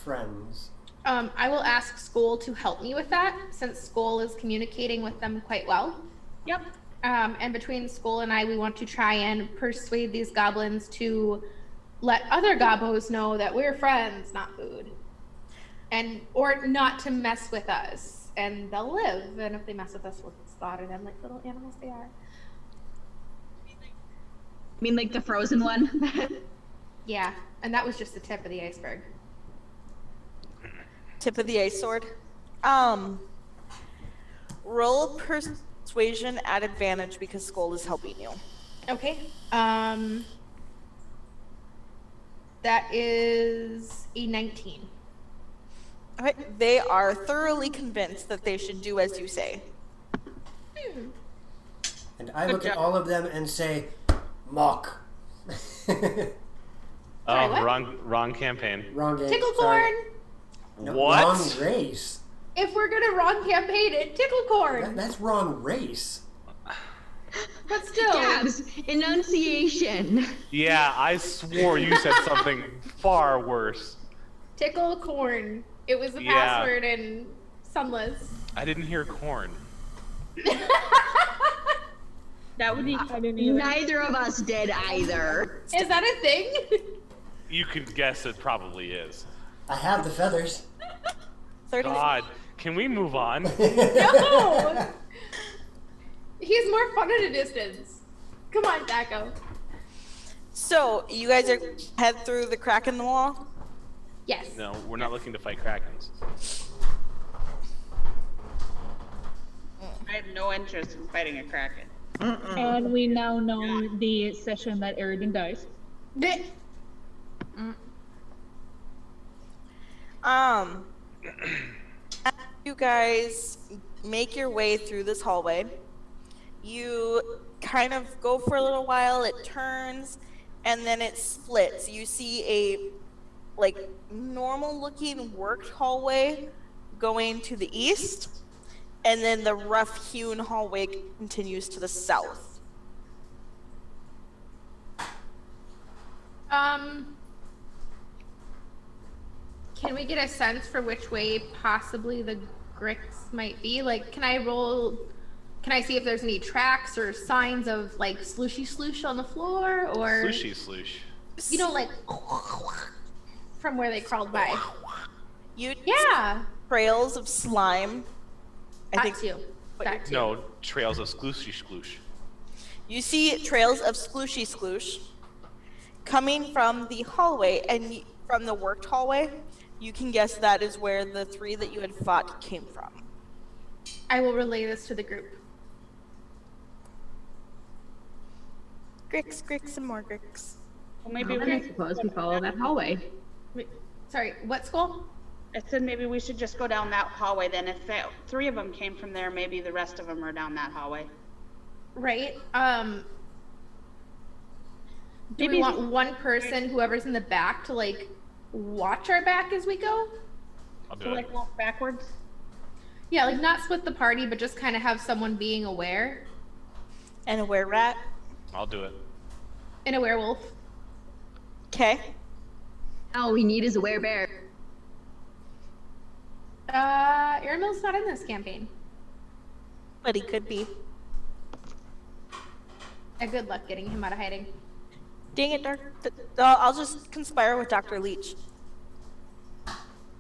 friends?
I will ask Skoll to help me with that, since Skoll is communicating with them quite well.
Yep.
And between Skoll and I, we want to try and persuade these goblins to let other Gobbos know that we're friends, not food. Or not to mess with us. And they'll live. And if they mess with us, we'll slaughter them like little animals they are.
You mean like the frozen one?
Yeah, and that was just the tip of the iceberg.
tip of the ace sword. Roll persuasion at advantage because Skull is helping you.
Okay. That is a 19.
Okay, they are thoroughly convinced that they should do as you say.
And I
Good
look at
job.
all of them and say, mock.
Sorry,
Oh,
what?
wrong campaign.
Wrong game.
Tickle
Sorry.
corn.
No,
What?
Wrong race.
If we're gonna wrong campaign it, tickle corn.
That's wrong race.
But still,
Gabs, enunciation.
Yeah, I swore you said something far worse.
tickle corn. It was the
Yeah.
password in Sunless.
I didn't hear corn.
That would be
I didn't either.
Neither of us did either.
Is that a thing?
You could guess it probably is.
I have the feathers.
30
God, can we move on?
No. He's more fun at a distance. Come on, Thaco.
So, you guys are head through the crack in the wall?
Yes.
No, we're not looking to fight krakens.
I have no interest in fighting a kraken.
And we now know the session that Eridan dies.
As you guys make your way through this hallway, you kind of go for a little while, it turns, and then it splits. You see a like normal looking worked hallway going to the east, and then the rough hewn hallway continues to the south.
Can we get a sense for which way possibly the Grix might be? Like, can I see if there's any tracks or signs of like slooshy sloosh on the floor or
Slushy sloosh.
you know, like from where they crawled by?
You
Yeah.
trails of slime. I
That
think
too. That too.
No, trails of sklooshy skloosh.
you see trails of splooshy skloosh coming from the hallway, and from the worked hallway, you can guess that is where the three that you had fought came from.
I will relay this to the group.
Grix, Grix, and more Grix.
Well, maybe
I suppose we follow that hallway.
Wait, sorry, what school?
I said maybe we should just go down that hallway then. If three of them came from there, maybe the rest of them are down that hallway.
Right. Do we
Maybe-
want one person, whoever's in the back, to like watch our back as we go?
I'll do
So
it.
like walk backwards.
Yeah, like not split the party, but just kind of have someone being aware.
And a were-rat.
I'll do it.
And a werewolf.
Okay.
All we need is a werebear.
Aramil's not in this campaign.
But he could be.
Good luck getting him out of hiding.
Dang it, I'll just conspire with Dr. Leech.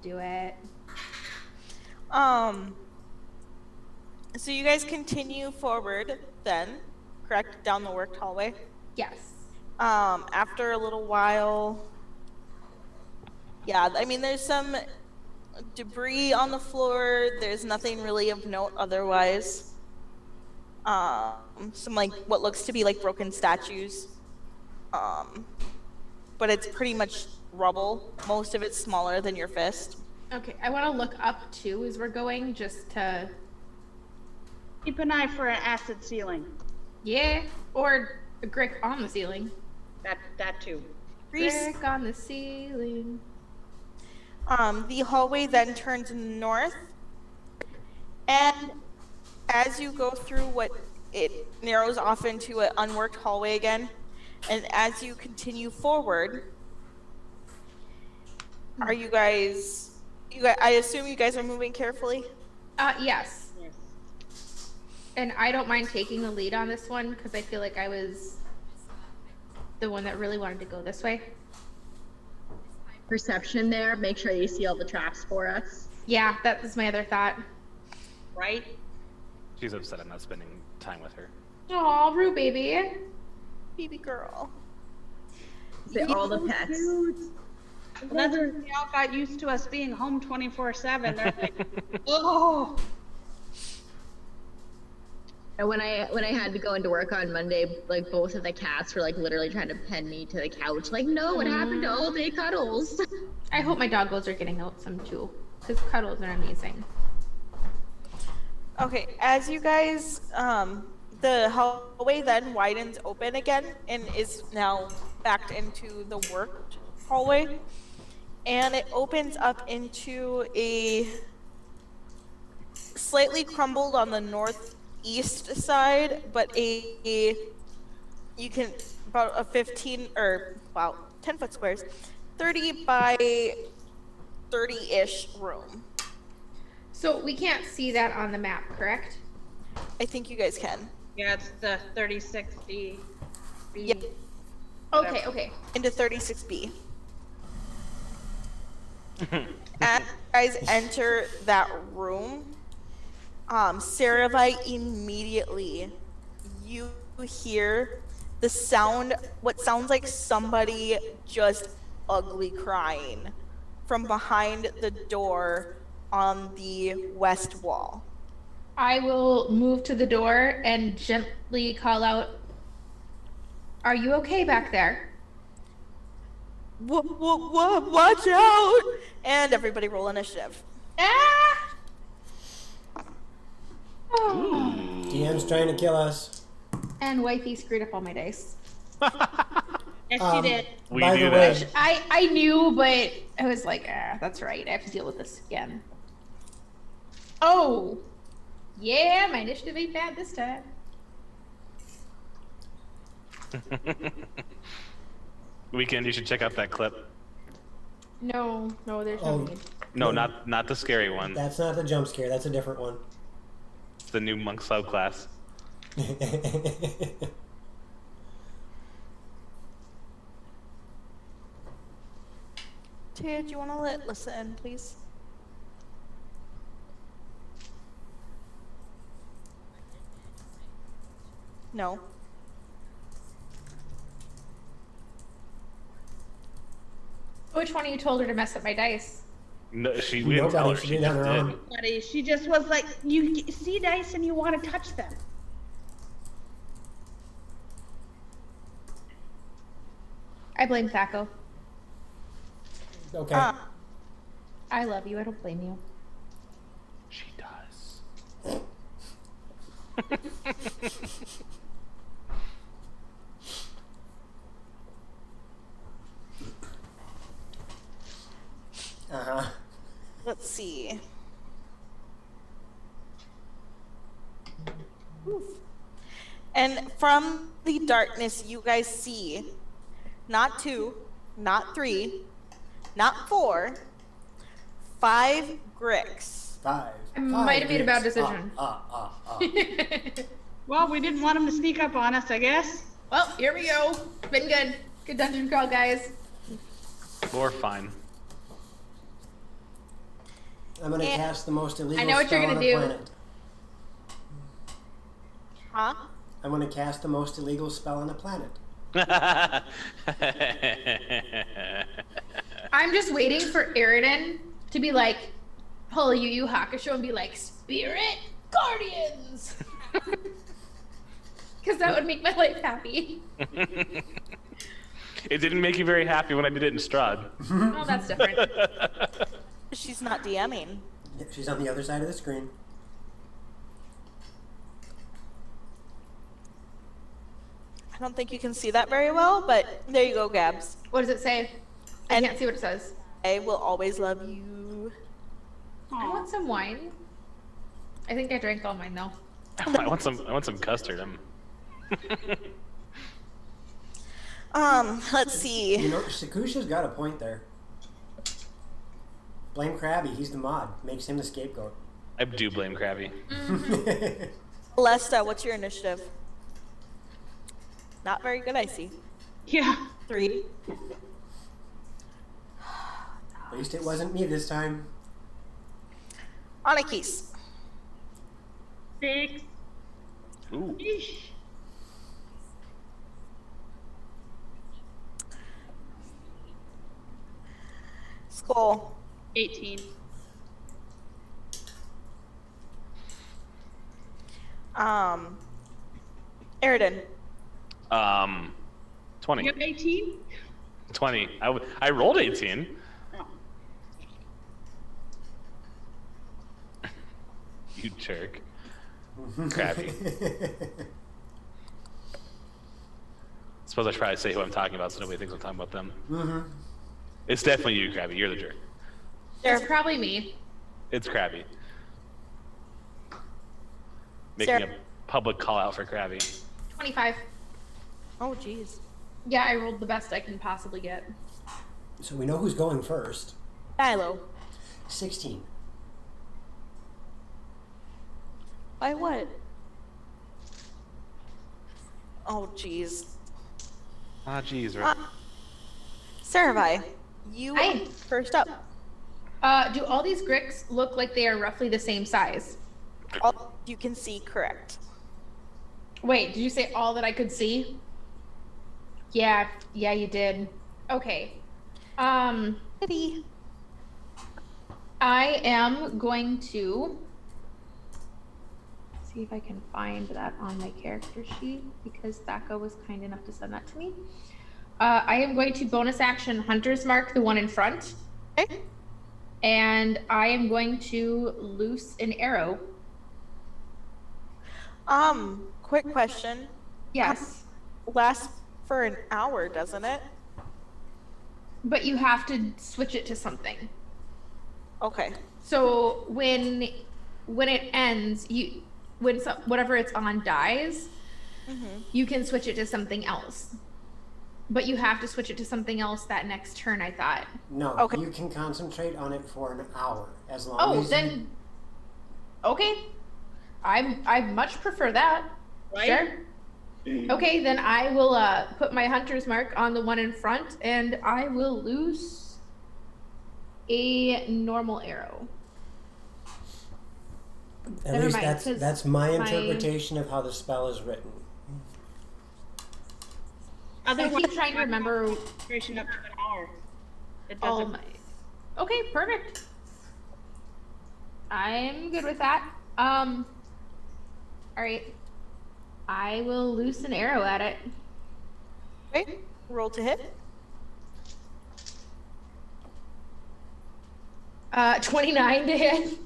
Do it.
So you guys continue forward then, correct? Down the worked hallway?
Yes.
After a little while, yeah, I mean, there's some debris on the floor. There's nothing really of note otherwise. Some like what looks to be like broken statues. But it's pretty much rubble. Most of it's smaller than your fist.
Okay, I want to look up too as we're going, just to.
Keep an eye for an acid ceiling.
Yeah, or a Grick on the ceiling.
That too.
Grick on the ceiling.
The hallway then turns north, and as you go through what it narrows off into an unworked hallway again, and as you continue forward, are you guys? I assume you guys are moving carefully.
Yes.
Yes.
And I don't mind taking the lead on this one because I feel like I was the one that really wanted to go this way.
Perception there. Make sure you see all the traps for us.
Yeah, that was my other thought.
Right?
She's upset I'm not spending time with her.
Aw, Rue baby.
Baby girl.
They're all the pets.
Well, that's when they all got used to us being home 24/7. They're like, oh.
And when I had to go into work on Monday, like both of the cats were like literally trying to pin me to the couch. Like, no, what happened to all the cuddles?
I hope my doggos are getting out some too, because cuddles are amazing.
Okay, as you guys The hallway then widens open again and is now backed into the worked hallway. And it opens up into a slightly crumbled on the northeast side, but you can about a 15 or wow 10-foot squares, 30 by 30-ish room.
So we can't see that on the map, correct?
I think you guys can.
Yeah, it's the 3060.
Yep.
Okay, okay.
Into 36B. As you guys enter that room, Saravai, immediately you hear the sound, what sounds like somebody just ugly crying from behind the door on the west wall.
I will move to the door and gently call out, "Are you okay back there?"
Watch out! And everybody roll initiative.
Ah!
DM's trying to kill us.
And wifey screwed up all my dice.
Yes, she did.
We
By
do
the
that.
way,
I knew, but I was like, that's right. I have to deal with this again. Oh! Yeah, my initiative ain't bad this time.
Weekend, you should check out that clip.
No, there's
Oh.
no need.
No, not the scary one.
that's not the jump scare. That's a different one.
It's the new monk subclass.
Tia, do you want to let Lissa in, please? No.
Which one of you told her to mess up my dice?
No, we didn't tell her.
Nobody,
She
she did
just
on her
did.
own.
Buddy, she just was like, you see dice and you want to touch them.
I blame Thaco.
Okay.
I love you. I don't blame you.
She does.
Uh-huh.
Let's see. Oof. And from the darkness, you guys see not 2, not 3, not 4, 5 Gricks.
Five.
I might have made a bad
Gricks.
decision.
Well, we didn't want him to sneak up on us, I guess.
Well, here we go. Been good. Good dungeon crawl, guys.
We're fine.
I'm gonna
And-
cast the most illegal
I know what you're
spell
gonna
on the
do.
planet.
Huh?
I'm gonna cast the most illegal spell on the planet.
I'm just waiting for Eridan to be like, pull Yu Yu Hakusho and be like, Spirit Guardians! Because that would make my life happy.
It didn't make you very happy when I did it in Strahd.
Oh, that's different.
She's not DMing.
Yep, she's on the other side of the screen.
I don't think you can see that very well, but there you go, Gabs.
What does it say? I
And-
can't see what it says.
I will always love you.
I want some wine. I think I drank all mine though.
I want some custard.
Let's see.
You know, Sakusha's got a point there. Blame Krabby. He's the mod. Makes him the scapegoat.
I do blame Krabby.
Lesta, what's your initiative? Not very good, I see.
Yeah.
3.
At least it wasn't me this time.
Anakis.
6.
Ooh.
Eesh.
Skull.
18.
Eridan.
20.
You have 18?
20. I rolled 18.
Oh.
You jerk. Krabby. suppose I should probably say who I'm talking about so nobody thinks I'm talking about them.
Mm-hmm.
It's definitely you, Krabby. You're the jerk.
It's probably me.
It's Krabby. Making a public call out for Krabby.
25.
Oh, jeez.
Yeah, I rolled the best I can possibly get.
So we know who's going first.
Milo.
16.
By what? Oh, jeez.
Ah, jeez. Right.
Sarabai, you
Hi.
first up.
Do all these gricks look like they are roughly the same size?
All you can see, correct.
Wait, did you say all that I could see? Yeah, you did. Okay.
Kitty.
I am going to see if I can find that on my character sheet because Thaka was kind enough to send that to me. I am going to bonus action Hunter's Mark, the one in front.
Okay.
And I am going to loose an arrow.
Quick question.
Yes.
Lasts for an hour, doesn't it?
But you have to switch it to something.
Okay.
So when it ends, whatever it's on dies, you can switch it to something else. But you have to switch it to something else that next turn, I thought.
No,
Okay.
you can concentrate on it for an hour as long
Oh,
as
then okay. I much prefer that.
Right?
Sure. Okay, then I will put my hunter's mark on the one in front, and I will loose a normal arrow.
At
Never
least
mind, 'cause
that's my
my-
interpretation of how the spell is written.
I keep trying to remember
Duration up to an hour. It
all
doesn't.
my. Okay, perfect. I'm good with that. All right. I will loose an arrow at it.
Okay. Roll to hit.
29 to hit.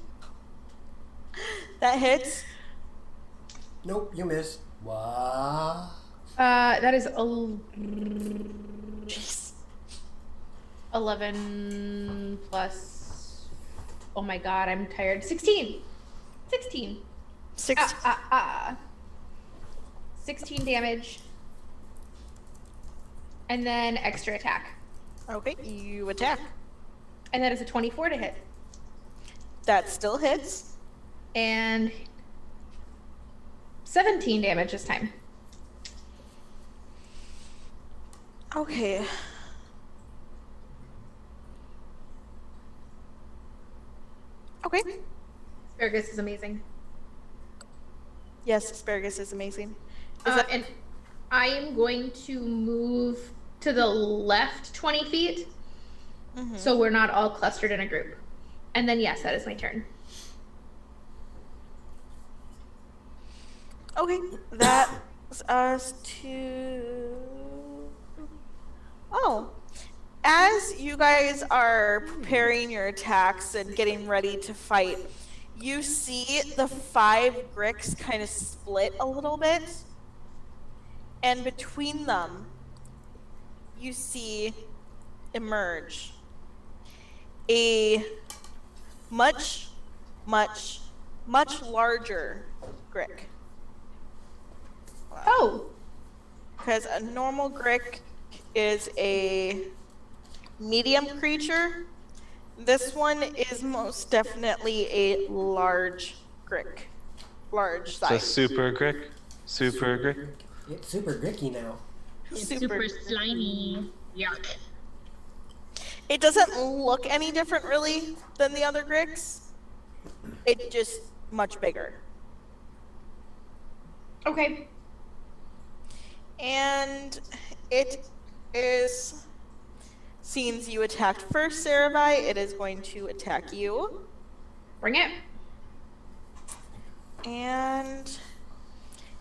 That hits.
Nope, you missed. What?
That is
Jeez.
11 plus. Oh my god, I'm tired. 16. 16.
6.
16 damage. And then extra attack.
Okay, you attack.
And that is a 24 to hit.
That still hits.
And 17 damage this time.
Okay. Okay.
Asparagus is amazing.
Yes, asparagus is amazing.
And I am going to move to the left 20 feet. So we're not all clustered in a group. And then, yes, that is my turn.
Okay, that's us to. Oh, as you guys are preparing your attacks and getting ready to fight, you see the 5 Gricks kind of split a little bit, and between them, you see emerge a much larger Grick.
Oh,
Because a normal Grick is a medium creature. This one is most definitely a large Grick. Large
It's a
size.
super Grick. Super Grick.
It's super gricky now.
It's super slimy. Yuck.
It doesn't look any different really than the other Gricks. It's just much bigger.
okay.
And it is, since you attacked first, Sarabai, it is going to attack you.
Bring it.
And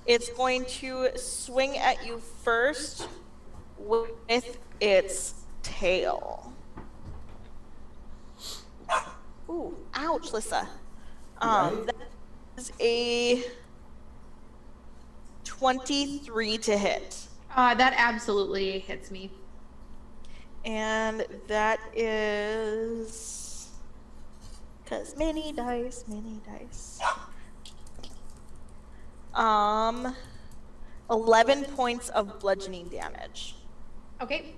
it's going to swing at you first with its tail. Ooh, ouch, Lissa.
Right.
That is a 23 to hit.
That absolutely hits me.
And that is... Because many dice, many dice. 11 points of bludgeoning damage.
Okay.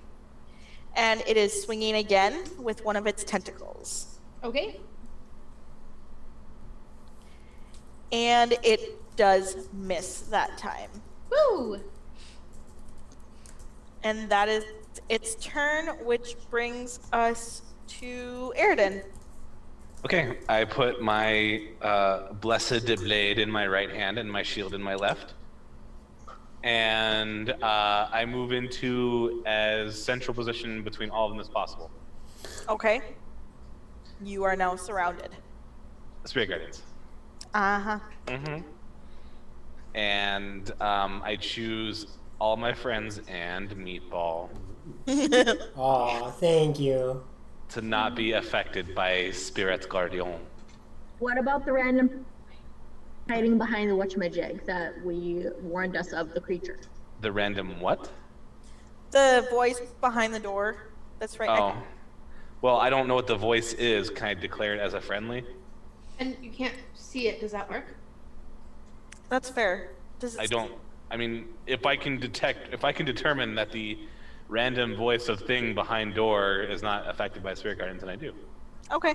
And it is swinging again with one of its tentacles.
Okay.
And it does miss that time.
Woo!
And that is its turn, which brings us to Airden.
Okay, I put my blessed blade in my right hand and my shield in my left. And I move into as central position between all of them as possible.
Okay. You are now surrounded.
Spirit Guardians.
Uh-huh.
Mm-hmm. And I choose all my friends and Meatball
Aw, thank you.
to not be affected by Spirit Guardian.
What about the random hiding behind the whatchamajig that we warned us of the creature?
The random what?
The voice behind the door. That's right.
Oh. Well, I don't know what the voice is. Can I declare it as a friendly?
And you can't see it. Does that work?
That's fair. Does it
I don't. I mean, if I can determine that the random voice of thing behind door is not affected by Spirit Guardians, then I do.
Okay.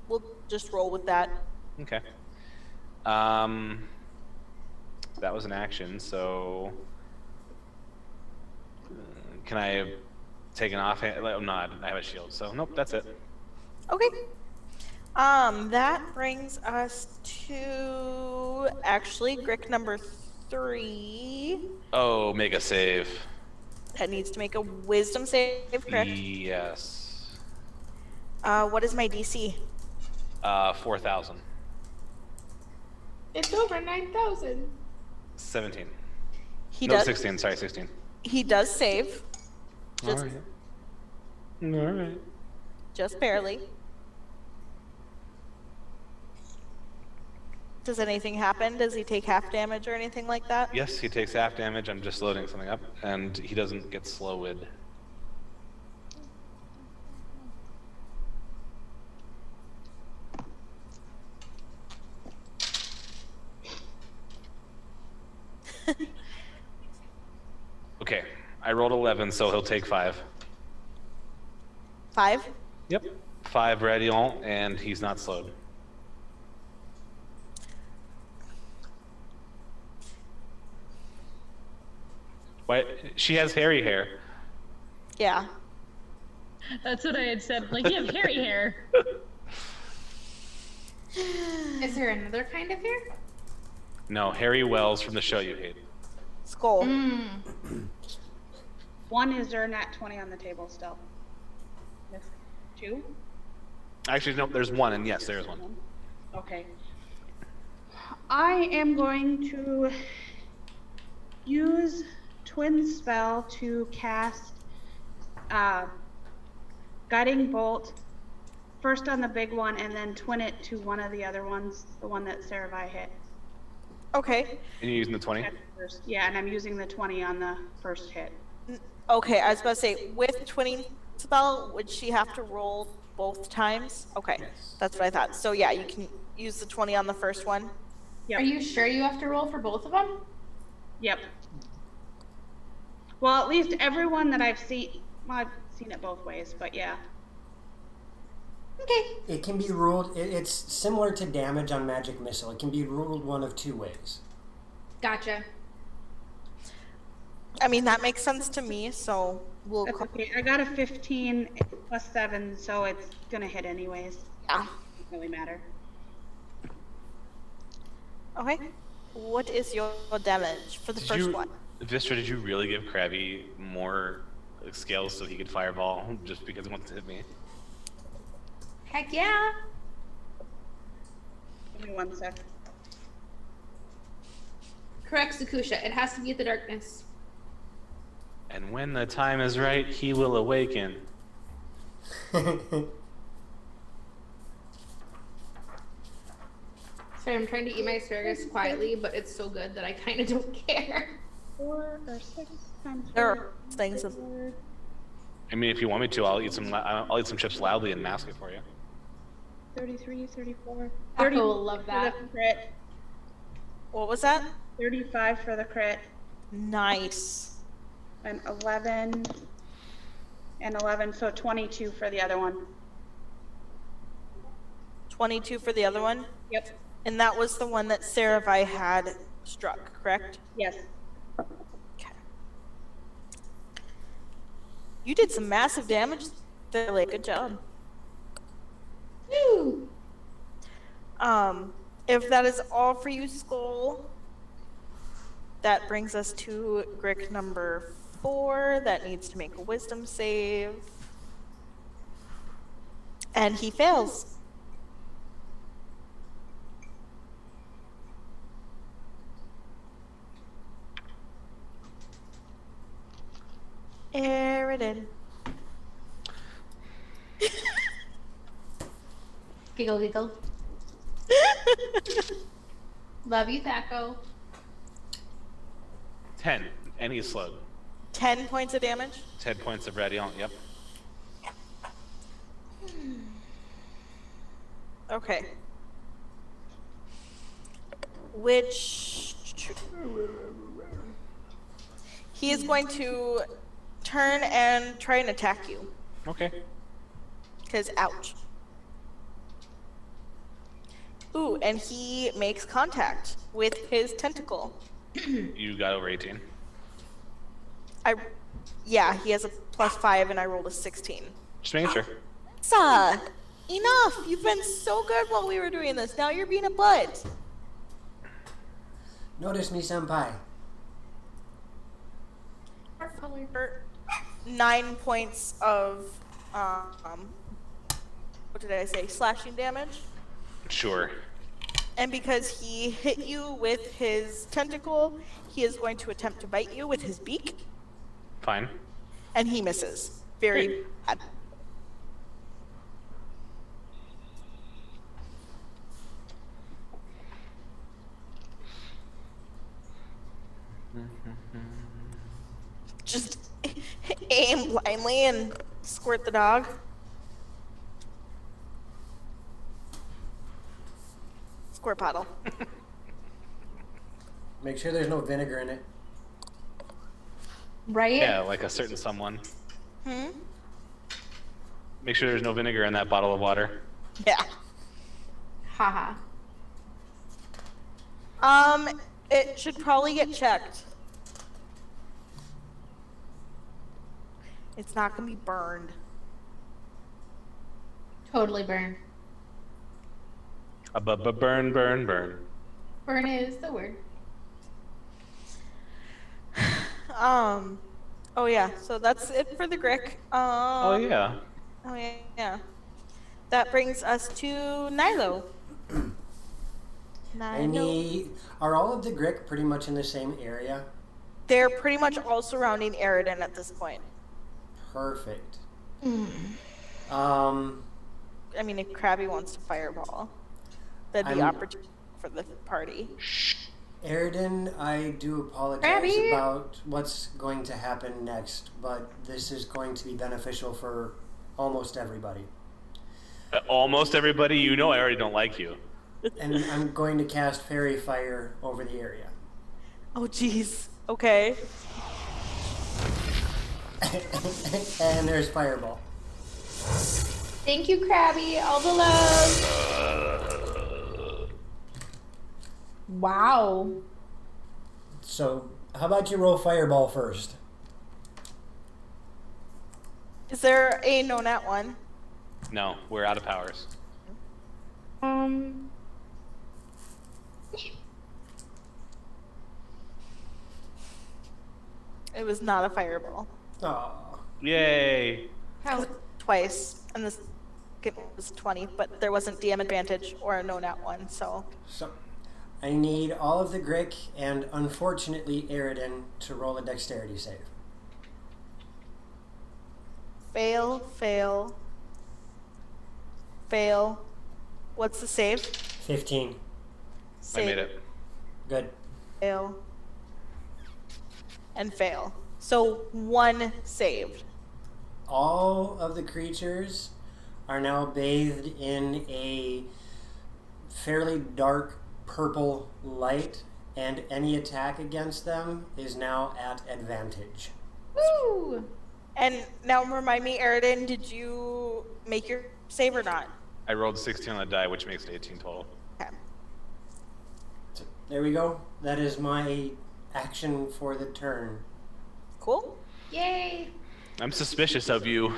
We'll just roll with that.
Okay. That was an action, so can I take an offhand? Oh, no, I have a shield, so nope, that's it.
Okay. That brings us to actually Grick number 3.
Oh, make a save.
That needs to make a wisdom save, correct?
Yes.
What is my DC?
4,000.
It's over 9,000.
17.
He
No,
does.
16. Sorry, 16.
He does save. Just,
All right. All right.
just barely. Does anything happen? Does he take half damage or anything like that?
Yes, he takes half damage. I'm just loading something up, and he doesn't get slowed. Okay, I rolled 11, so he'll take 5.
5?
Yep. 5 radiant, and he's not slowed. What? She has hairy hair.
Yeah.
That's what I had said. Like, you have hairy hair.
Is there another kind of hair?
No, Harry Wells from the show you hate.
Skull.
One, is there a nat 20 on the table still? Yes. 2?
Actually, no, there's 1, and yes, there is 1.
Okay. I am going to use Twin Spell to cast Guiding Bolt first on the big one and then twin it to one of the other ones, the one that Saravai hit.
Okay.
And you're using the 20?
First. Yeah, and I'm using the 20 on the first hit.
Okay, I was about to say, with twinning spell, would she have to roll both times? Okay, that's what I thought. So yeah, you can use the 20 on the first one.
Yep.
Are you sure you have to roll for both of them?
Yep. Well, at least everyone that I've seen, well, I've seen it both ways, but yeah.
Okay.
It can be ruled, it's similar to damage on Magic Missile. It can be ruled one of 2 ways.
Gotcha.
I mean, that makes sense to me, so we'll...
That's okay. I got a 15 plus 7, so it's gonna hit anyways.
Yeah.
Doesn't really matter.
Okay. What is your damage for the first one?
Vistra, did you really give Krabby more scales so he could fireball just because he wants to hit me?
Heck yeah.
Give me 1 sec.
Correct, Zakusha. It has to be at the darkness.
And when the time is right, he will awaken.
Sorry, I'm trying to eat my asparagus quietly, but it's so good that I kind of don't care.
4 or 6 times
There
4.
are things of
I mean, if you want me to, I'll eat some chips loudly and mask it for you.
33, 34.
Echo will love
for
that.
the crit.
what was that?
35 for the crit.
Nice.
And 11. And 11, so 22 for the other one.
22 for the other one?
Yep.
And that was the one that Saravai had struck, correct?
Yes.
Okay. You did some massive damage there, like, good job.
Woo!
If that is all for you, Skull, that brings us to Grick number 4 that needs to make a wisdom save. And he fails. Aridin.
Giggle, giggle. Love you, Thaco.
10, and he's slowed.
10 points of damage?
10 points of radiant. Yep.
Okay. Which... He is going to turn and try and attack you.
Okay.
Because, ouch. Ooh, and he makes contact with his tentacle.
You got over 18.
Yeah, he has a +5 and I rolled a 16.
Just making sure.
Sa, enough! You've been so good while we were doing this. Now you're being a butt.
Notice me, senpai.
9 points of, what did I say? Slashing damage.
Sure.
And because he hit you with his tentacle, he is going to attempt to bite you with his beak.
Fine.
And he misses. Very bad. Just aim blindly and squirt the dog. Squirt bottle.
Make sure there's no vinegar in it.
Right?
Yeah, like a certain someone.
Hmm?
Make sure there's no vinegar in that bottle of water.
Yeah.
Haha.
It should probably get checked. It's not gonna be burned.
Totally burn.
Burn, burn, burn.
Burn is the word.
Oh yeah, so that's it for the Grick.
Oh yeah.
Oh yeah. That brings us to Nilo.
I need. Are all of the Grick pretty much in the same area?
They're pretty much all surrounding Aridin at this point.
Perfect.
I mean, if Krabby wants to fireball, that'd be opportunity for the party.
Aridin, I do apologize
Krabby.
about what's going to happen next, but this is going to be beneficial for almost everybody.
Almost everybody, you know I already don't like you.
And I'm going to cast Fairy Fire over the area.
Oh, jeez. Okay.
And there's Fireball.
Thank you, Krabby. All the love. Wow.
So, how about you roll Fireball first?
Is there a no nat one?
No, we're out of powers.
It was not a fireball.
Aw.
Yay.
How?
Twice, and this was 20, but there wasn't DM advantage or a no nat one, so.
So, I need all of the Grick and, unfortunately, Aridin to roll a dexterity save.
Fail, fail, fail. What's the save?
15.
Save.
I made it.
Good.
Fail. and fail. So 1 saved.
All of the creatures are now bathed in a fairly dark purple light, and any attack against them is now at advantage.
Woo!
And now remind me, Eridan, did you make your save or not?
I rolled 16 on the die, which makes it 18 total.
Okay.
So, there we go. That is my action for the turn.
Cool.
Yay!
I'm suspicious of you.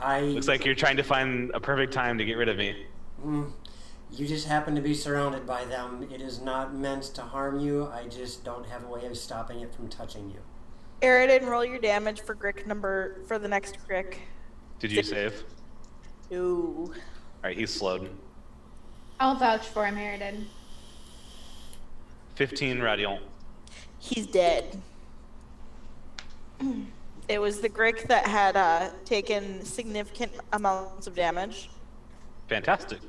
Looks like you're trying to find a perfect time to get rid of me.
You just happen to be surrounded by them. It is not meant to harm you. I just don't have a way of stopping it from touching you.
Eridan, roll your damage for for the next Grick.
Did you save?
No.
Alright, he's slowed.
I'll vouch for him, Eridan.
15 radiant.
He's dead. It was the Grick that had taken significant amounts of damage.
Fantastic.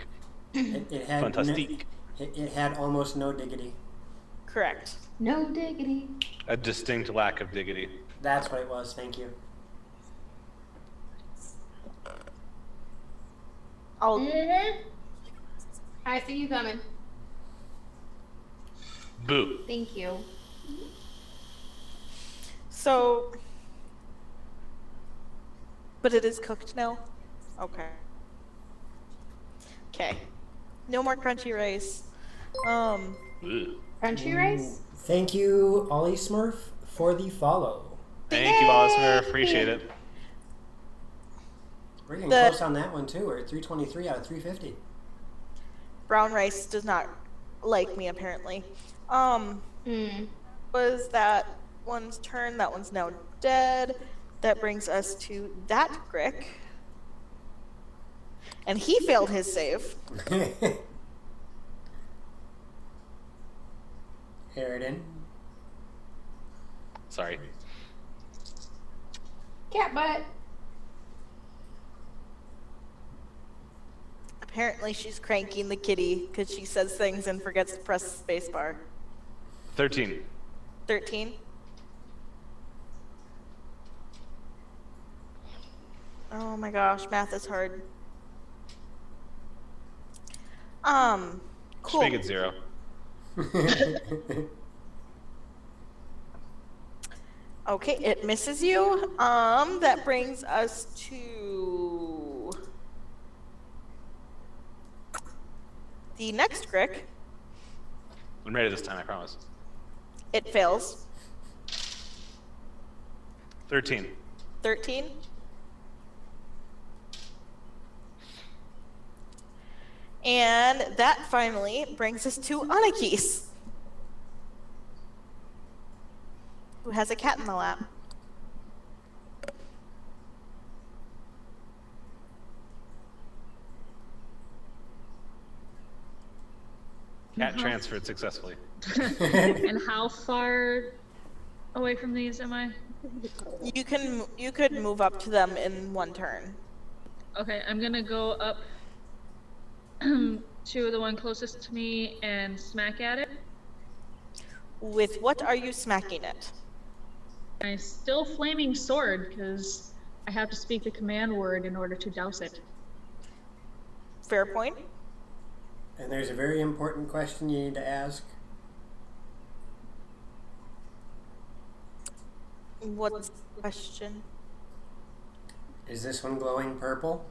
It had
Fantastique.
It had almost no diggity.
Correct.
No diggity.
A distinct lack of diggity.
That's what it was. Thank you.
I see you coming.
Boo.
Thank you.
So, but it is cooked now? Okay. Okay. No more crunchy rice.
Ugh.
Crunchy rice?
Thank you, Ollie Smurf, for the follow.
Thank you, Osmer. Appreciate it.
We're getting close on that one too. We're at 323 out of 350.
Brown rice does not like me, apparently. Was that one's turn? That one's now dead. That brings us to that Grick. And he failed his save.
Eridan.
Sorry.
Cat butt.
Apparently she's cranking the kitty because she says things and forgets to press the space bar.
13.
13. Oh my gosh, math is hard. Cool.
Just make it 0.
Okay, it misses you. That brings us to the next Grick.
I'm ready this time, I promise.
It fails.
13.
13. And that finally brings us to Anakis, who has a cat in the lap.
Cat transferred successfully.
And how far away from these am I?
You could move up to them in one turn.
Okay, I'm gonna go up to the one closest to me and smack at it.
With what are you smacking it?
My still flaming sword, because I have to speak the command word in order to douse it.
Fair point.
And there's a very important question you need to ask.
What's the question?
Is this one glowing purple?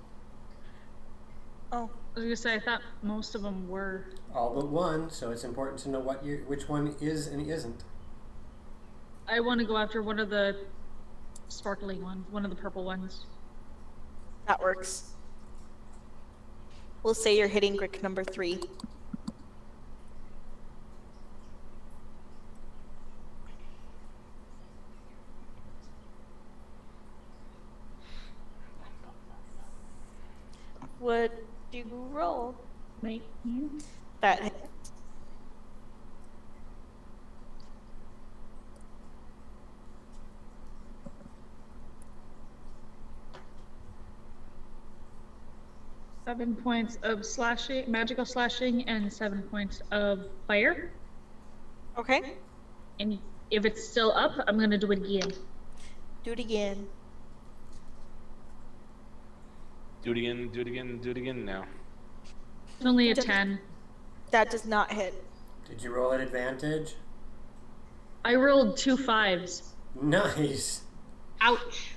Oh.
I was gonna say, I thought most of them were.
All but one, so it's important to know which one is and isn't.
I want to go after one of the sparkling ones, one of the purple ones.
That works. We'll say you're hitting Grick number 3. What do you roll?
19.
That hit.
Seven points of slashing, magical slashing, and 7 points of fire.
Okay.
And If it's still up, I'm gonna do it again.
Do it again.
Do it again, do it again, do it again now.
It's only a 10.
That does not hit.
Did you roll at advantage?
I rolled 2 5s.
Nice.
Ouch.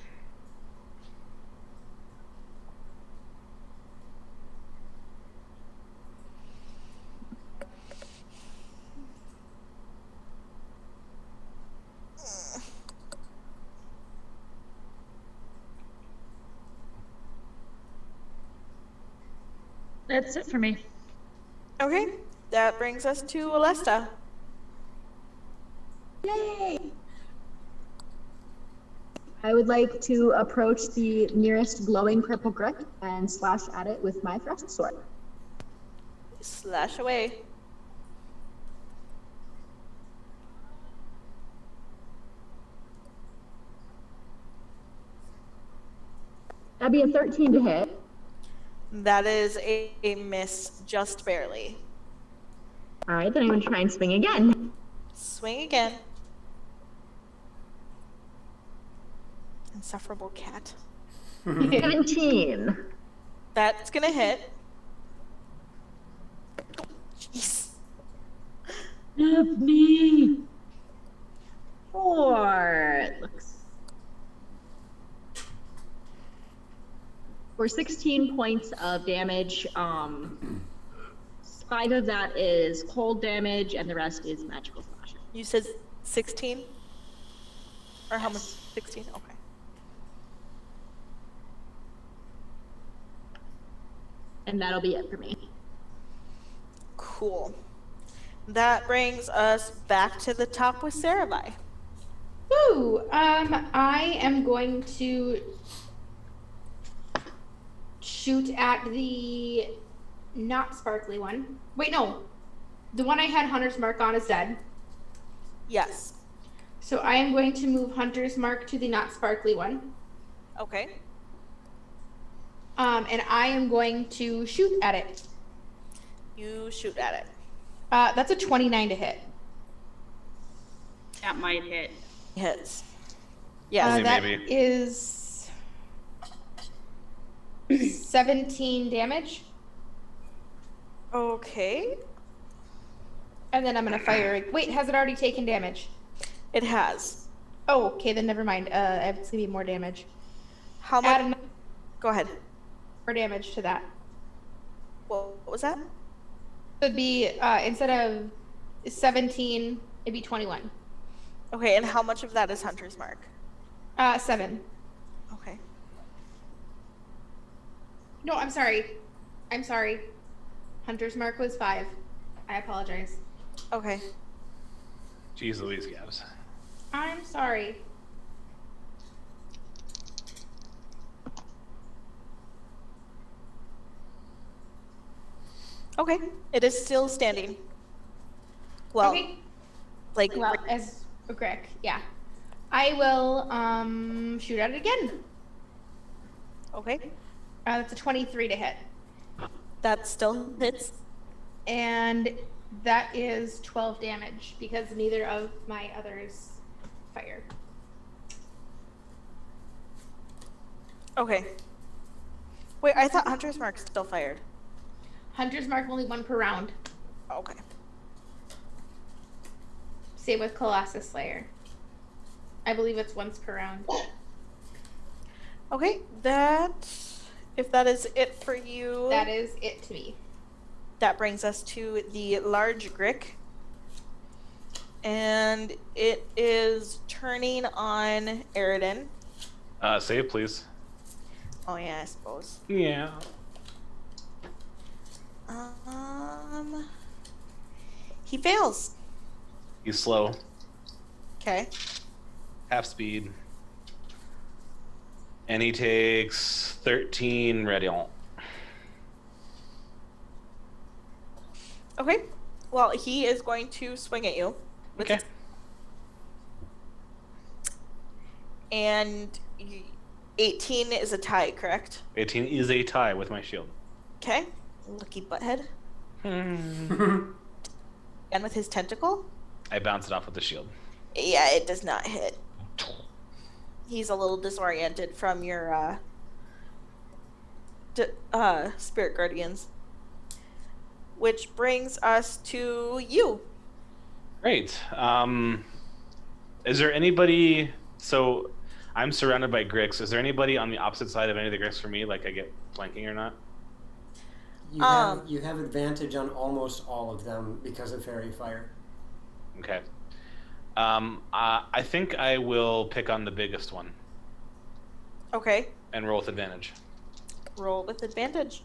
That's it for me.
Okay, that brings us to Alesta.
Yay! I would like to approach the nearest glowing purple brick and slash at it with my thrust sword.
Slash away.
That'd be a 13 to hit.
That is a miss, just barely.
All right, then I'm going to try and swing again.
Swing again. Insufferable cat.
17.
That's gonna hit. Jeez.
Help me.
4. It looks. For 16 points of damage, 5 of that is cold damage, and the rest is magical slashing.
You said 16? Or how much? 16? Okay.
And that'll be it for me.
Cool. That brings us back to the top with Sarabai.
Woo! I am going to shoot at the not sparkly one. Wait, no. The one I had Hunter's Mark on is dead.
Yes.
So I am going to move Hunter's Mark to the not sparkly one.
Okay.
And I am going to shoot at it.
You shoot at it.
That's a 29 to hit.
That might hit.
Hits. Yes.
Only
That
maybe.
is 17 damage.
Okay.
And then I'm gonna fire. Wait, has it already taken damage?
It has.
Oh, okay, then never mind. It's gonna be more damage.
How
Add
much?
another
Go ahead.
more damage to that.
What was that?
It'd be instead of 17, it'd be 21.
Okay, and how much of that is Hunter's Mark?
7.
Okay.
No, I'm sorry. I'm sorry. Hunter's Mark was 5. I apologize.
Okay.
Jeez Louise, Gabs.
I'm sorry.
Okay. It is still standing. Well,
Okay.
like,
Well, as Greg, yeah. I will shoot at it again.
okay.
That's a 23 to hit.
That still hits.
And that is 12 damage because neither of my others fired.
Okay. Wait, I thought Hunter's Mark still fired.
Hunter's Mark only 1 per round.
Okay.
Same with Colossus Slayer. I believe it's once per round.
Okay, if that is it for you,
That is it to me.
that brings us to the large Grick. And it is turning on Eridan.
Save, please.
Oh yeah, I suppose.
Yeah.
He fails.
He's slow.
Okay.
Half speed. And he takes 13 radiant.
Okay. Well, he is going to swing at you.
Okay.
And 18 is a tie, correct?
18 is a tie with my shield.
Okay. Lucky butthead. And with his tentacle.
I bounce it off with the shield.
Yeah, it does not hit. He's a little disoriented from your spirit guardians. Which brings us to you.
Great. Is there anybody? So I'm surrounded by Grix. Is there anybody on the opposite side of any of the Grix for me? Like I get flanking or not?
You have advantage on almost all of them because of fairy fire.
Okay. I think I will pick on the biggest one.
Okay.
And roll with advantage.
Roll with advantage.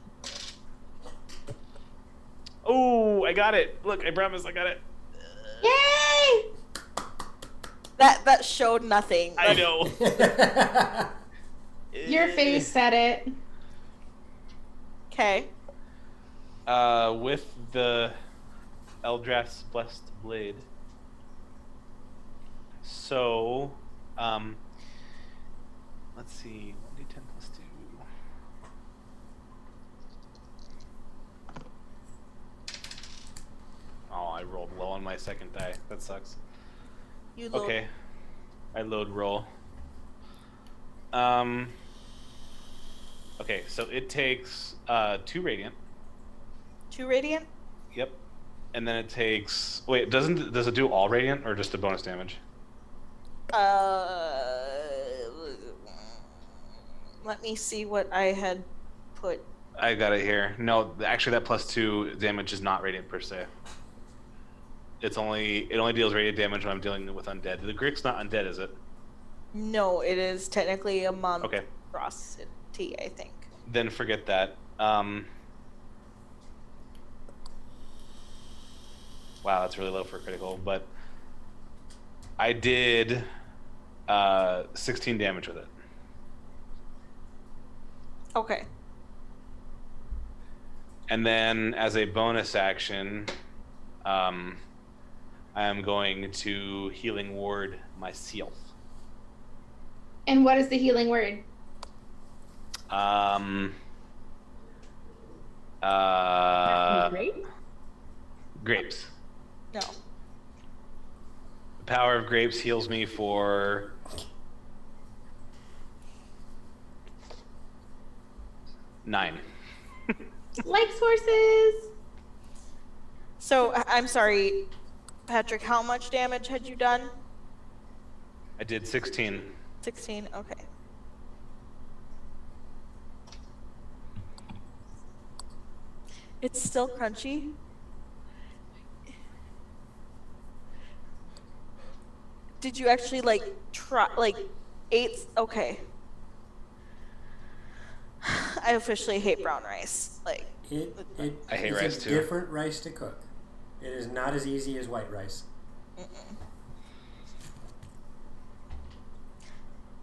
Oh, I got it. Look, I promise I got it.
Yay!
That showed nothing.
I know.
Your face said it.
Okay.
With the Eldrath's Blessed Blade. So, let's see. 1d10 plus 2. Oh, I rolled low on my second die. That sucks.
You load.
Okay. I load roll. Okay, so it takes 2 radiant.
2 radiant?
Yep. And then it takes wait, does it do all radiant or just the bonus damage?
Let me see what I had put.
I got it here. No, actually that plus 2 damage is not radiant per se. It only deals radiant damage when I'm dealing with undead. The Grix's not undead, is it?
No, it is technically a
Okay.
monstrosity, I think.
Then forget that. Wow, that's really low for a critical, but I did 16 damage with it.
Okay.
And then as a bonus action, I am going to healing ward myself.
And what is the healing word?
Grapes.
No.
The power of grapes heals me for 9.
Like horses.
So, I'm sorry, Patrick, how much damage had you done?
I did 16.
16, okay. It's still crunchy. Did you actually try eight? Okay. I officially hate brown rice.
I
hate rice too.
Different rice to cook. It is not as easy as white rice.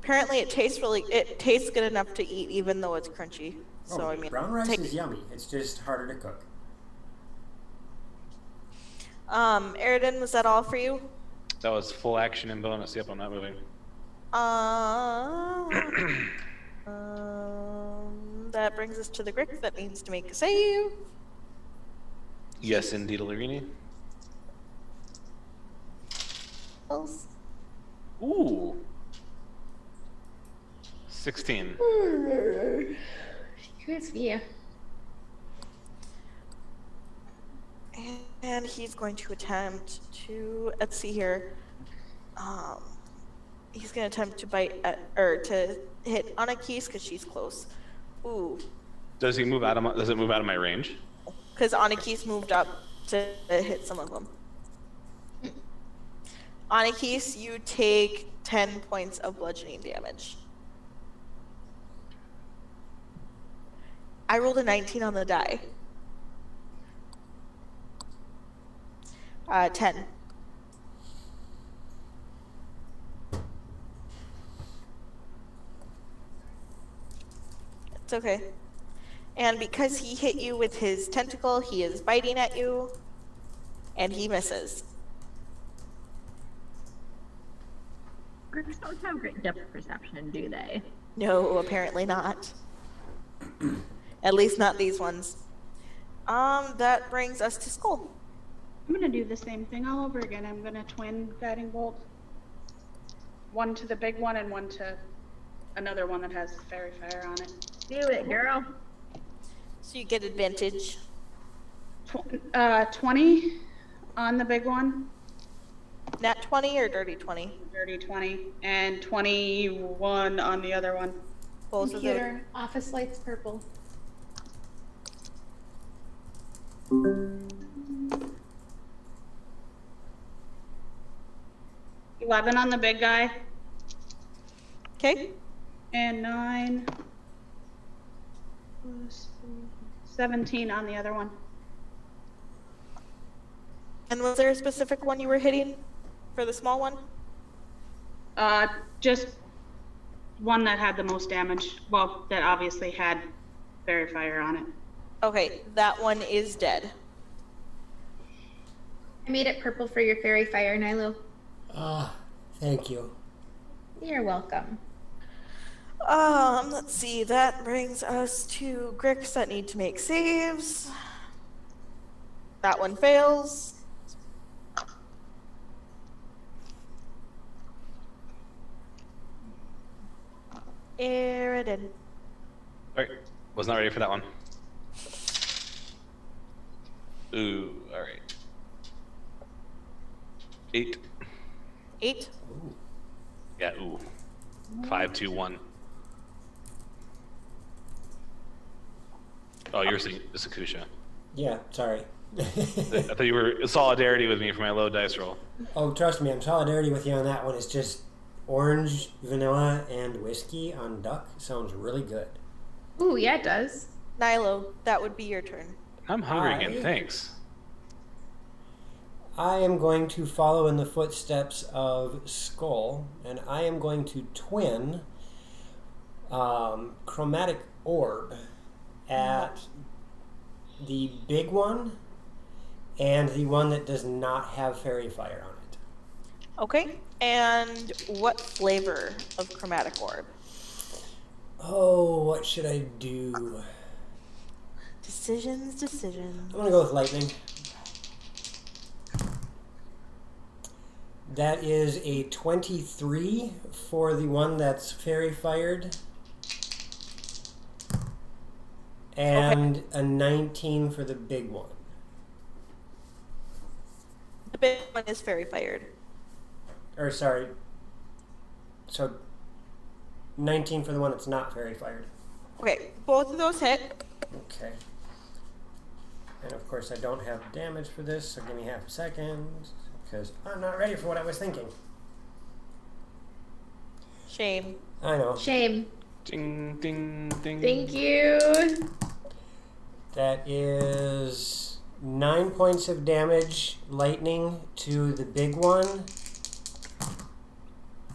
Apparently, it tastes good enough to eat, even though it's crunchy. So I mean,
brown rice is yummy. It's just harder to cook.
Aridin, was that all for you?
That was full action and bonus. Yep, I'm not moving.
That brings us to the Grick that needs to make a save.
Yes, indeed, Larini. Ooh. 16.
Good for you.
And he's going to attempt to, let's see here. He's going to attempt to to hit Anakis because she's close. Ooh.
Does it move out of my range?
Because Anakis moved up to hit some of them. Anakis, you take 10 points of bludgeoning damage. I rolled a 19 on the die. 10. It's okay. And because he hit you with his tentacle, he is biting at you, and he misses.
Gricks don't have great depth perception, do they?
No, apparently not. At least not these ones. That brings us to Skull.
I'm gonna do the same thing all over again. I'm gonna twin guiding bolt one to the big one and one to another one that has fairy fire on it.
Do it, girl.
So you get advantage.
20 on the big one,
Nat 20 or dirty 20?
dirty 20, and 21 on the other one.
Both of them.
Computer, office lights purple.
11 on the big guy,
Okay.
and 9 plus 17 on the other one.
And was there a specific one you were hitting for the small one?
Just one that had the most damage. Well, that obviously had fairy fire on it.
Okay, that one is dead.
I made it purple for your fairy fire, Nilo.
Ah, thank you.
You're welcome.
Let's see. That brings us to Grix that need to make saves. That one fails. Eridan.
Alright. Was not ready for that one. Ooh, alright. 8.
8.
Yeah, ooh. 5, 2, 1. Oh, you're saying Sakusha.
Yeah, sorry.
I thought you were in solidarity with me for my low dice roll.
Oh, trust me, I'm solidarity with you on that one. It's just orange, vanilla, and whiskey on duck sounds really good.
Ooh, yeah, it does.
Nilo, that would be your turn.
I'm hungry
Hi.
again, thanks.
I am going to follow in the footsteps of Skull, and I am going to twin Chromatic Orb at the big one and the one that does not have fairy fire on it.
Okay. And what flavor of chromatic orb?
Oh, what should I do?
Decisions.
I'm gonna go with lightning. That is a 23 for the one that's fairy fired. And a 19 for the big one.
The big one is fairy fired.
Or sorry. So 19 for the one that's not fairy fired.
Okay, both of those hit.
Okay. And of course I don't have damage for this, so give me half a second. Because I'm not ready for what I was thinking.
Shame.
I know.
Shame.
Ding, ding, ding.
Thank you.
That is 9 points of damage, lightning, to the big one.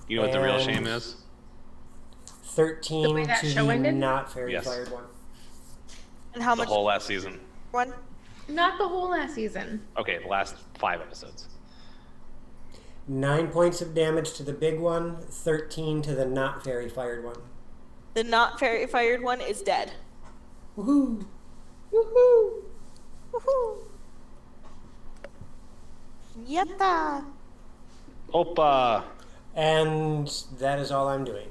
You know what the real
And
shame is?
13
The way that
to
show
the
ended?
not fairy
Yes.
fired one.
And how
The
much?
whole last season.
One?
Not the whole last season.
Okay, the last 5 episodes.
9 points of damage to the big one, 13 to the not fairy fired one.
The not fairy fired one is dead.
Woohoo!
Woohoo! Woohoo! Yatta!
Opa!
And that is all I'm doing.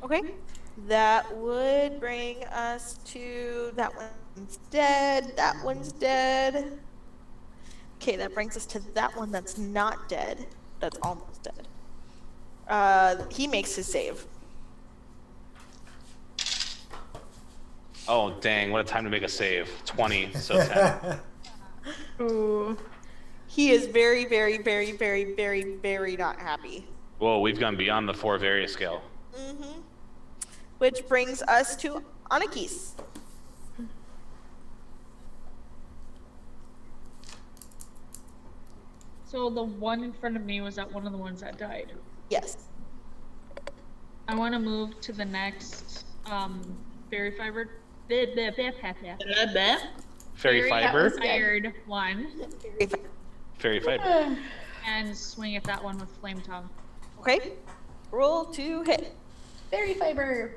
Okay. That would bring us to that one's dead. That one's dead. Okay, that brings us to that one that's not dead. That's almost dead. He makes his save.
Oh, dang, what a time to make a save. 20, so 10.
Ooh.
He is very, very, very, very, very, very not happy.
Whoa, we've gone beyond the 4 various scale.
Mm-hmm. Which brings us to Anakis.
So the one in front of me, was that one of the ones that died?
Yes.
I want to move to the next fairy fiber.
Fairy fiber?
Fired one.
Fairy fiber.
And swing at that one with flame tongue.
Okay. Roll to hit.
Fairy fiber.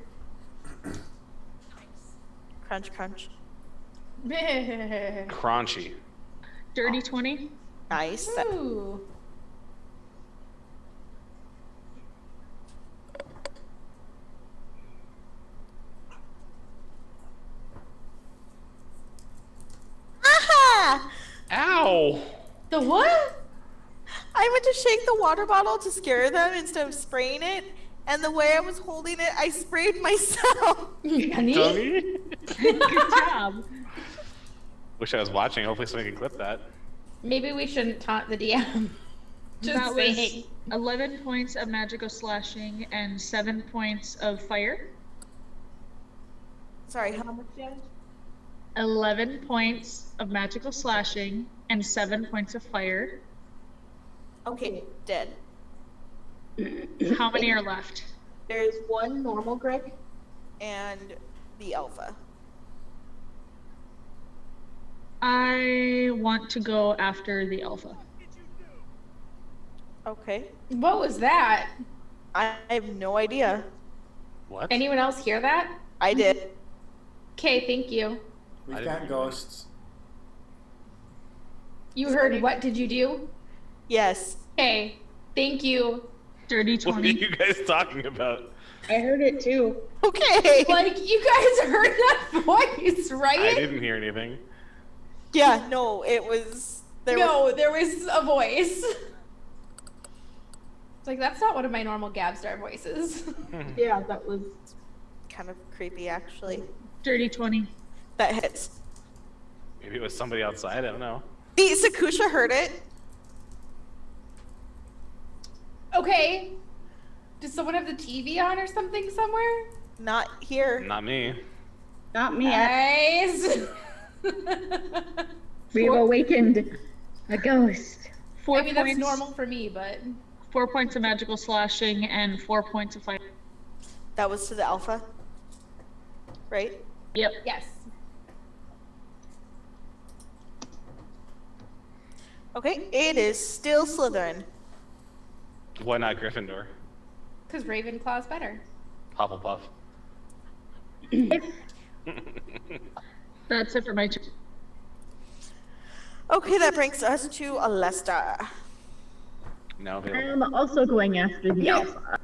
Crunch, crunch.
Crunchy.
Dirty 20.
Nice.
Ooh.
Aha!
Ow!
The what?
I went to shake the water bottle to scare them instead of spraying it, and the way I was holding it, I sprayed myself.
Honey?
Dummy.
Good job.
Wish I was watching. Hopefully somebody can clip that.
Maybe we shouldn't taunt the DM. Just
That
saying.
was 11 points of magical slashing and 7 points of fire.
Sorry, how much damage?
11 points of magical slashing and 7 points of fire.
Okay, dead.
How many are left?
There's one normal Greg and the alpha.
I want to go after the alpha.
Okay.
What was that?
I have no idea.
What?
Anyone else hear that?
I did.
Okay, thank you.
We've
I
got
didn't-
ghosts.
You heard what did you do?
Yes.
Okay, thank you.
Dirty
What are
20.
you guys talking about?
I heard it too.
Okay.
Like, you guys heard that voice, right?
I didn't hear anything.
Yeah, no, it was.
No, there was a voice. It's like, that's not one of my normal Gabstar voices.
Yeah, that was kind of creepy, actually.
Dirty 20.
That hits.
Maybe it was somebody outside. I don't know.
The Sakusha heard it.
Okay. Does someone have the TV on or something somewhere?
Not here.
Not me.
Not me.
Nice.
We've awakened a ghost.
4
I mean,
points.
that's normal for me, but
4 points of magical slashing and 4 points of fire.
That was to the alpha. Right?
Yep.
yes.
Okay, it is still Slytherin.
Why not Gryffindor?
Because Ravenclaw's better.
Hufflepuff.
That's it for my turn.
Okay, that brings us to Alesta.
Now available.
I'm also going after the alpha.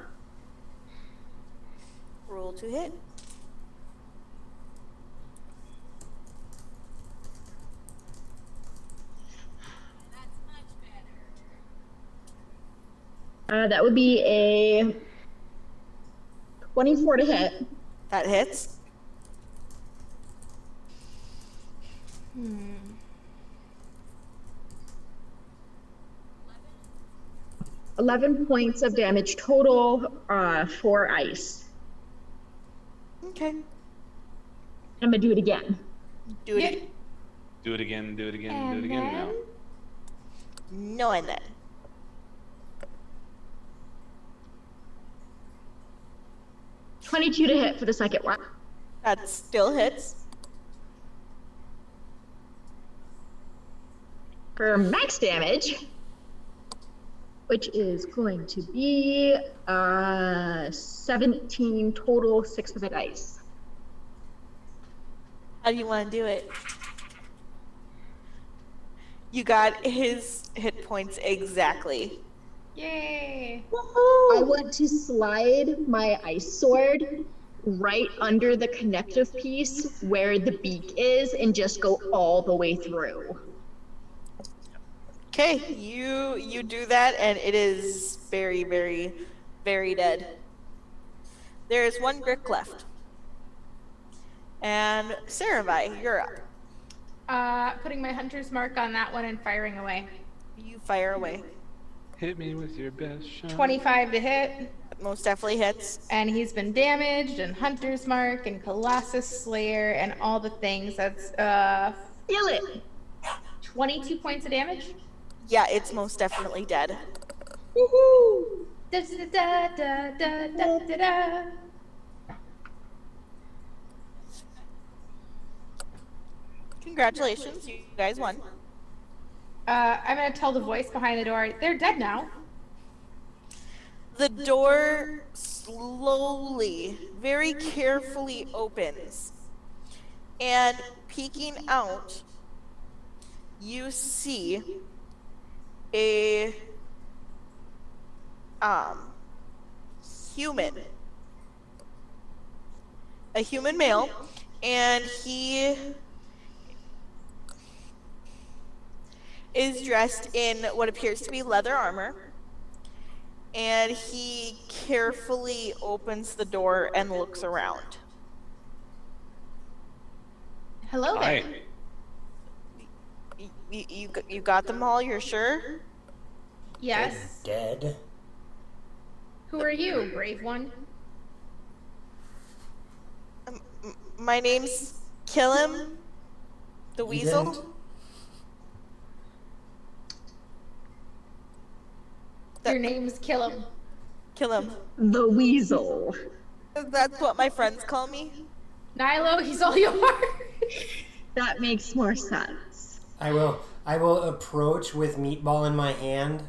Roll to hit.
That's much better.
That would be a 24 to hit.
That hits.
11 points of damage total for ice.
Okay.
I'm gonna do it again.
Do it.
Yeah.
again.
Do it again, do it again, do it
And
again.
then-
No.
No, and then.
$22 to hit for the second one.
That still hits.
For max damage, which is going to be 17 total, 6 of it ice.
How do you want to do it? You got his hit points exactly.
Yay.
I want to slide my ice sword right under the connective piece where the beak is and just go all the way through.
Okay, you do that, and it is very, very, very dead. There is one Grick left. And Saravai, you're up.
Putting my hunter's mark on that one and firing away.
You fire away.
Hit me with your best shot.
25 to hit,
That most definitely hits.
and he's been damaged, and hunter's mark, and Colossus Slayer, and all the things. That's
Feel it!
22 points of damage.
Yeah, it's most definitely dead.
Woohoo!
Da da da da da da da da.
Congratulations, you guys won.
I'm gonna tell the voice behind the door. They're dead now.
The door slowly, very carefully opens. And peeking out you see a human. A human male, and he is dressed in what appears to be leather armor, and he carefully opens the door and looks around.
Hello there.
Hi.
You got them all, you're sure?
Yes.
Dead.
Who are you, brave one?
My name's Killim, the
You
weasel.
didn't-
Your name's Killim.
Killim.
The weasel.
That's what my friends call me.
Nilo, he's all yours.
That makes more sense.
I will approach with meatball in my hand.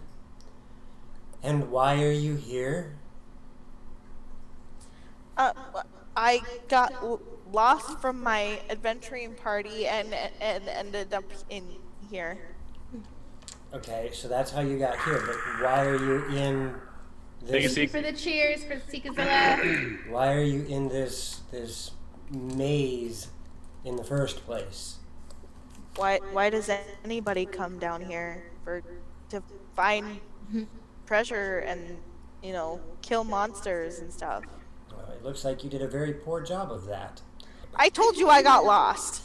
And why are you here?
I got lost from my adventuring party and ended up in here.
Okay, so that's how you got here, but why are you in
Take a
this?
seat.
For the cheers for Seekazilla.
Why are you in this maze in the first place?
Why does anybody come down here to find treasure and kill monsters and stuff?
Well, it looks like you did a very poor job of that.
I told you I got lost.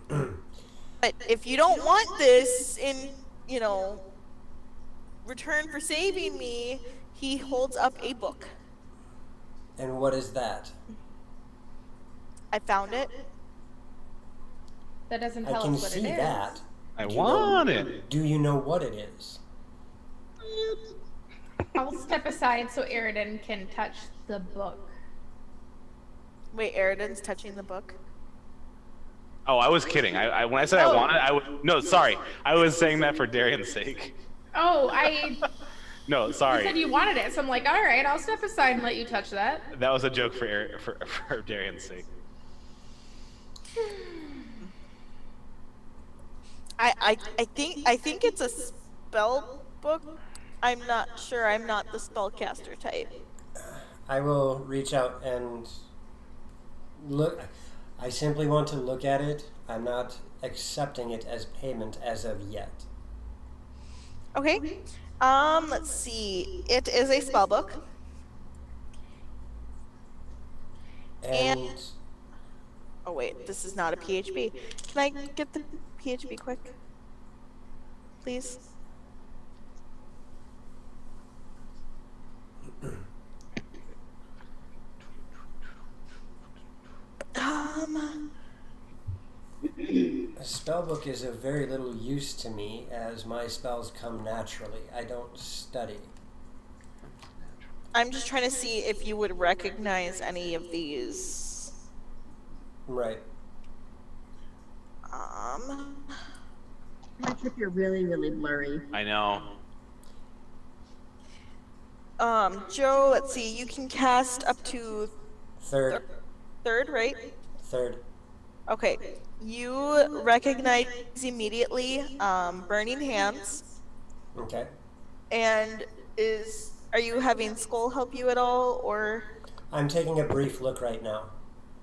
But if you don't want this in return for saving me, he holds up a book.
And what is that?
I found it.
That doesn't
I
tell
can
us what
see
it is.
that.
I
Do you
want
know-
it.
Do you know what it is?
I'll step aside so Eridan can touch the book.
Wait, Eridan's touching the book.
Oh, I was kidding. I when I said I
Oh.
wanted, no, sorry. I was saying that for Darian's sake.
Oh,
No,
you said
sorry.
you wanted it, so I'm like, all right, I'll step aside and let you touch that.
That was a joke for Darian's sake.
I think it's a spell book. I'm not sure. I'm not the spellcaster type.
I will reach out and look. I simply want to look at it. I'm not accepting it as payment as of yet.
Okay. Let's see. It is a spell book.
And
Oh wait, this is not a PHB. Can I get the PHB quick? Please?
a spellbook is of very little use to me as my spells come naturally. I don't study.
I'm just trying to see if you would recognize any of these.
Right.
My trip, you're really, really blurry.
I know.
Joe, let's see. You can cast up to
Third.
third, right?
Third.
Okay. You recognize immediately Burning Hands.
Okay.
And are you having Skull help you at all, or?
I'm taking a brief look right now.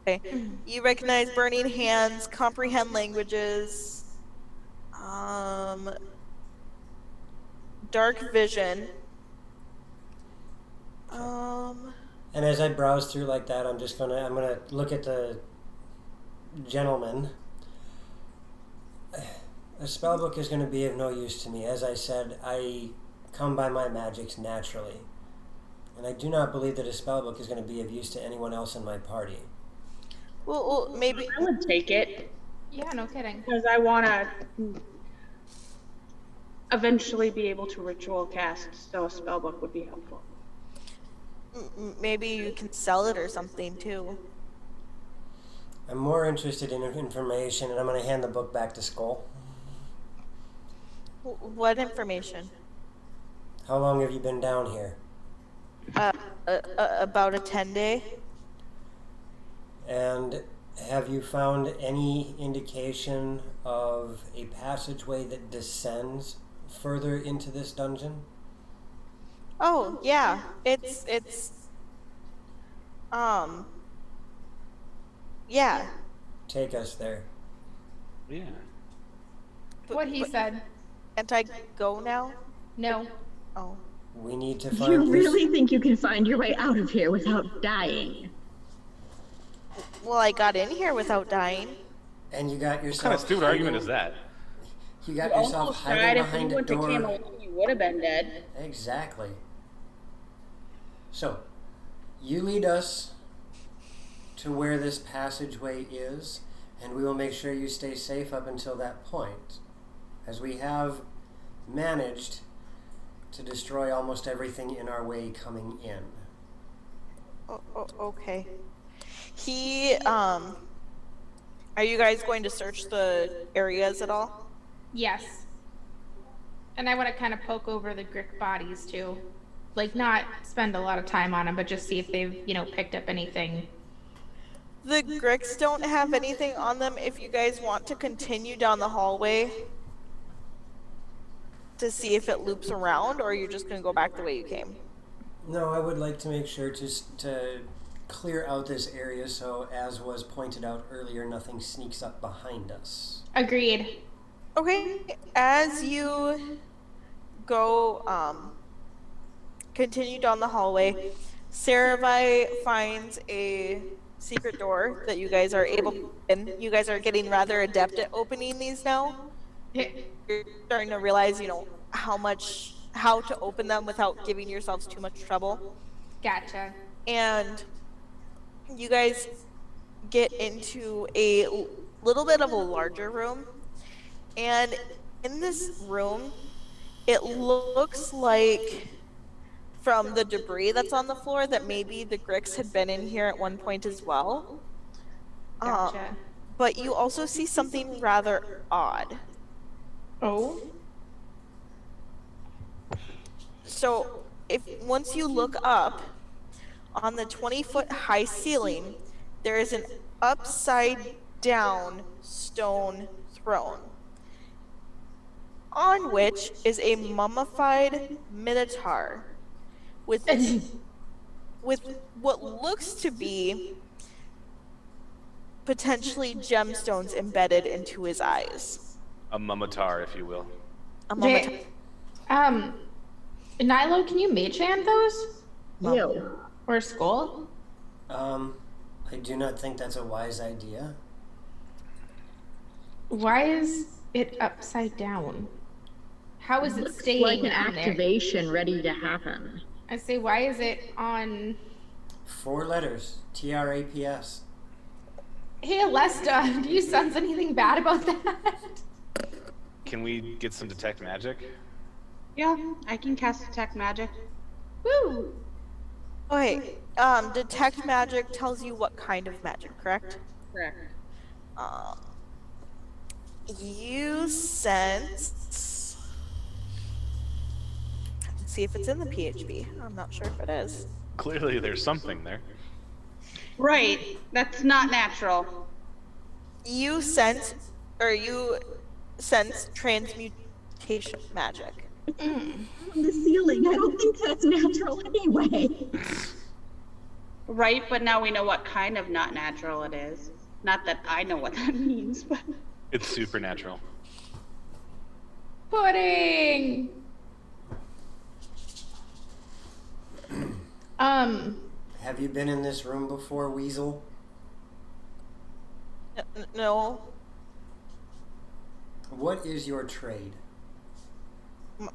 Okay. You recognize Burning Hands, Comprehend Languages, Dark Vision.
And as I browse through like that, I'm gonna look at the gentleman. A spellbook is going to be of no use to me. As I said, I come by my magics naturally. And I do not believe that a spellbook is going to be of use to anyone else in my party.
Well, maybe.
I would take it
Yeah, no kidding.
because I want to eventually be able to ritual cast, so a spellbook would be helpful.
Maybe you can sell it or something too.
I'm more interested in information, and I'm going to hand the book back to Skull.
What information?
How long have you been down here?
About a 10-day.
And Have you found any indication of a passageway that descends further into this dungeon?
Oh, yeah. Yeah.
Take us there.
Yeah.
What he said.
Can't I go now?
No.
Oh.
We need to find
You
this.
really think you can find your way out of here without dying?
Well, I got in here without dying.
And you got
What
yourself.
kind of stupid argument is that?
You got
You
yourself
almost
hiding
died. If
behind
you
a
wouldn't have came
door.
along, you would have been dead.
Exactly. So, you lead us to where this passageway is, and we will make sure you stay safe up until that point, as we have managed to destroy almost everything in our way coming in.
Okay. Are you guys going to search the areas at all?
Yes. And I want to kind of poke over the Grick bodies too. Like, not spend a lot of time on them, but just see if they've, picked up anything.
The Gricks don't have anything on them. If you guys want to continue down the hallway to see if it loops around, or you're just going to go back the way you came.
No, I would like to make sure to clear out this area so, as was pointed out earlier, nothing sneaks up behind us.
Agreed.
Okay, as you go, continue down the hallway, Saravi finds a secret door that you guys are able to open. You guys are getting rather adept at opening these now. You're starting to realize, how to open them without giving yourselves too much trouble.
Gotcha.
And you guys get into a little bit of a larger room. And in this room, it looks like, from the debris that's on the floor, that maybe the Gricks had been in here at one point as well.
Gotcha.
But you also see something rather odd.
Oh?
So, once you look up, on the 20-foot high ceiling, there is an upside down stone throne, on which is a mummified minotaur with what looks to be potentially gemstones embedded into his eyes.
A mummitar, if you will.
A mummitar.
Nilo, can you mage hand those?
Ew.
Or skull?
I do not think that's a wise idea.
Why is it upside down? How is it
Looks
staying
like an
on there?
activation ready to happen.
I say, why is it on?
4 letters. TRAPS.
Hey, Alesta, do you sense anything bad about that?
Can we get some detect magic?
Yeah, I can cast detect magic.
Woo!
Okay, detect magic tells you what kind of magic, correct?
Correct.
You sense. Let's see if it's in the PHB. I'm not sure if it is.
Clearly, there's something there.
Right, that's not natural.
You sense transmutation magic.
On the ceiling. I don't think that's natural anyway.
Right, but now we know what kind of not natural it is. Not that I know what that means, but
It's supernatural.
Pudding!
Have you been in this room before, Weasel?
No.
What is your trade?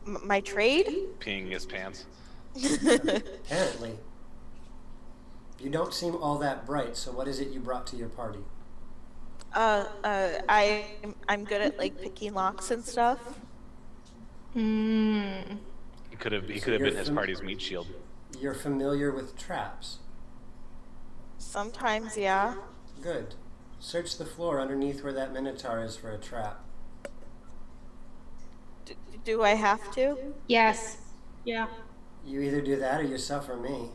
My trade?
Peeing his pants.
Apparently. You don't seem all that bright, so what is it you brought to your party?
I'm good at picking locks and stuff.
Hmm.
He could have
you're
been his party's meat shield.
You're familiar with traps.
Sometimes, yeah.
Good. Search the floor underneath where that minotaur is for a trap.
Do I have to?
Yes.
yeah.
You either do that or you suffer me.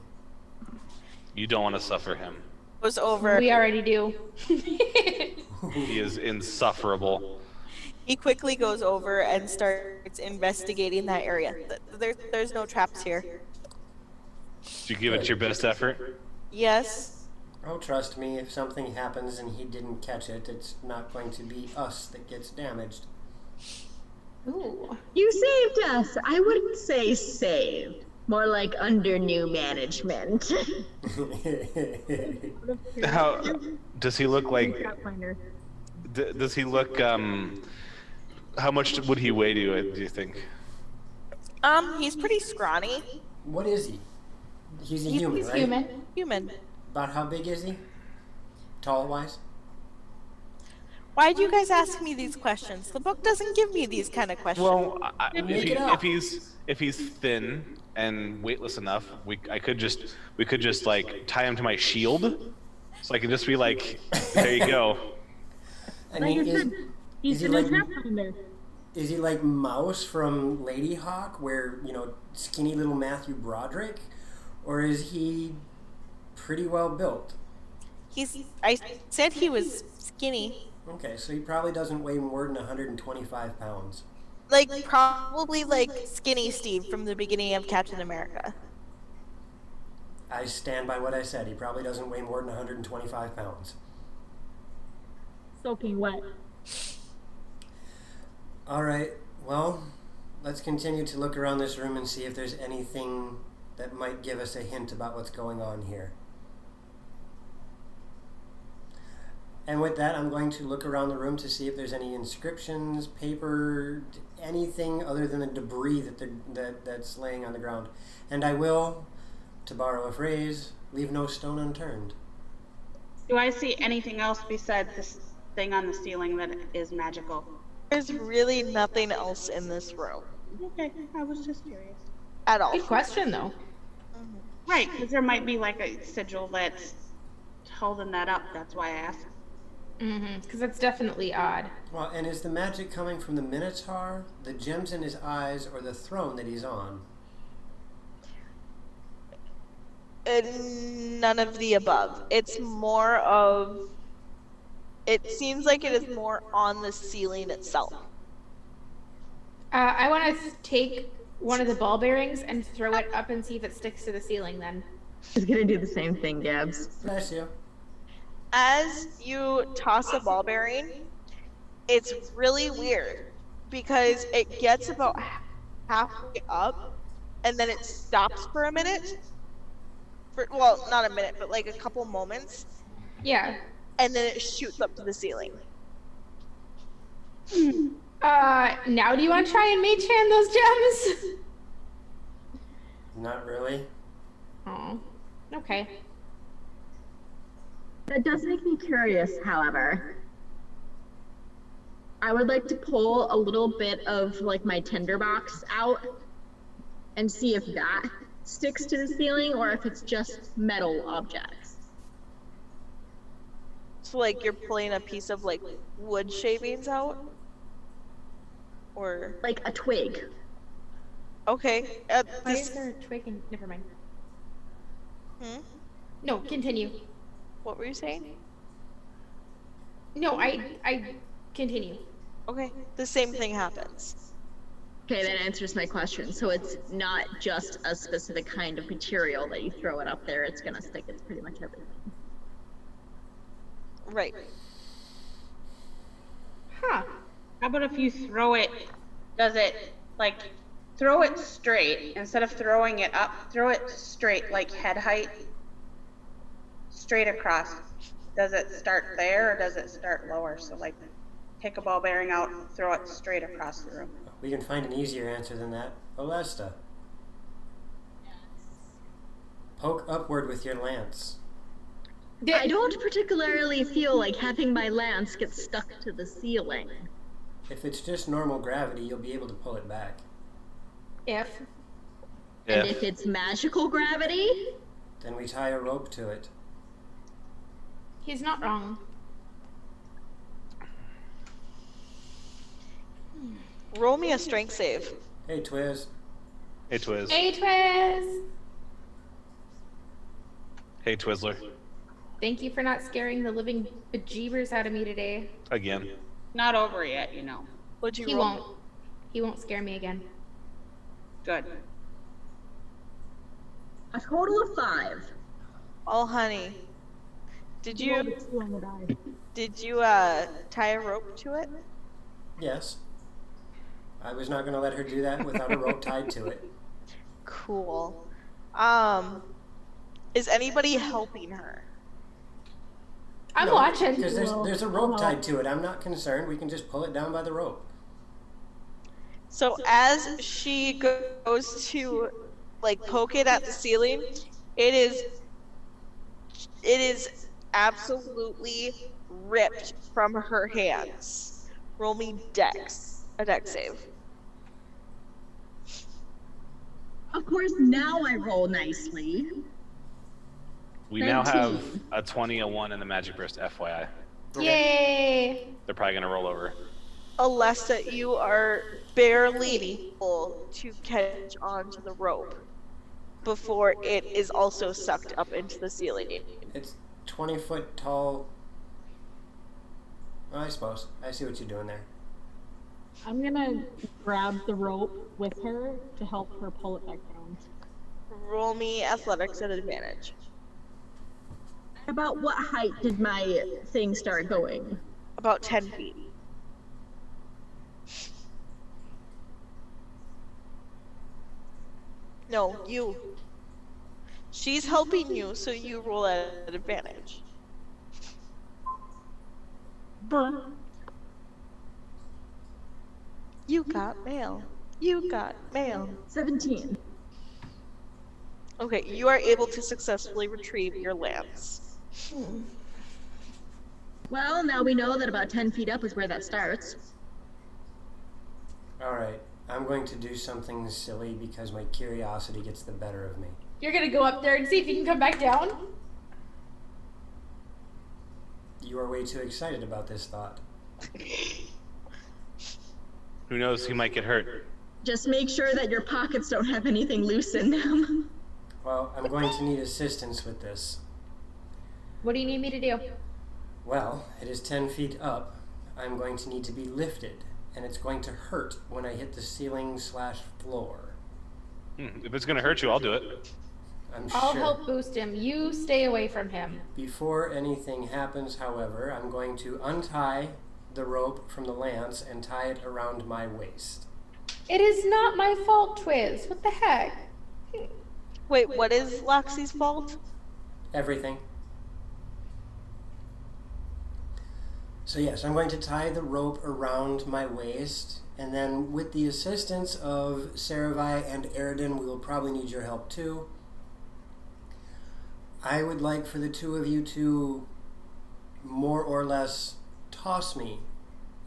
You don't want to suffer him.
goes over.
We already do.
He is insufferable.
He quickly goes over and starts investigating that area. There's no traps here.
Did you give it your best effort?
Yes.
Oh, trust me, if something happens and he didn't catch it, it's not going to be us that gets damaged.
Ooh.
You saved us. I wouldn't say saved. More like under new management.
How does he look like? Does he look? How much would he weigh do you think?
He's pretty scrawny.
What is he? He's a human,
He's
right?
human.
Human.
About how big is he? Tall-wise?
Why do you guys ask me these questions? The book doesn't give me these kind of questions.
Well,
Make it up.
if he's thin and weightless enough, we could just like tie him to my shield, so I can just be like, there you go.
I mean, is he
in
like
his Pathfinder.
is he like Mouse from Lady Hawk, where skinny little Matthew Broderick, or is he pretty well built?
I said he was skinny.
Okay, so he probably doesn't weigh more than 125 pounds.
Like, probably like Skinny Steve from the beginning of Captain America.
I stand by what I said. He probably doesn't weigh more than 125 pounds.
Soaking wet.
All right, well, let's continue to look around this room and see if there's anything that might give us a hint about what's going on here. And with that, I'm going to look around the room to see if there's any inscriptions, paper, anything other than the debris that's laying on the ground. And I will, to borrow a phrase, leave no stone unturned.
Do I see anything else besides this thing on the ceiling that is magical?
There's really nothing else in this room
Okay, I was just curious.
at all.
Good question, though.
Right, because there might be like a sigil that's holding that up. That's why I asked.
Because that's definitely odd.
Well, and is the magic coming from the Minotaur, the gems in his eyes, or the throne that he's on?
None of the above. It's more of. It seems like it is more on the ceiling itself.
I want to take one of the ball bearings and throw it up and see if it sticks to the ceiling then.
I was gonna do the same thing, Gabs.
Bless you.
As you toss a ball bearing, it's really weird because it gets about halfway up and then it stops for a minute. Well, not a minute, but like a couple moments.
Yeah.
And then it shoots up to the ceiling.
Now do you want to try and mage hand those gems?
Not really.
Oh, okay.
That does make me curious, however. I would like to pull a little bit of like my tinderbox out and see if that sticks to the ceiling or if it's just metal objects.
So like you're pulling a piece of like wood shavings out? Or
Like a twig.
okay.
Why is there a twig and... Never mind. No, continue.
What were you saying?
No, I continue.
Okay. The same thing happens.
Okay, that answers my question. So it's not just a specific kind of material that you throw it up there, it's gonna stick. It's pretty much everything.
Right.
Huh.
How about if you throw it, does it, like, throw it straight, instead of throwing it up, throw it straight, like head height, straight across. Does it start there, or does it start lower? So, like, take a ball bearing out, throw it straight across the room.
We can find an easier answer than that. Olesta. Poke upward with your lance.
I don't particularly feel like having my lance get stuck to the ceiling.
If it's just normal gravity, you'll be able to pull it back.
If.
And if it's magical gravity?
Then we tie a rope to it.
He's not wrong.
Roll me a strength save.
Hey, Twiz.
Hey, Twiz.
Hey, Twiz!
Hey, Twizzler.
Thank you for not scaring the living bejeebers out of me today.
Again.
Not over yet, you know.
What'd you
He
roll?
won't. He won't scare me again.
Good.
A total of 5.
Oh, honey. Did you tie a rope to it?
Yes. I was not going to let her do that without a rope tied to it.
Cool. Is anybody helping her?
I'm
No,
watching.
Because there's a rope tied to it. I'm not concerned. We can just pull it down by the rope.
So as she goes to like poke it at the ceiling, it is absolutely ripped from her hands. Roll me a dex save.
Of course, now I roll nicely.
We now have
19.
a 20, a 1, and a magic burst, FYI.
Yay!
They're probably gonna roll over.
Alessa, you are barely able to catch onto the rope before it is also sucked up into the ceiling.
It's 20 foot tall. Well, I suppose. I see what you're doing there.
I'm gonna grab the rope with her to help her pull it back down.
Roll me athletics at advantage.
About what height did my thing start going?
About 10 feet. No, you. She's helping you, so you roll at advantage. You got mail. You got mail.
17.
Okay, you are able to successfully retrieve your lance.
Well, now we know that about 10 feet up is where that starts.
Alright, I'm going to do something silly because my curiosity gets the better of me.
You're gonna go up there and see if you can come back down?
You are way too excited about this thought.
Who knows? He might get hurt.
Just make sure that your pockets don't have anything loose in them.
Well, I'm going to need assistance with this.
What do you need me to do?
Well, it is 10 feet up. I'm going to need to be lifted, and it's going to hurt when I hit the ceiling/floor.
If it's gonna hurt you, I'll do it.
I'll
sure.
help boost him. You stay away from him.
Before anything happens, however, I'm going to untie the rope from the lance and tie it around my waist.
It is not my fault, Twiz. What the heck?
Wait, what is Loxy's fault?
Everything. So yes, I'm going to tie the rope around my waist, and then with the assistance of Saravai and Eridan, we will probably need your help too. I would like for the two of you to more or less toss me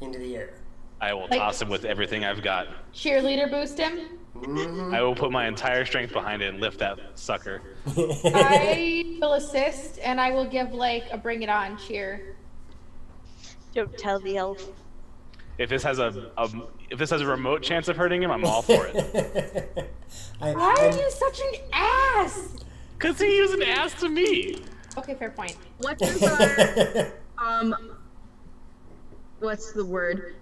into the air.
I will
Like-
toss him with everything I've got.
Cheerleader boost him?
Mm-hmm.
I will put my entire strength behind it and lift that sucker.
I will assist, and I will give like a bring it on cheer.
Don't tell the elf.
If this has a remote chance of hurting him, I'm all for it.
Why are you such an ass?
Cause he was an ass to me.
Okay, fair point.
What does our, what's the word?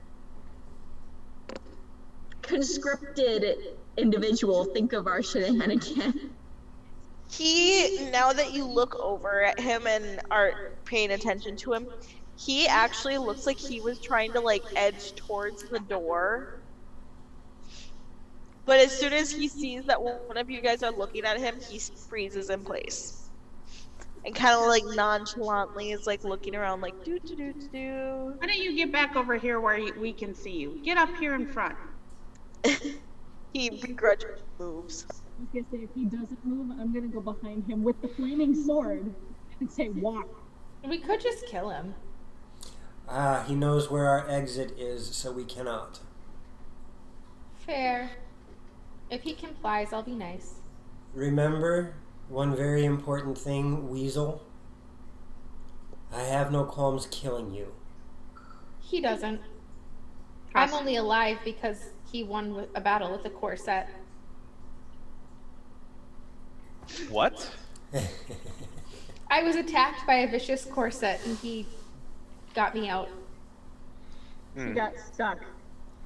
Conscripted individual think of our shenanigan?
He, now that you look over at him and are paying attention to him, he actually looks like he was trying to like edge towards the door. But as soon as he sees that one of you guys are looking at him, he freezes in place. And kind of like nonchalantly is like looking around like do do do do do.
Why don't you get back over here where we can see you? Get up here in front.
He begrudgingly moves.
I was gonna say, if he doesn't move, I'm gonna go behind him with the flaming sword and say, walk.
We could just kill him.
He knows where our exit is, so we cannot.
Fair. If he complies, I'll be nice.
Remember one very important thing, Weasel. I have no qualms killing you.
He doesn't. I'm only alive because he won a battle with a corset.
What?
I was attacked by a vicious corset and he got me out.
You got stuck.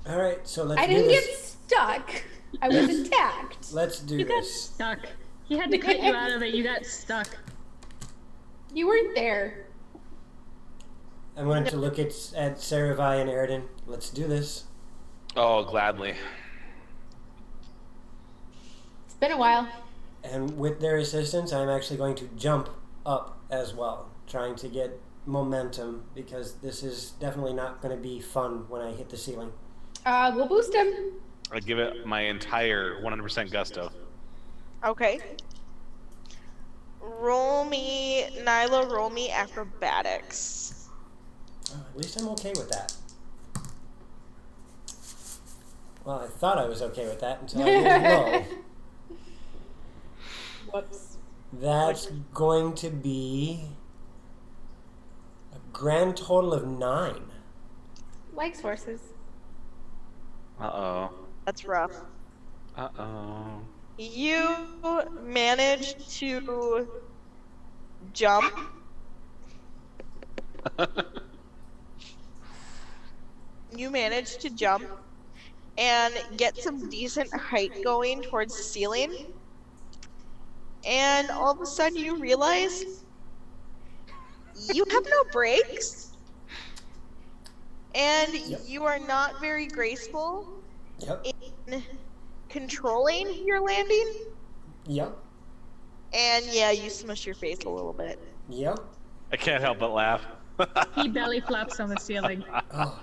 All right, so let's
I
do
didn't
this.
get stuck. I was attacked.
Let's do
You got
this.
stuck. He had to cut you out of it. You got stuck.
You weren't there.
I'm going to look at Saravai and Aridin. Let's do this.
Oh, gladly.
It's been a while.
And with their assistance, I'm actually going to jump up as well, trying to get momentum, because this is definitely not going to be fun when I hit the ceiling.
We'll boost him.
I give it my entire 100% gusto.
Okay. Roll me, Nyla, roll me acrobatics.
Oh, at least I'm okay with that. Well, I thought I was okay with that until I rolled low.
Whoops.
That's going to be a grand total of 9.
Likes horses.
Uh-oh.
That's rough.
Uh-oh.
You managed to jump. You managed to jump and get some decent height going towards the ceiling. And all of a sudden you realize you have no brakes. And you are not very graceful in controlling your landing.
Yep.
And yeah, you smush your face a little bit.
Yep.
I can't help but laugh.
He belly flops on the ceiling.
Oh.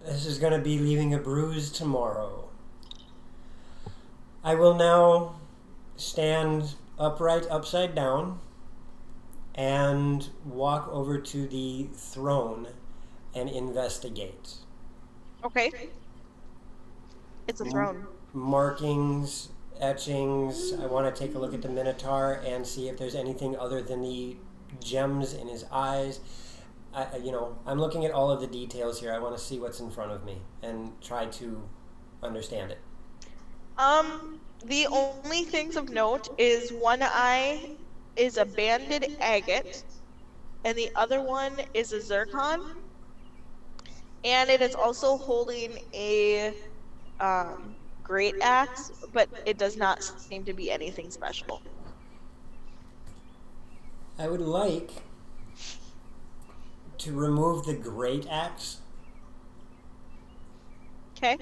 This is going to be leaving a bruise tomorrow. I will now stand upright, upside down, and walk over to the throne and investigate.
Okay. It's a throne.
Markings, etchings. I want to take a look at the Minotaur and see if there's anything other than the gems in his eyes. I'm looking at all of the details here. I want to see what's in front of me and try to understand it.
The only things of note is one eye is a banded agate, and the other one is a zircon, and it is also holding a great axe, but it does not seem to be anything special.
I would like to remove the great axe.
Okay.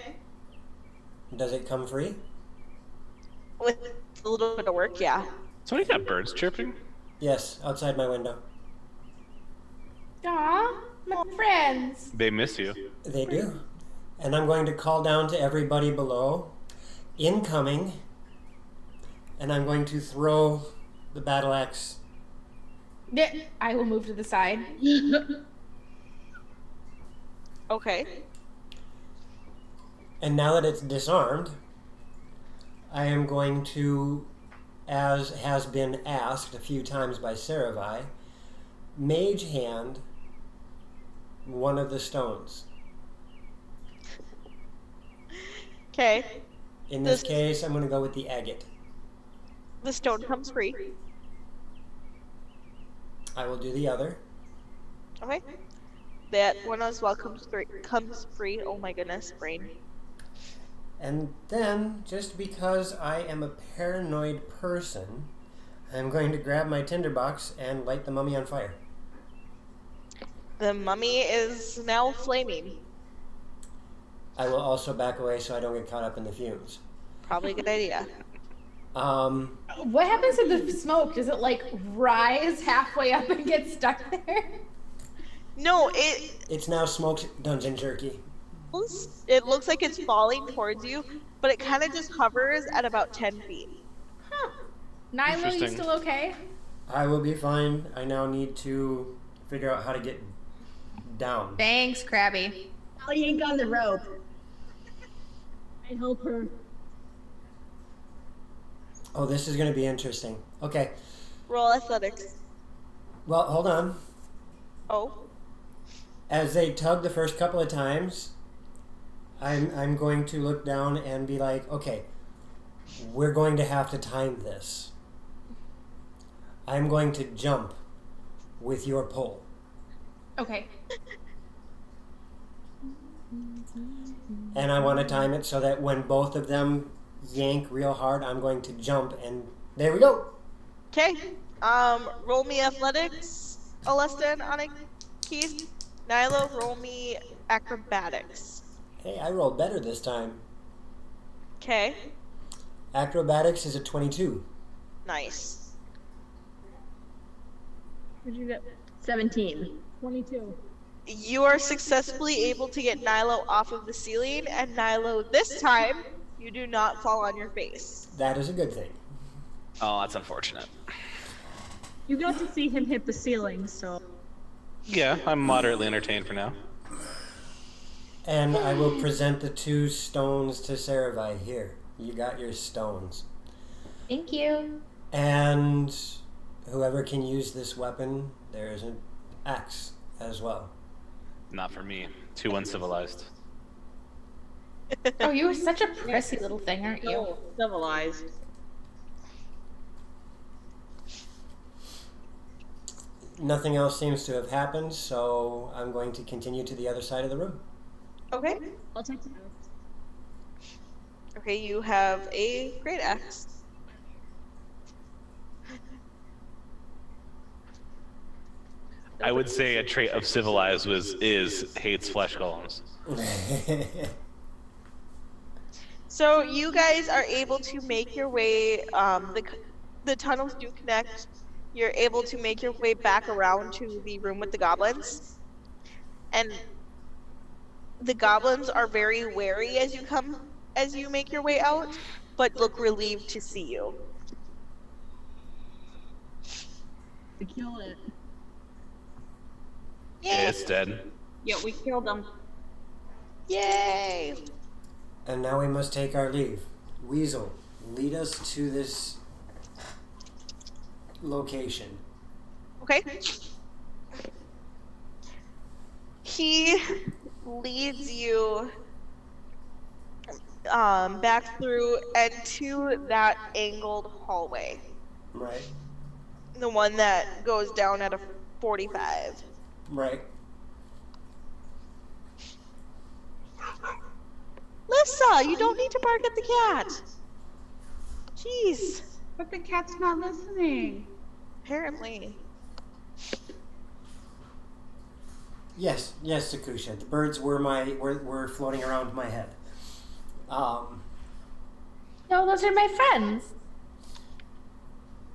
Does it come free?
With a little bit of work, yeah.
Somebody got birds chirping?
Yes, outside my window.
Aw, my friends.
They miss you.
They do. And I'm going to call down to everybody below, incoming, and I'm going to throw the battle axe.
I will move to the side.
Okay.
And now that it's disarmed, I am going to, as has been asked a few times by Saravai, mage hand one of the stones.
Okay.
In this case, I'm going to go with the agate.
The stone comes free.
I will do the other.
Okay. That one as well comes free. Oh my goodness, brain.
And then, just because I am a paranoid person, I'm going to grab my tinderbox and light the mummy on fire.
The mummy is now flaming.
I will also back away so I don't get caught up in the fumes.
Probably a good idea.
What happens to the smoke? Does it like rise halfway up and get stuck there?
No,
it's now smoked dungeon jerky.
It looks like it's falling towards you, but it kind of just hovers at about 10 feet.
Huh. Nyla, you still okay?
I will be fine. I now need to figure out how to get down.
Thanks, Krabby.
I'll yank on the rope.
I help her.
Oh, this is going to be interesting. Okay.
Roll athletics.
Well, hold on.
Oh.
As they tug the first couple of times, I'm going to look down and be like, okay, we're going to have to time this. I'm going to jump with your pole.
Okay.
And I want to time it so that when both of them yank real hard, I'm going to jump, and there we go.
Okay. Roll me athletics, Alesta and Onyx Keith. Nyla, roll me acrobatics.
Hey, I rolled better this time.
Okay.
Acrobatics is a 22.
Nice.
What'd you get?
17.
22.
You are successfully able to get Nylo off of the ceiling, and Nylo, this time, you do not fall on your face.
That is a good thing.
Oh, that's unfortunate.
You got to see him hit the ceiling, so.
Yeah, I'm moderately entertained for now.
And I will present the 2 stones to Saravai. Here, you got your stones.
Thank you.
And whoever can use this weapon, there is an axe as well.
Not for me. Too uncivilized.
Oh, you were such a prissy little thing, aren't you?
So civilized.
Nothing else seems to have happened, so I'm going to continue to the other side of the room.
Okay.
I'll take the notes.
Okay, you have a great axe.
I would say a trait of civilized is hates flesh golems.
So you guys are able to make your way, the tunnels do connect. You're able to make your way back around to the room with the goblins. And the goblins are very wary as you make your way out, but look relieved to see you.
We killed it.
Yeah, it's dead.
Yeah, we killed them.
Yay!
And now we must take our leave. Weasel, lead us to this location.
Okay. He leads you back through and to that angled hallway.
Right.
The one that goes down at a 45.
Right.
Lissa, you don't need to bark at the cat. Jeez.
But the cat's not listening.
Apparently.
Yes, Sakusha. The birds were floating around my head.
No, those are my friends.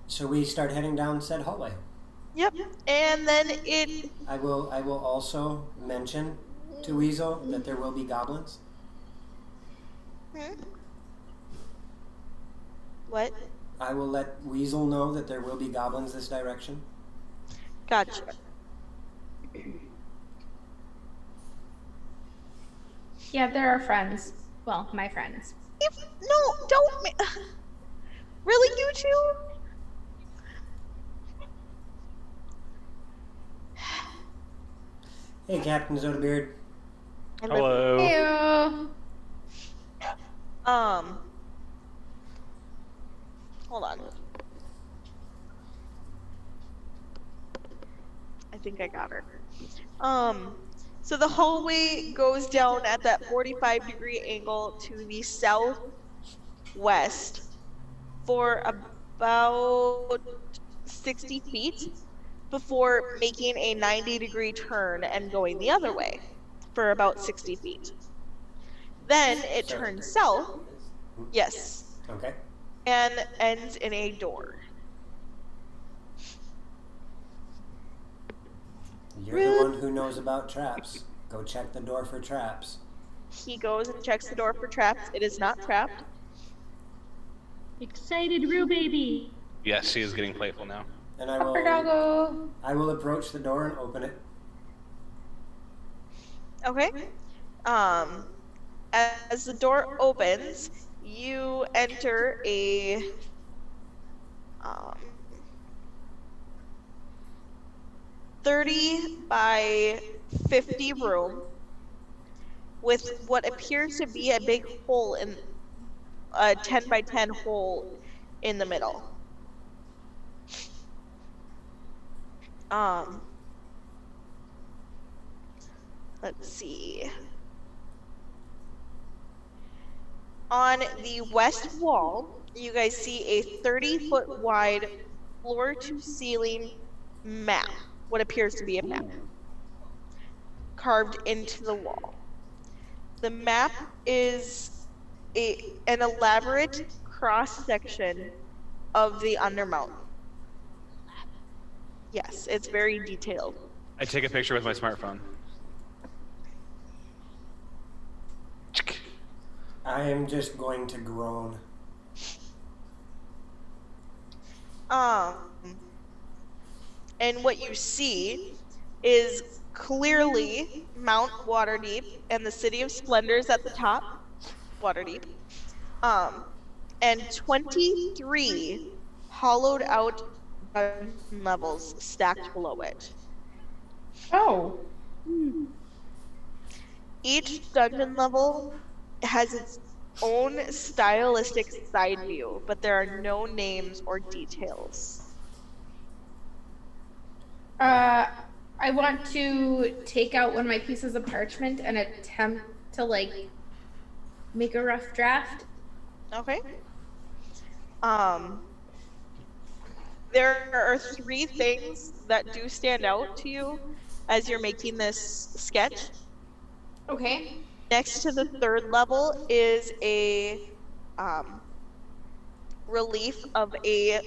So we start heading down said hallway.
Yep. And then it.
I will also mention to Weasel that there will be goblins.
What?
I will let Weasel know that there will be goblins this direction.
Gotcha.
Yeah, they're our friends. Well, my friends.
No, don't. Really, you two?
Hey, Captain Zodabeard.
Hello.
Heyo.
Hold on. I think I got her. So the hallway goes down at that 45-degree angle to the southwest for about 60 feet before making a 90-degree turn and going the other way for about 60 feet. Then it turns south. Yes.
Okay.
And ends in a door.
You're the one who knows about traps. Go check the door for traps.
He goes and checks the door for traps. It is not trapped.
Excited Rue baby.
Yes, she is getting playful now.
And I
Upper doggo.
will approach the door and open it.
Okay. As the door opens, you enter a 30 by 50 room with what appears to be a big hole in a 10 by 10 hole in the middle. Um, let's see. On the west wall, you guys see a 30-foot wide floor to ceiling map, what appears to be a map, carved into the wall. The map is an elaborate cross section of the Undermountain. Yes, it's very detailed.
I take a picture with my smartphone.
I am just going to groan.
And what you see is clearly Mount Waterdeep and the City of Splendors at the top, Waterdeep, and 23 hollowed out dungeon levels stacked below it.
Oh.
Each dungeon level has its own stylistic side view, but there are no names or details.
I want to take out one of my pieces of parchment and attempt to, like, make a rough draft.
Okay. There are 3 things that do stand out to you as you're making this sketch.
Okay.
Next to the 3rd level is a relief of a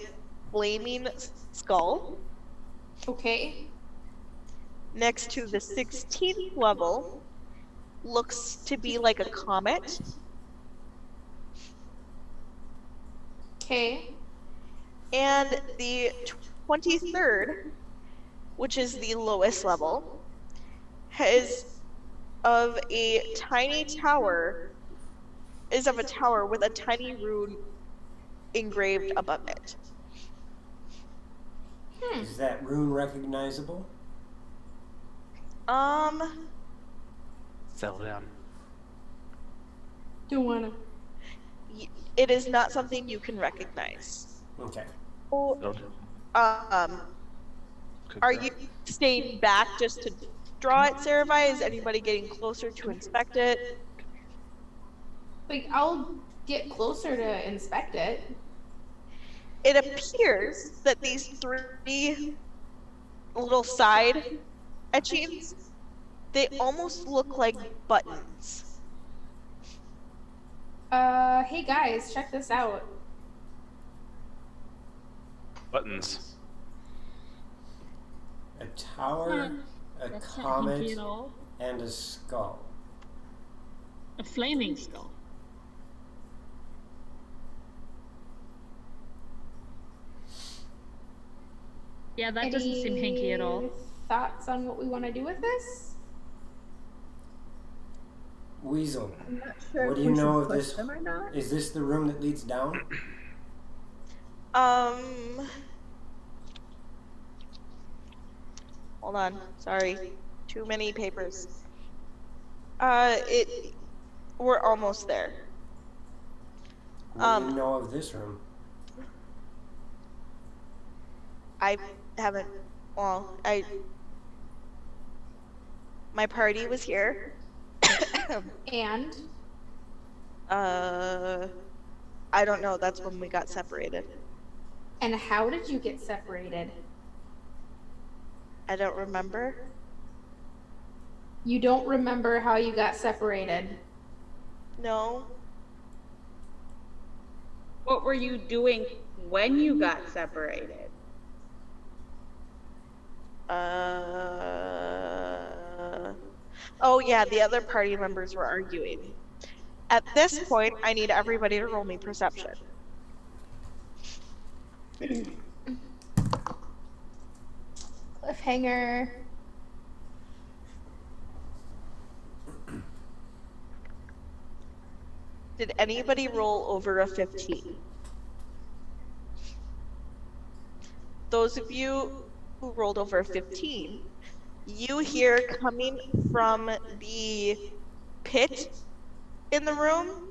flaming skull.
Okay.
Next to the 16th level looks to be like a comet.
Okay.
And the 23rd, which is the lowest level, is of a tower with a tiny rune engraved above it.
Is that rune recognizable?
Settle down.
Don't wanna.
It is not something you can recognize.
Okay.
Are you staying back just to draw it, Saravai? Is anybody getting closer to inspect it?
Like, I'll get closer to inspect it.
It appears that these 3 little side etchings, they almost look like buttons.
Hey guys, check this out.
Buttons.
A tower, a
That's not
comet,
hinky at all.
and a skull.
A flaming skull. Yeah, that doesn't seem hinky at all.
Thoughts on what we want to do with this?
Weasel,
I'm not sure
what
if
do you
we
know
should
of
push
this?
them or not.
Is this the room that leads down?
Hold on, sorry. Too many papers. We're almost there.
What do you know of this room?
I haven't, my party was here.
And?
I don't know, that's when we got separated.
And how did you get separated?
I don't remember.
You don't remember how you got separated?
No.
What were you doing when you got separated?
Oh yeah, the other party members were arguing. At this point, I need everybody to roll me perception.
Cliffhanger.
Did anybody roll over a 15? Those of you who rolled over a 15, you hear coming from the pit in the room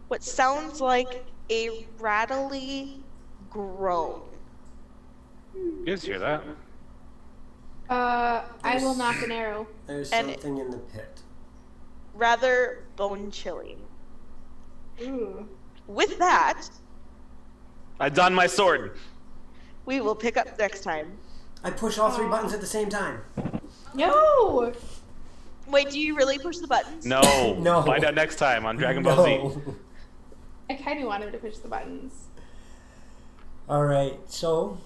what sounds like a rattly groan.
You guys hear that?
I will knock an arrow.
There's
And-
something in the pit.
Rather bone chilling.
Ooh.
With that,
I donned my sword.
we will pick up next time.
I push all 3 buttons at the same time.
No!
Wait, do you really push the buttons?
No.
No.
Find out next time on Dragon Ball Z.
No.
I kind of wanted to push the buttons.
All right, so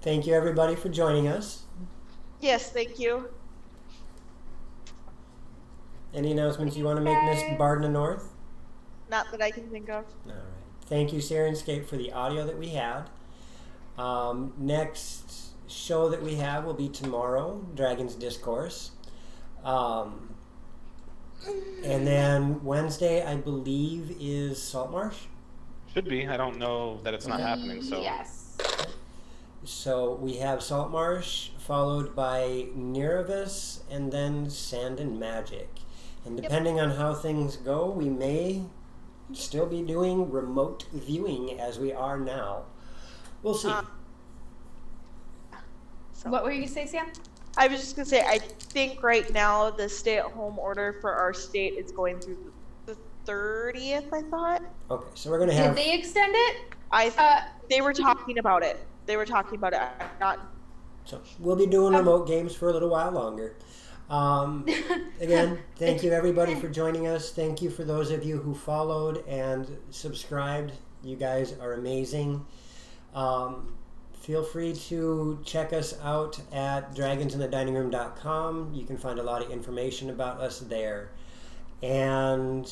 thank you everybody for joining us.
Yes, thank you.
Any announcements you want to make, Miss BardintheNorth?
Not that I can think of.
All right. Thank you, Syrinscape, for the audio that we had. Next show that we have will be tomorrow, Dragon's Discourse. And then Wednesday, I believe, is Saltmarsh.
Should be. I don't know that it's not happening, so.
Yes.
So we have Saltmarsh, followed by Nerevis, and then Sand and Magic. And depending on how things go, we may still be doing remote viewing as we are now. We'll see.
So.
What were you going to say, Sam?
I was just gonna say, I think right now the stay-at-home order for our state is going through the 30th. I thought.
Okay, so we're gonna have.
Did they extend it?
They were talking about it. They were talking about it. I'm not.
So we'll be doing remote games for a little while longer. Again, thank you everybody for joining us. Thank you for those of you who followed and subscribed. You guys are amazing. Feel free to check us out at dragonsinthediningroom.com. You can find a lot of information about us there. And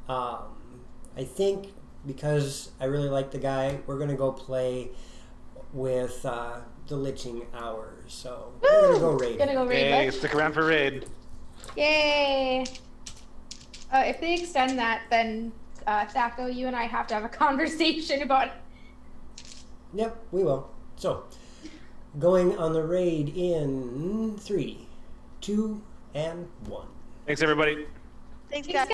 I think because I really like the guy, we're going to go play with the Liching Hour. So we're going to go raid.
Gonna go raid.
Hey,
Let's-
stick around for raid.
Yay! If they extend that, then Thaco, you and I have to have a conversation about.
Yep, we will. So, going on the raid in 3, 2, and 1.
Thanks, everybody.
Thanks, guys.